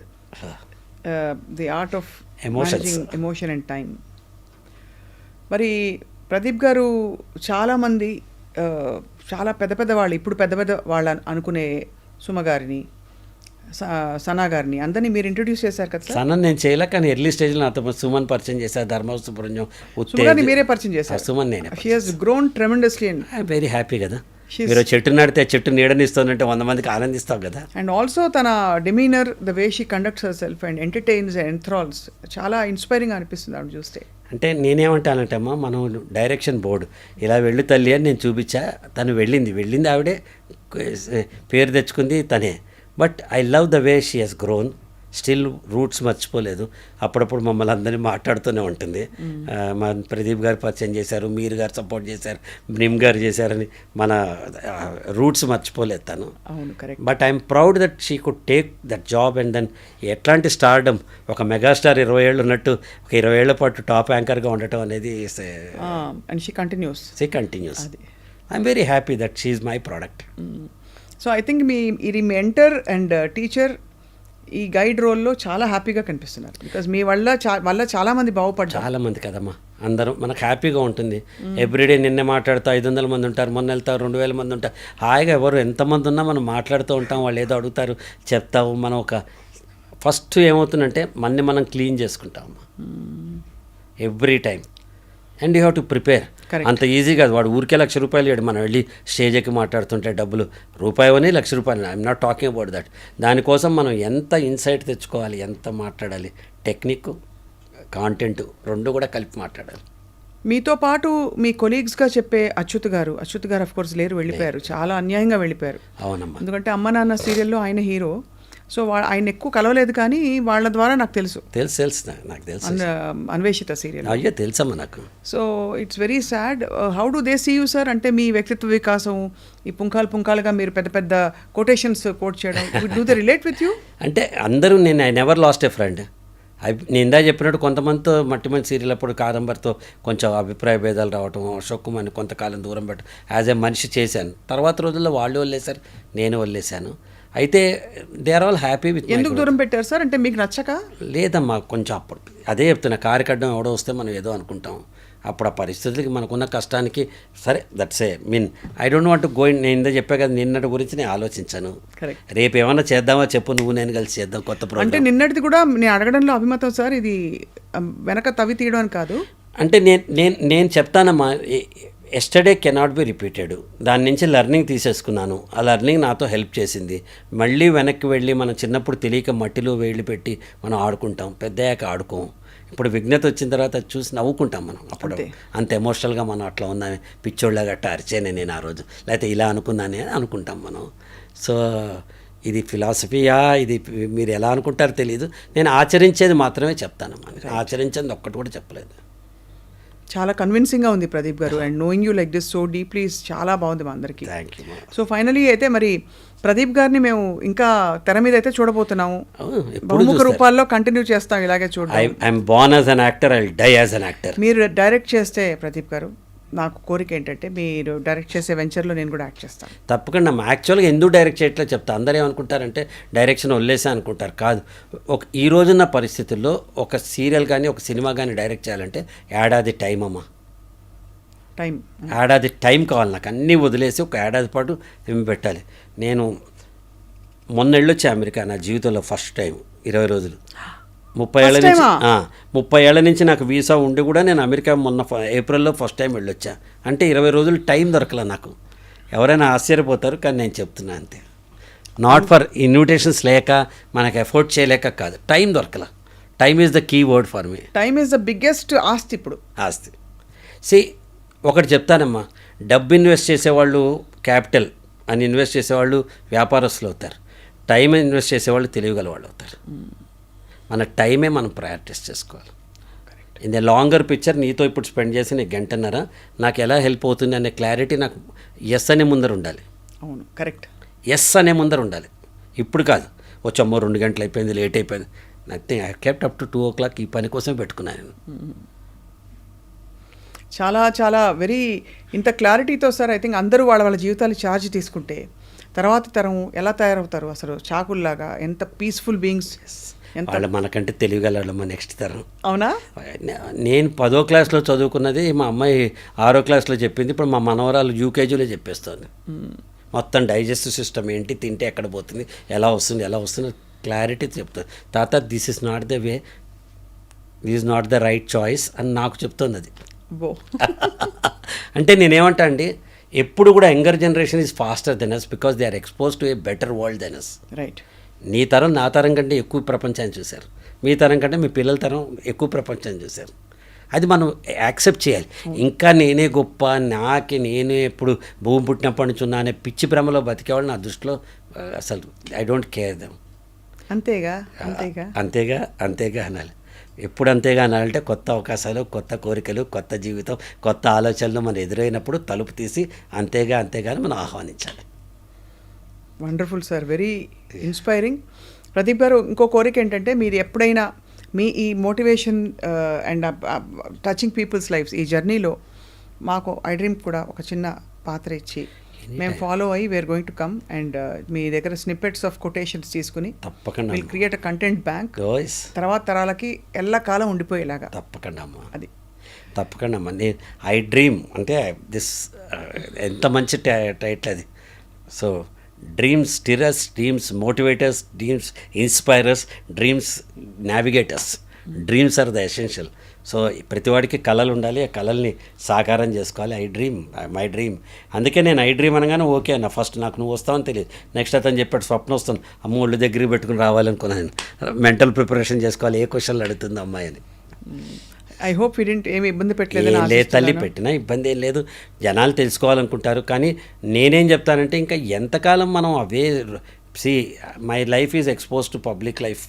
the art of emotion and time. మరి ప్రదీప్ గారు చాలామంది చాలా పెద్ద వాళ్ళు, ఇప్పుడు పెద్ద వాళ్ళు అనుకునే సుమ గారిని, సనా గారిని అందరినీ మీరు ఇంట్రొడ్యూస్ చేశారు కదా సార్? సనా నేను చేయలే, కానీ ఎర్లీ స్టేజ్లో నాతో సుమన్ పరిచయం చేశారు, ధర్మ సుబ్రహ్మణ్యం మీరే పరిచయం చేశారు. సుమన్ నేనే. She has grown tremendously and I'm very happy కదా. మీరు చెట్టు నాడితే చెట్టు నీడనిస్తుందంటే 100 మందికి ఆనందిస్తాం కదా. అండ్ ఆల్సో తన demeanour, the way she conducts herself and entertains and enthrals చాలా ఇన్స్పైరింగ్ అనిపిస్తుంది ఆవిడ చూస్తే. అంటే నేనేమంటానంటే అమ్మా, మనం డైరెక్షన్ బోర్డు ఇలా వెళ్ళు తల్లి అని నేను చూపించా, తను వెళ్ళింది ఆవిడే, పేరు తెచ్చుకుంది తనే. But I love the way she has grown, still roots మర్చిపోలేదు. అప్పుడప్పుడు మమ్మల్ని అందరినీ మాట్లాడుతూనే ఉంటుంది. మా ప్రదీప్ గారు పరిచయం చేశారు, మీరు గారు సపోర్ట్ చేశారు, నిమ్ గారు చేశారని మన రూట్స్ మర్చిపోలేదు తను. అవును, correct. But I'm proud that she could take that job and then ఎట్లాంటి స్టార్డమ్, ఒక మెగాస్టార్ 20 ఏళ్ళు ఉన్నట్టు ఒక 20 ఏళ్ల పాటు టాప్ యాంకర్గా ఉండటం అనేది and she continuous. I'm very happy that she is my product. So I think ఇది మెంటర్ అండ్ టీచర్ ఈ గైడ్ రోల్లో చాలా హ్యాపీగా కనిపిస్తున్నారు. బికాజ్ మీ వల్ల చాలా మంది బాగుపడ్డారు. చాలా మంది కదమ్మా, అందరం మనకు హ్యాపీగా ఉంటుంది. ఎవ్రీడే నిన్నే మాట్లాడుతూ 500 మంది ఉంటారు, మొన్న వెళ్తారు 2000 మంది ఉంటారు. హాయిగా ఎవరు ఎంతమంది ఉన్నా మనం మాట్లాడుతూ ఉంటాం. వాళ్ళు ఏదో అడుగుతారు, చెప్తావు. మనం ఒక ఫస్ట్ ఏమవుతుందంటే మనం క్లీన్ చేసుకుంటామమ్మా every time. And you have to prepare. అంత ఈజీ కాదు. వాడు ఊరికే ₹1,00,000 ఇవ్వడు. మనం వెళ్ళి స్టేజ్ ఎక్కి మాట్లాడుతుంటే డబ్బులు రూపాయని ₹1,00,000. I'm not talking about that. దానికోసం మనం ఎంత ఇన్సైట్ తెచ్చుకోవాలి, ఎంత మాట్లాడాలి, టెక్నిక్, కాంటెంట్ రెండు కూడా కలిపి మాట్లాడాలి. మీతో పాటు మీ కొలీగ్స్గా చెప్పే అచ్యుత్ గారు ఆఫ్ కోర్స్ లేరు, వెళ్ళిపోయారు. చాలా అన్యాయంగా వెళ్ళిపోయారు. అవునమ్మా. ఎందుకంటే అమ్మ నాన్న సీరియల్లో ఆయన హీరో. సో ఆయన ఎక్కువ కలవలేదు, కానీ వాళ్ళ ద్వారా నాకు తెలుసు నాకు తెలుసు అన్వేషిత సీరియల్. అయ్యో తెలుసమ్మా నాకు. So it's very sad. How do they see you sir? అంటే మీ వ్యక్తిత్వ వికాసం, ఈ పుంఖాలుగా మీరు పెద్ద పెద్ద కొటేషన్స్ కోట్ చేయడం, do they relate with you? అంటే అందరూ I never lost a friend. నేను ఇందా చెప్పినట్టు కొంతమందితో మట్టిమంది సీరియల్ అప్పుడు కాదంబరితో కొంచెం అభిప్రాయ భేదాలు రావటం, అశోక్ కుమార్ని కొంతకాలం దూరం పెట్టడం యాజ్ ఏ మనిషి చేశాను. తర్వాత రోజుల్లో వాళ్ళు వదిలేశారు, నేను వదిలేశాను. అయితే they are all happy with. ఎందుకు దూరం పెట్టారు సార్? అంటే మీకు నచ్చక? లేదమ్మా, కొంచెం అప్పుడు అదే చెప్తున్నా, కారికడ్డం ఎవడో వస్తే మనం ఏదో అనుకుంటాం. అప్పుడు ఆ పరిస్థితులకి మనకున్న కష్టానికి సరే that's a mean I don't want go in. నేను ఇందా చెప్పా కదా, నిన్నటి గురించి నేను ఆలోచించాను. రేపు ఏమన్నా చేద్దామా చెప్పు, నువ్వు నేను కలిసి చేద్దాం కొత్త ప్రోగ్రామ్. అంటే నిన్నటిది కూడా నేను అడగడంలో అభిమతం సార్, ఇది వెనక తవి తీయడం అని కాదు. అంటే నేను చెప్తానమ్మా, ఎస్టర్డే కెనాట్ బి రిపీటెడ్. దాని నుంచి లెర్నింగ్ తీసేసుకున్నాను. ఆ లెర్నింగ్ నాతో హెల్ప్ చేసింది. మళ్ళీ వెనక్కి వెళ్ళి మనం చిన్నప్పుడు తెలియక మట్టిలో వేళ్ళు పెట్టి మనం ఆడుకుంటాం, పెద్దయ్యాక ఆడుకోం. ఇప్పుడు విఘ్నత వచ్చిన తర్వాత చూసి నవ్వుకుంటాం మనం. అప్పుడు అంత ఎమోషనల్గా మనం అట్లా ఉన్నామే, పిచ్చోళ్ళగా అట్లా అరిచేనే నేను ఆ రోజు, లేకపోతే ఇలా అనుకున్నానే అని అనుకుంటాం మనం. సో ఇది ఫిలాసఫీయా, ఇది మీరు ఎలా అనుకుంటారో తెలియదు. నేను ఆచరించేది మాత్రమే చెప్తానమ్మా, ఆచరించేది ఒక్కటి కూడా చెప్పలేదు. చాలా కన్విన్సింగ్గా ఉంది ప్రదీప్ గారు. And knowing you like this so deeply చాలా బాగుంది మా అందరికీ. Thank you. సో ఫైనలీ అయితే మరి ప్రదీప్ గారిని మేము ఇంకా తెర మీద అయితే చూడబోతున్నాము. బహుముఖ రూపాల్లో కంటిన్యూ చేస్తాం ఇలాగే చూడండి. I'm born as an actor, I will die as an actor. మీరు డైరెక్ట్ చేస్తే ప్రదీప్ గారు, నాకు కోరిక ఏంటంటే మీరు డైరెక్ట్ చేసే వెంచర్లో నేను కూడా యాక్ట్ చేస్తాను. తప్పకుండా. యాక్చువల్గా ఎందుకు డైరెక్ట్ చేయట్లేదు చెప్తా. అందరూ ఏమనుకుంటారంటే డైరెక్షన్ వదిలేసా అనుకుంటారు. కాదు, ఈ రోజున్న పరిస్థితుల్లో ఒక సీరియల్ కానీ ఒక సినిమా కానీ డైరెక్ట్ చేయాలంటే ఏడాది టైం అమ్మా. ఏడాది టైం కావాలి నాకు. అన్నీ వదిలేసి ఒక ఏడాది పాటు ఏమి పెట్టాలి. నేను మొన్న వెళ్ళొచ్చా అమెరికా, నా జీవితంలో ఫస్ట్ టైం 20 రోజులు. 30 ఏళ్ళ నుంచి నాకు వీసా ఉండి కూడా నేను అమెరికా మొన్న ఏప్రిల్లో ఫస్ట్ టైం వెళ్ళొచ్చా. అంటే 20 రోజులు టైం దొరకలే నాకు. ఎవరైనా ఆశ్చర్యపోతారు, కానీ నేను చెప్తున్నా అంతే. నాట్ ఫర్ ఇన్విటేషన్స్ లేక, మనకు ఎఫోర్డ్ చేయలేక కాదు, టైం దొరకల. Time is the key word for me. Time is the biggest ఆస్తి. ఇప్పుడు ఆస్తి. ఒకటి చెప్తానమ్మా, డబ్బు ఇన్వెస్ట్ చేసేవాళ్ళు క్యాపిటల్ అని ఇన్వెస్ట్ చేసేవాళ్ళు వ్యాపారస్తులు అవుతారు. టైం ఇన్వెస్ట్ చేసేవాళ్ళు తెలియగల వాళ్ళు అవుతారు. మన టైమే మనం ప్రయారిటైజ్ చేసుకోవాలి. ఇన్ ద లాంగర్ పిక్చర్ నీతో ఇప్పుడు స్పెండ్ చేసి నేను గంటన్నర నాకు ఎలా హెల్ప్ అవుతుంది అనే క్లారిటీ నాకు ఎస్ అనే ముందర ఉండాలి. అవును, కరెక్ట్. ఎస్ అనే ముందర ఉండాలి. ఇప్పుడు కాదు, వచ్చమ్మో 2 గంటలు అయిపోయింది, లేట్ అయిపోయింది. Nothing. I kept up to 2 o'clock ఈ పని కోసం పెట్టుకున్నాను. చాలా చాలా వెరీ ఇంత క్లారిటీతో సార్. ఐ థింక్ అందరూ వాళ్ళ జీవితాలు ఛార్జ్ తీసుకుంటే తర్వాత తరం ఎలా తయారవుతారు అసలు, చాకుల్లాగా. ఎంత పీస్ఫుల్ బీయింగ్స్. వాళ్ళు మనకంటే తెలియగలమ్మా నెక్స్ట్ తరం. అవునా? నేను 10వ క్లాస్లో చదువుకున్నది మా అమ్మాయి 6వ క్లాస్లో చెప్పింది. ఇప్పుడు మా మనవరాలు యూకేజీలో చెప్పేస్తుంది. మొత్తం డైజెస్టివ్ సిస్టమ్ ఏంటి, తింటే ఎక్కడ పోతుంది, ఎలా వస్తుంది క్లారిటీ చెప్తుంది. తాత this is not the way, this is not the right choice అని నాకు చెప్తుంది అది. అంటే నేనేమంటా అండి, ఎప్పుడు కూడా younger generation is faster than us because they are expose to a better world than us. Right. నీ తరం నా తరం కంటే ఎక్కువ ప్రపంచాన్ని చూశారు, మీ తరం కంటే మీ పిల్లల తరం ఎక్కువ ప్రపంచాన్ని చూశారు. అది మనం యాక్సెప్ట్ చేయాలి. ఇంకా నేనే గొప్ప, నేనే ఎప్పుడు భూమి పుట్టినప్పటి నుంచి ఉన్నా అనే పిచ్చి భ్రమలో బతికేవాళ్ళు నా దృష్టిలో అసలు ఐ డోంట్ కేర్ దెమ్. అంతేగా అంతేగా అనాలి. ఎప్పుడు అంతేగా అనాలంటే కొత్త అవకాశాలు, కొత్త కోరికలు, కొత్త జీవితం, కొత్త ఆలోచనలు మన ఎదురైనప్పుడు తలుపు తీసి అంతేగా అని మనం ఆహ్వానించాలి. Wonderful sir, very inspiring. Pradeep garu, ఇంకో కోరిక ఏంటంటే మీరు ఎప్పుడైనా మీ ఈ motivation and touching people's lifes ఈ జర్నీలో మాకు ఐ డ్రీమ్ కూడా ఒక చిన్న పాత్ర ఇచ్చి మేము ఫాలో అయ్యి we are going to come and మీ దగ్గర స్నిప్పెట్స్ ఆఫ్ కొటేషన్స్ తీసుకుని తప్పకుండా will create a content bank, తర్వాత తరాలకి ఎల్లకాలం ఉండిపోయేలాగా. తప్పకుండా అమ్మా, అది తప్పకుండా అమ్మా. నేను ఐ డ్రీమ్ అంటే దిస్ ఎంత మంచి టైటిల్ అది. So dreams stirrers, dreams motivators, dreams inspirers, dreams navigators. Dreams are the essential. So ప్రతివాడికి కళలు ఉండాలి, ఆ కళల్ని సాకారం చేసుకోవాలి. My dream. అందుకే నేను ఐ డ్రీమ్ అనగానే ఓకే అన్న. ఫస్ట్ నాకు నువ్వు వస్తావని తెలియదు, నెక్స్ట్ అతను చెప్పాడు స్వప్నం వస్తాను, అమ్మ ఒళ్ళు దగ్గరికి పెట్టుకుని రావాలనుకున్నాను. మెంటల్ ప్రిపరేషన్ చేసుకోవాలి, ఏ క్వశ్చన్లు అడుగుతుంది అమ్మాయి అని. ఐ హోప్ యూ డిడ్ంట్ ఏమి ఇబ్బంది పెట్టలేదు. లేదు తల్లి, పెట్టినా ఇబ్బంది ఏం లేదు. జనాలు తెలుసుకోవాలనుకుంటారు. కానీ నేనేం చెప్తానంటే ఇంకా ఎంతకాలం మనం away my life is expose to public life.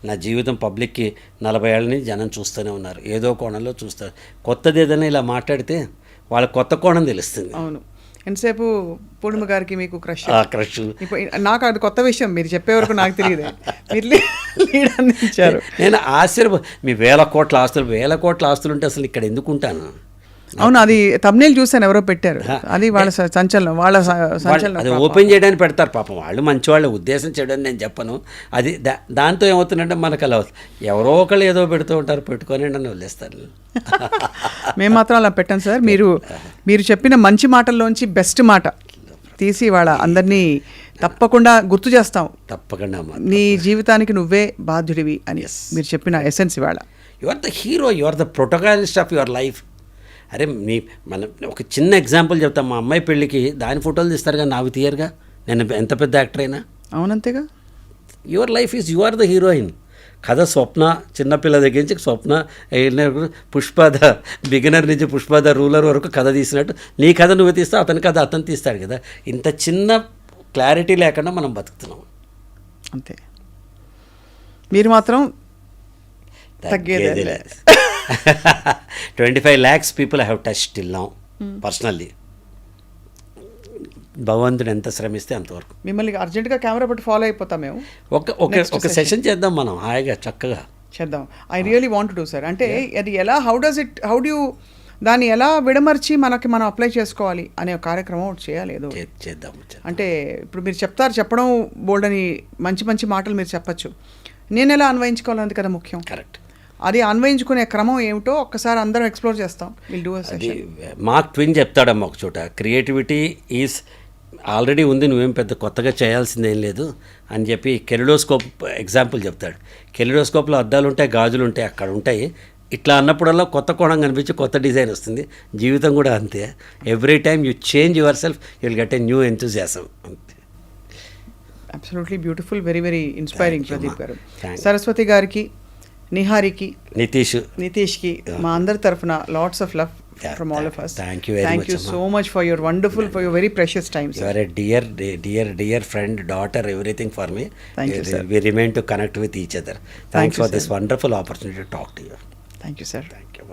నా జీవితం పబ్లిక్కి 40 ఏళ్ళ నుంచి జనం చూస్తూనే ఉన్నారు, ఏదో కోణంలో చూస్తారు. కొత్తది ఏదైనా ఇలా మాట్లాడితే వాళ్ళకి కొత్త కోణం తెలుస్తుంది. అవును. ఎంతసేపు పూర్ణిమ గారికి మీకు క్రష్. నాకు అది కొత్త విషయం, మీరు చెప్పే వరకు నాకు తెలియదు. మీరు లీడ్ అందించారు. నేను మీ వేల కోట్ల ఆస్తులు ఉంటే అసలు ఇక్కడ ఎందుకు ఉంటాను? అవును, అది thumbnail చూసాను, ఎవరో పెట్టారు. అది వాళ్ళ సంచలనం, అది ఓపెన్ చేయడానికి పెడతారు. పాపం వాళ్ళు మంచి వాళ్ళ ఉద్దేశం చేయడం నేను చెప్పను. అది దాంతో ఏమవుతుందంటే మనకు అలా ఎవరో ఒకళ్ళు ఏదో పెడుతూ ఉంటారు, పెట్టుకొని నన్ను వదిలేస్తారు. మేము మాత్రం అలా పెట్టాం సార్. మీరు చెప్పిన మంచి మాటల్లోంచి బెస్ట్ మాట తీసి వాళ్ళ అందరినీ తప్పకుండా గుర్తు చేస్తాం. తప్పకుండా నీ జీవితానికి నువ్వే బాధ్యుడివి అని మీరు చెప్పిన ఎసెన్స్ ఇవాళ. You are the hero, you are the protagonist of your life. అరే మన ఒక చిన్న ఎగ్జాంపుల్ చెప్తాం. మా అమ్మాయి పెళ్ళికి దాని ఫోటోలు తీస్తారు కానీ నావి తీయరుగా. నేను ఎంత పెద్ద యాక్టర్ అయినా. అవునంతేగా. Your life is you are the heroine. కథ స్వప్న, చిన్నపిల్ల దగ్గర నుంచి స్వప్న, పుష్ప ద బిగినర్ నుంచి పుష్ప ద రూలర్ వరకు కథ తీసినట్టు నీ కథ నువ్వు తీస్తావు, అతని కథ అతను తీస్తాడు కదా. ఇంత చిన్న క్లారిటీ లేకుండా మనం బతుకుతున్నాం. అంతే. మీరు మాత్రం తగ్గేది 25 lakhs people I have touched till now personally. భగవంతుడు ఎంత శ్రమిస్తే అంతవరకు. మిమ్మల్ని అర్జెంటుగా కెమెరా పెట్టి ఫాలో అయిపోతాం మేము. ఒక సెషన్ చేద్దాం మనం, హాయిగా చక్కగా చేద్దాం. I really want to sir. అంటే అది ఎలా, హౌ డు యూ దాన్ని ఎలా విడమర్చి మనం అప్లై చేసుకోవాలి అనే కార్యక్రమం చేయాలి. ఏదో చేద్దాం. అంటే ఇప్పుడు మీరు చెప్పడం బోల్డ్ అని మంచి మాటలు మీరు చెప్పచ్చు, నేను ఎలా అన్వయించుకోవాలన్నది కదా ముఖ్యం. కరెక్ట్. అది అన్వయించుకునే క్రమం ఏమిటో ఒక్కసారి అందరం ఎక్స్ప్లోర్ చేస్తాం. Will do a session. Mark Twain చెప్తాడమ్మా ఒక చోట, క్రియేటివిటీ ఈజ్ ఆల్రెడీ ఉంది, నువ్వేం పెద్ద కొత్తగా చేయాల్సిందేం లేదు అని చెప్పి కెలిడోస్కోప్ ఎగ్జాంపుల్ చెప్తాడు. కెలిడోస్కోప్లో అద్దాలు ఉంటాయి, గాజులు ఉంటాయి, అక్కడ ఉంటాయి. ఇట్లా అన్నప్పుడల్లా కొత్త కోణం కనిపించి కొత్త డిజైన్ వస్తుంది. జీవితం కూడా అంతే. Every time you change yourself you will get a new enthusiasm. అంతే. Absolutely beautiful, very very inspiring Pradeep garu. Saraswati గారికి, నిహారికి, నితీష్కి మా అందరి తరఫున lots of love from all of us. Thank you very much. Thank you so much for your wonderful, for your very precious time, sir. You are a dear friend, daughter, everything for me. Thank you, sir. We remain to connect with each other. Thanks for this wonderful opportunity to talk to you. Thank you, sir. Thank you.